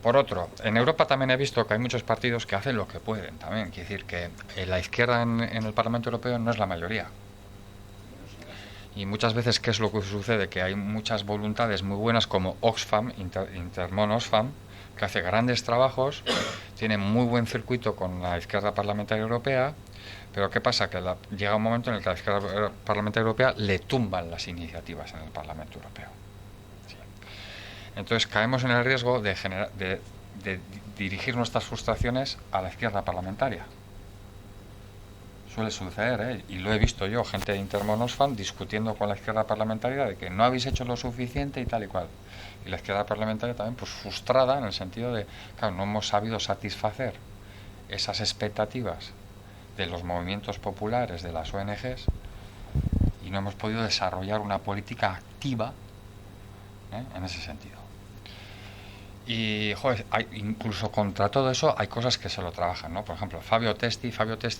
Por otro, en Europa también he visto que hay muchos partidos que hacen lo que pueden también. Quiere decir que la izquierda en el Parlamento Europeo no es la mayoría. Y muchas veces, ¿qué es lo que sucede? Que hay muchas voluntades muy buenas como Oxfam, Intermon Oxfam, que hace grandes trabajos, tiene muy buen circuito con la izquierda parlamentaria europea, pero ¿qué pasa? Que llega un momento en el que a la izquierda parlamentaria europea le tumban las iniciativas en el Parlamento Europeo. Sí. Entonces caemos en el riesgo de dirigir nuestras frustraciones a la izquierda parlamentaria. Suele suceder, y lo he visto yo, gente de Intermon Oxfam discutiendo con la izquierda parlamentaria de que no habéis hecho lo suficiente y tal y cual. Y la izquierda parlamentaria también pues frustrada en el sentido de, claro, no hemos sabido satisfacer esas expectativas de los movimientos populares, de las ONGs, y no hemos podido desarrollar una política activa en ese sentido. Y, joder, incluso contra todo eso hay cosas que se lo trabajan, ¿no? Por ejemplo, Fabio Testi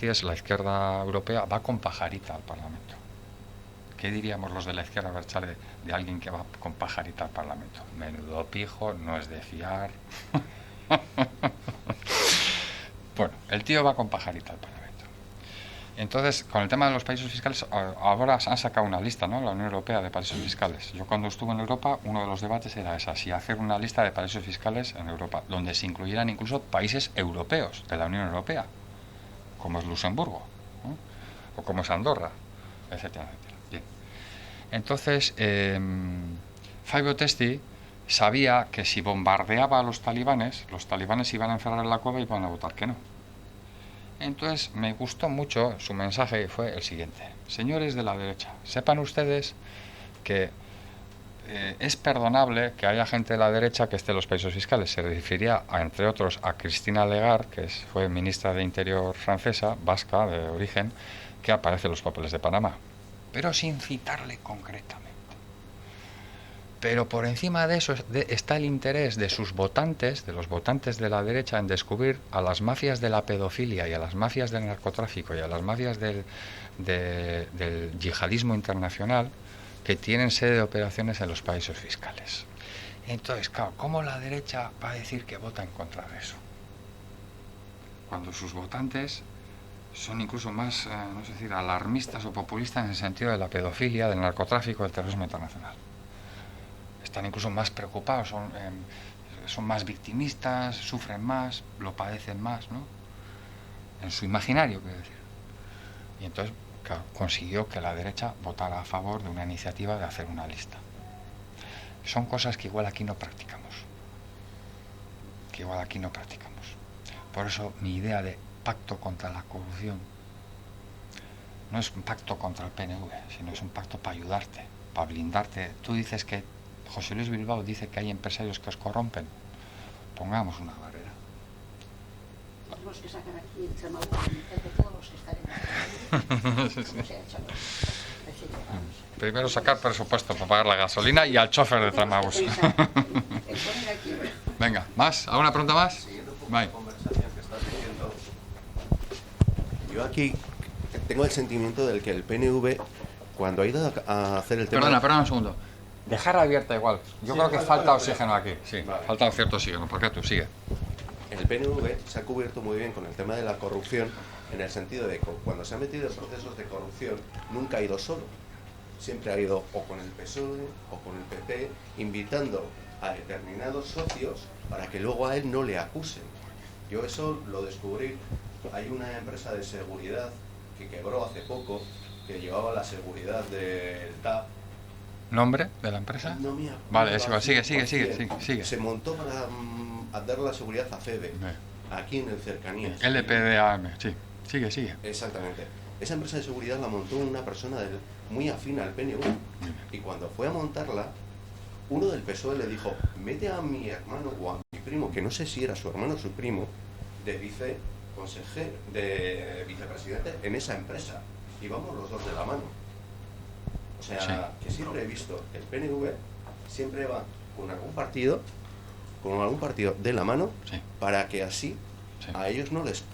es la izquierda europea, va con pajarita al Parlamento. ¿Qué diríamos los de la izquierda abertzale de alguien que va con pajarita al Parlamento? Menudo pijo, no es de fiar. Bueno, el tío va con pajarita al Parlamento. Entonces, con el tema de los paraísos fiscales, ahora han sacado una lista, ¿no? La Unión Europea de paraísos fiscales. Yo cuando estuve en Europa, uno de los debates era esa, si hacer una lista de paraísos fiscales en Europa, donde se incluyeran incluso países europeos de la Unión Europea, como es Luxemburgo, ¿no? O como es Andorra, etcétera, etcétera. Bien. Entonces, Fabio Testi sabía que si bombardeaba a los talibanes iban a encerrar en la cueva y iban a votar que no. Entonces me gustó mucho su mensaje, fue el siguiente: señores de la derecha, sepan ustedes que es perdonable que haya gente de la derecha que esté en los paraísos fiscales. Se refería, entre otros, a Christine Lagarde, que fue ministra de Interior francesa, vasca de origen, que aparece en los papeles de Panamá, pero sin citarle concretamente. Pero por encima de eso está el interés de sus votantes, de los votantes de la derecha, en descubrir a las mafias de la pedofilia y a las mafias del narcotráfico y a las mafias del yihadismo internacional que tienen sede de operaciones en los paraísos fiscales. Entonces, claro, ¿cómo la derecha va a decir que vota en contra de eso? Cuando sus votantes son incluso más, no sé decir, alarmistas o populistas en el sentido de la pedofilia, del narcotráfico, del terrorismo internacional. Están incluso más preocupados, son más victimistas, sufren más, lo padecen más, ¿no? En su imaginario, quiero decir. Y entonces, claro, consiguió que la derecha votara a favor de una iniciativa de hacer una lista. Son cosas que igual aquí no practicamos. Por eso mi idea de pacto contra la corrupción no es un pacto contra el PNV, sino es un pacto para ayudarte, para blindarte. Tú dices que José Luis Bilbao dice que hay empresarios que os corrompen. Pongamos una barrera. Tenemos que sacar aquí el Extremadura, de todos los que estaremos. Primero sacar presupuesto para pagar la gasolina y al chofer de Tramabús. Venga, ¿más? ¿Alguna pregunta más? Bye. Yo aquí tengo el sentimiento del que el PNV, cuando ha ido a hacer el tema... Perdona un segundo. Dejar abierta igual. Yo creo que falta oxígeno aquí. Sí, falta cierto oxígeno. ¿Por qué tú? Sigue. El PNV se ha cubierto muy bien con el tema de la corrupción, en el sentido de que cuando se ha metido en procesos de corrupción, nunca ha ido solo. Siempre ha ido o con el PSOE o con el PP, invitando a determinados socios para que luego a él no le acusen. Yo eso lo descubrí. Hay una empresa de seguridad que quebró hace poco, que llevaba la seguridad del TAP. ¿Nombre de la empresa? No me acuerdo. Vale, es igual. Sigue. Se montó para dar la seguridad a FEDE, aquí en el Cercanías. LPDAM, sí. Sigue. Exactamente. Esa empresa de seguridad la montó una persona muy afín al PNV. Y cuando fue a montarla, uno del PSOE le dijo, mete a mi hermano o a mi primo, que no sé si era su hermano o su primo, de vicepresidente en esa empresa. Y vamos los dos de la mano. O sea, que siempre he visto el PNV siempre va con algún partido de la mano, para que así a ellos no les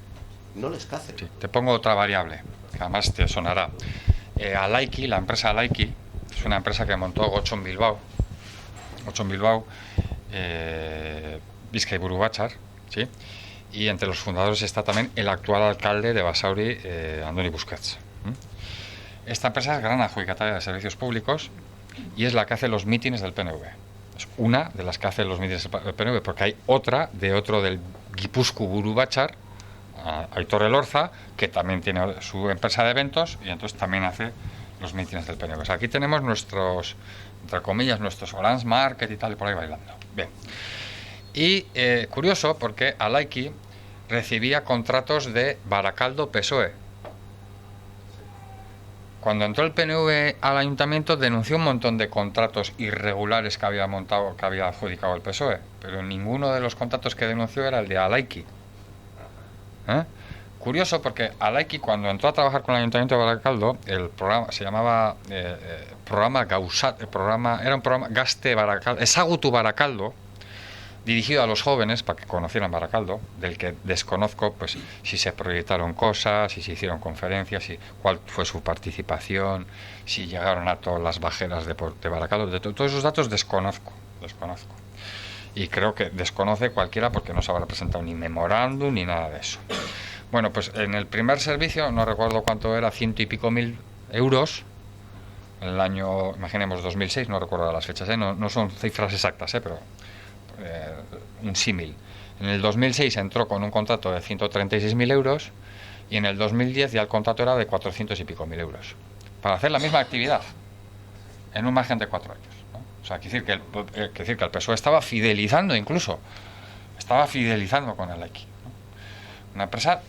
cacen. Sí. Te pongo otra variable, que además te sonará. Alaiki, la empresa Alaiki, es una empresa que montó Gocho en Bilbao, Bizkaiburu Batzar, ¿sí? Y entre los fundadores está también el actual alcalde de Basauri, Andoni Busquets. Esta empresa es gran adjudicataria de servicios públicos y es la que hace los mítines del PNV. Es una de las que hace los mítines del PNV, porque hay otra de otro del Gipuzkoa Buru Batzar, Aitor Elorza, que también tiene su empresa de eventos y entonces también hace los mítines del PNV. O sea, aquí tenemos nuestros, entre comillas, nuestros Orange Market y tal, y por ahí bailando. Bien. Y curioso, porque Alaiki recibía contratos de Baracaldo PSOE. Cuando entró el PNV al ayuntamiento denunció un montón de contratos irregulares que había adjudicado el PSOE, pero ninguno de los contratos que denunció era el de Alaiki. Curioso, porque Alaiki, cuando entró a trabajar con el ayuntamiento de Baracaldo, el programa se llamaba programa Gausat, era un programa Gaste Baracaldo, Ezagutu Baracaldo, dirigido a los jóvenes para que conocieran Baracaldo, del que desconozco pues si se proyectaron cosas, si se hicieron conferencias, cuál fue su participación, si llegaron a todas las bajeras de Baracaldo. Todos esos datos desconozco. Y creo que desconoce cualquiera porque no se habrá presentado ni memorándum ni nada de eso. Bueno, pues en el primer servicio, no recuerdo cuánto era, 100 y pico mil euros, en el año, imaginemos, 2006, no recuerdo las fechas, no son cifras exactas, pero un símil. En el 2006 entró con un contrato de 136.000 euros y en el 2010 ya el contrato era de 400 y pico mil euros para hacer la misma actividad en un margen de 4 años, ¿no? O sea, quiere decir que el PSOE estaba fidelizando con el Alaiki, ¿no? Una empresa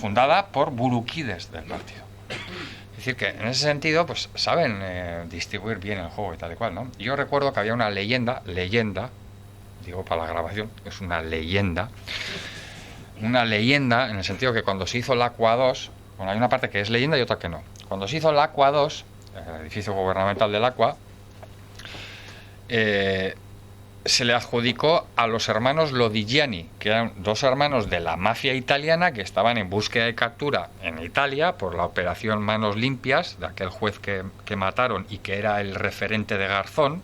fundada por buruquides del partido. Es decir, que en ese sentido pues saben distribuir bien el juego y tal y cual, ¿no? Yo recuerdo que había una leyenda, digo para la grabación, es una leyenda en el sentido que cuando se hizo el Aqua 2, bueno, hay una parte que es leyenda y otra que no. Cuando se hizo el Aqua 2, el edificio gubernamental del Aqua, se le adjudicó a los hermanos Lodigiani, que eran dos hermanos de la mafia italiana que estaban en búsqueda de captura en Italia por la operación Manos Limpias, de aquel juez que mataron y que era el referente de Garzón.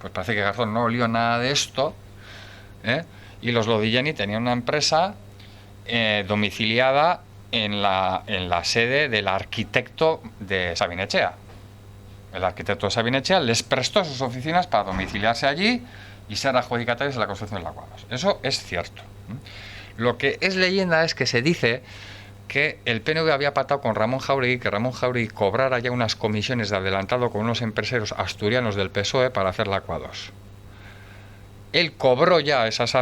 Pues parece que Garzón no olió nada de esto, y los Lodigiani tenían una empresa domiciliada en la sede del arquitecto de Sabinechea. El arquitecto de Sabinechea les prestó sus oficinas para domiciliarse allí y ser adjudicatarios de la construcción del Aqua 2. Eso es cierto. Lo que es leyenda es que se dice que el PNV había pactado con Ramón Jáuregui, que Ramón Jáuregui cobrara ya unas comisiones de adelantado con unos empresarios asturianos del PSOE para hacer la Aqua 2. Él cobró ya esas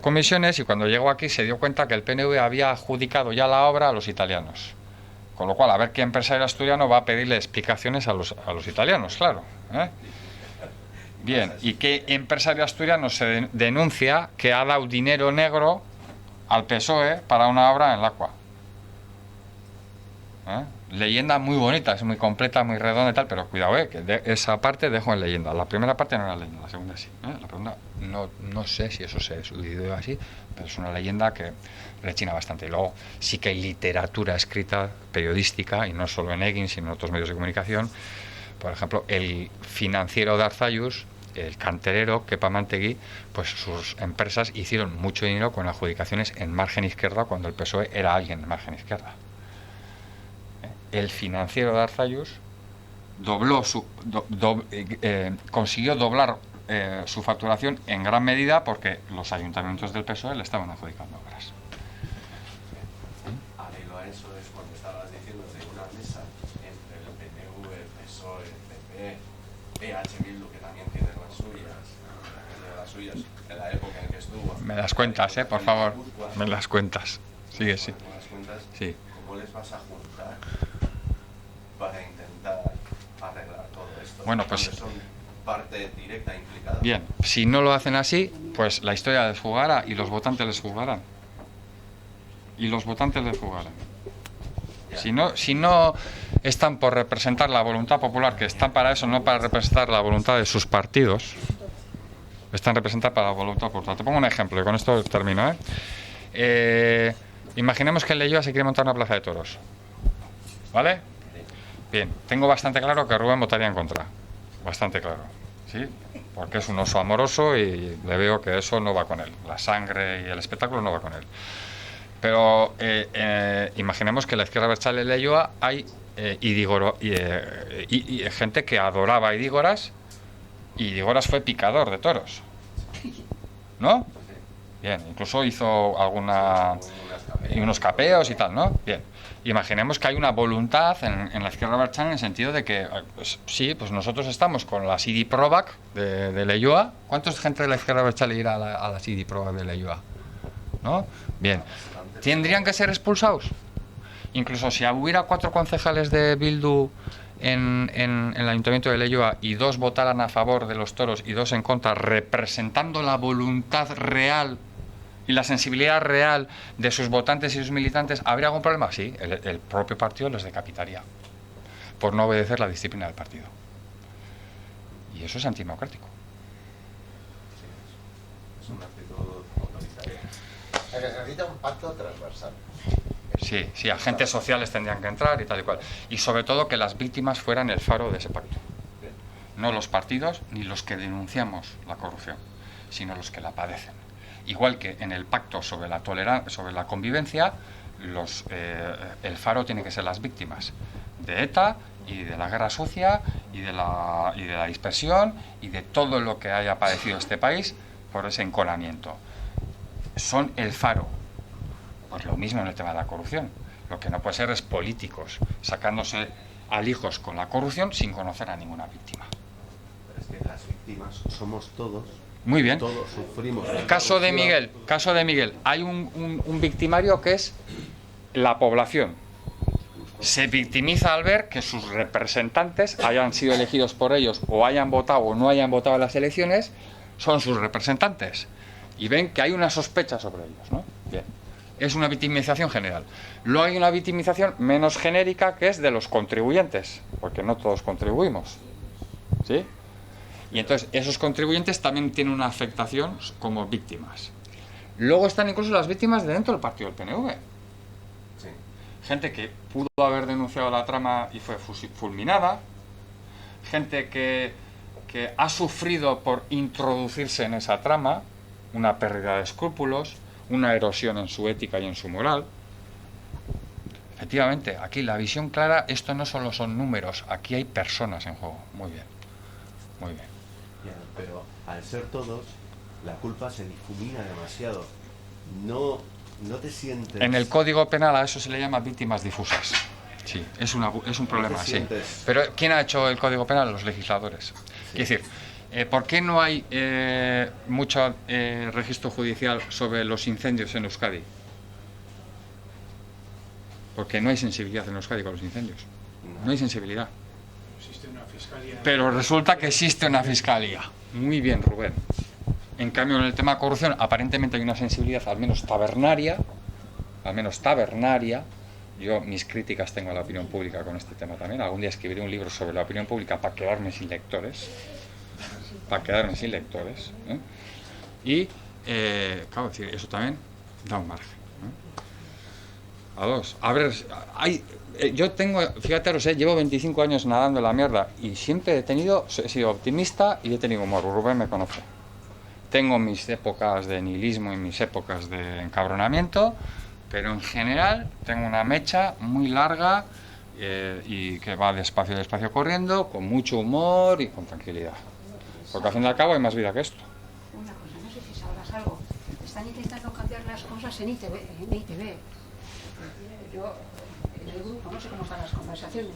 comisiones y cuando llegó aquí se dio cuenta que el PNV había adjudicado ya la obra a los italianos. Con lo cual, a ver qué empresario asturiano va a pedirle explicaciones a los italianos, claro. Bien, ¿y qué empresario asturiano se denuncia que ha dado dinero negro al PSOE para una obra en el Aqua? Leyenda muy bonita, es muy completa, muy redonda y tal, pero cuidado, que esa parte dejo en leyenda. La primera parte no era leyenda, la segunda sí. La segunda no sé si eso se sucedió así, pero es una leyenda que rechina bastante. Y luego sí que hay literatura escrita, periodística, y no solo en Egin, sino en otros medios de comunicación. Por ejemplo, el financiero de Arzallus, el canterero Kepa Mantegui, pues sus empresas hicieron mucho dinero con adjudicaciones en margen izquierda cuando el PSOE era alguien en margen izquierda. El financiero de Arzallus consiguió doblar su facturación en gran medida porque los ayuntamientos del PSOE le estaban adjudicando obras. Arreglo a eso es cuando estabas diciendo de una mesa entre el PNV, el PSOE, el PP, PH Bildu, que también tiene las suyas en la época en que estuvo. Me las cuentas, por favor. Me las cuentas. Sigue, sí. ¿Me las cuentas? Sí. ¿Cómo les vas a juntar para intentar arreglar todo esto? Bueno, pues son parte directa implicada. bien, si no lo hacen así, pues la historia les jugará y los votantes les jugarán. Y los votantes les jugarán. Si no están por representar la voluntad popular, que están para eso, no para representar la voluntad de sus partidos, están representados para la voluntad popular. Te pongo un ejemplo y con esto termino. Imaginemos que en Leioa se quiere montar una plaza de toros. ¿Vale? Bien, tengo bastante claro que Rubén votaría en contra. Bastante claro. ¿Sí? Porque es un oso amoroso y le veo que eso no va con él. La sangre y el espectáculo no va con él. Pero imaginemos que en la izquierda abertzale de Leioa hay gente que adoraba a Idígoras, y Idígoras fue picador de toros. ¿No? Bien, incluso hizo unos capeos y tal, ¿no? Bien. Imaginemos que hay una voluntad en la izquierda abertzale en el sentido de que, pues, sí, pues nosotros estamos con la Sidi Provac de Leioa. ¿Cuántos gente de la izquierda abertzale irá a la Sidi Provac de Leioa? ¿No? Bien. ¿Tendrían que ser expulsados? Incluso si hubiera 4 concejales de Bildu en el Ayuntamiento de Leioa y 2 votaran a favor de los toros y 2 en contra, representando la voluntad real y la sensibilidad real de sus votantes y sus militantes, ¿habría algún problema? Sí, el propio partido los decapitaría por no obedecer la disciplina del partido. Y eso es antidemocrático. Es una actitud autoritaria. Se necesita un pacto transversal. Sí, agentes sociales tendrían que entrar y tal y cual. Y sobre todo que las víctimas fueran el faro de ese pacto. No los partidos ni los que denunciamos la corrupción, sino los que la padecen. Igual que en el pacto sobre la convivencia, el faro tiene que ser las víctimas de ETA y de la guerra sucia y de la dispersión y de todo lo que haya padecido este país por ese enconamiento. Son el faro. Pues lo mismo en el tema de la corrupción. Lo que no puede ser es políticos sacándose alijos con la corrupción sin conocer a ninguna víctima. Pero es que las víctimas somos todos. Muy bien. Todos sufrimos. Caso de Miguel. Hay un victimario que es la población. Se victimiza al ver que sus representantes hayan sido elegidos por ellos o hayan votado o no hayan votado en las elecciones, son sus representantes. Y ven que hay una sospecha sobre ellos, ¿no? Bien. Es una victimización general. Luego hay una victimización menos genérica que es de los contribuyentes, porque no todos contribuimos. ¿Sí? Y entonces esos contribuyentes también tienen una afectación como víctimas. Luego están incluso las víctimas de dentro del partido del PNV. Sí. Gente que pudo haber denunciado la trama y fue fulminada. Gente que ha sufrido por introducirse en esa trama, una pérdida de escrúpulos, una erosión en su ética y en su moral. Efectivamente, aquí la visión clara, esto no solo son números, aquí hay personas en juego. Muy bien, muy bien. Ya, pero al ser todos, la culpa se difumina demasiado. No te sientes... En el Código Penal a eso se le llama víctimas difusas. Sí, es un problema, sí. Pero ¿quién ha hecho el Código Penal? Los legisladores. Sí. Es decir, ¿por qué no hay mucho registro judicial sobre los incendios en Euskadi? Porque no hay sensibilidad en Euskadi con los incendios. No hay sensibilidad. Existe una fiscalía. Pero resulta que existe una fiscalía. Muy bien, Rubén. En cambio, en el tema de corrupción, aparentemente hay una sensibilidad, al menos tabernaria, Yo mis críticas tengo a la opinión pública con este tema también. Algún día escribiré un libro sobre la opinión pública para quedarme sin lectores. Para quedarme sin lectores. ¿Eh? Y, claro, decir, eso también da un margen. A dos. A ver, yo tengo, fíjate, llevo 25 años nadando en la mierda y siempre he sido optimista y he tenido humor. Rubén me conoce. Tengo mis épocas de nihilismo y mis épocas de encabronamiento, pero en general tengo una mecha muy larga y que va despacio corriendo, con mucho humor y con tranquilidad. Porque al fin y al cabo hay más vida que esto. Una cosa, no sé si sabrás algo. Están intentando cambiar las cosas en ITV. Yo, en el grupo, no sé cómo están las conversaciones,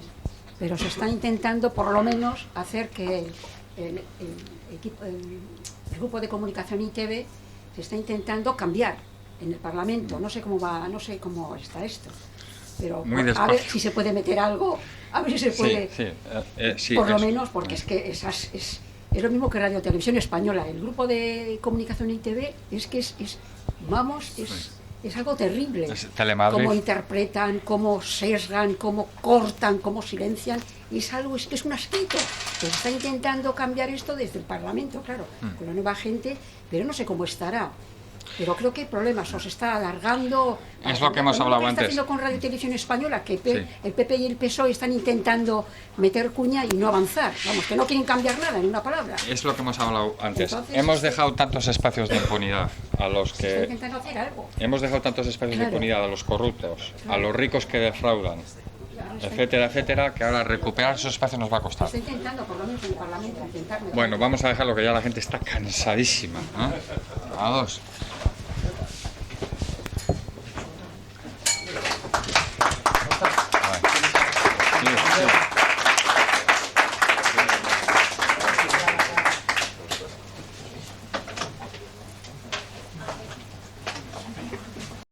pero se está intentando por lo menos hacer que el grupo de comunicación ITV se está intentando cambiar en el Parlamento. No sé cómo va, no sé cómo está esto, pero a ver si se puede meter algo, a ver si se puede, sí, por lo menos, porque es que es lo mismo que Radio Televisión Española. El grupo de comunicación ITV es algo terrible. Cómo interpretan, cómo sesgan, cómo cortan, cómo silencian. Es un asquito. Se está intentando cambiar esto desde el Parlamento, claro, con la nueva gente, pero no sé cómo estará. Pero creo que hay problemas, os está alargando. Es lo que hemos hablado antes. Está haciendo con Radio Televisión Española, que el PP y el PSOE están intentando meter cuña y no avanzar. Vamos, que no quieren cambiar nada, en una palabra. Es lo que hemos hablado antes. Entonces, hemos dejado tantos espacios de impunidad a los que... Está intentando hacer algo. Hemos dejado tantos espacios de impunidad a los corruptos, a los ricos que defraudan, etcétera, etcétera, que ahora recuperar esos espacios nos va a costar. Está intentando, por lo menos en el Parlamento, intentar... Bueno, vamos a dejarlo, que ya la gente está cansadísima, ¿no? A dos.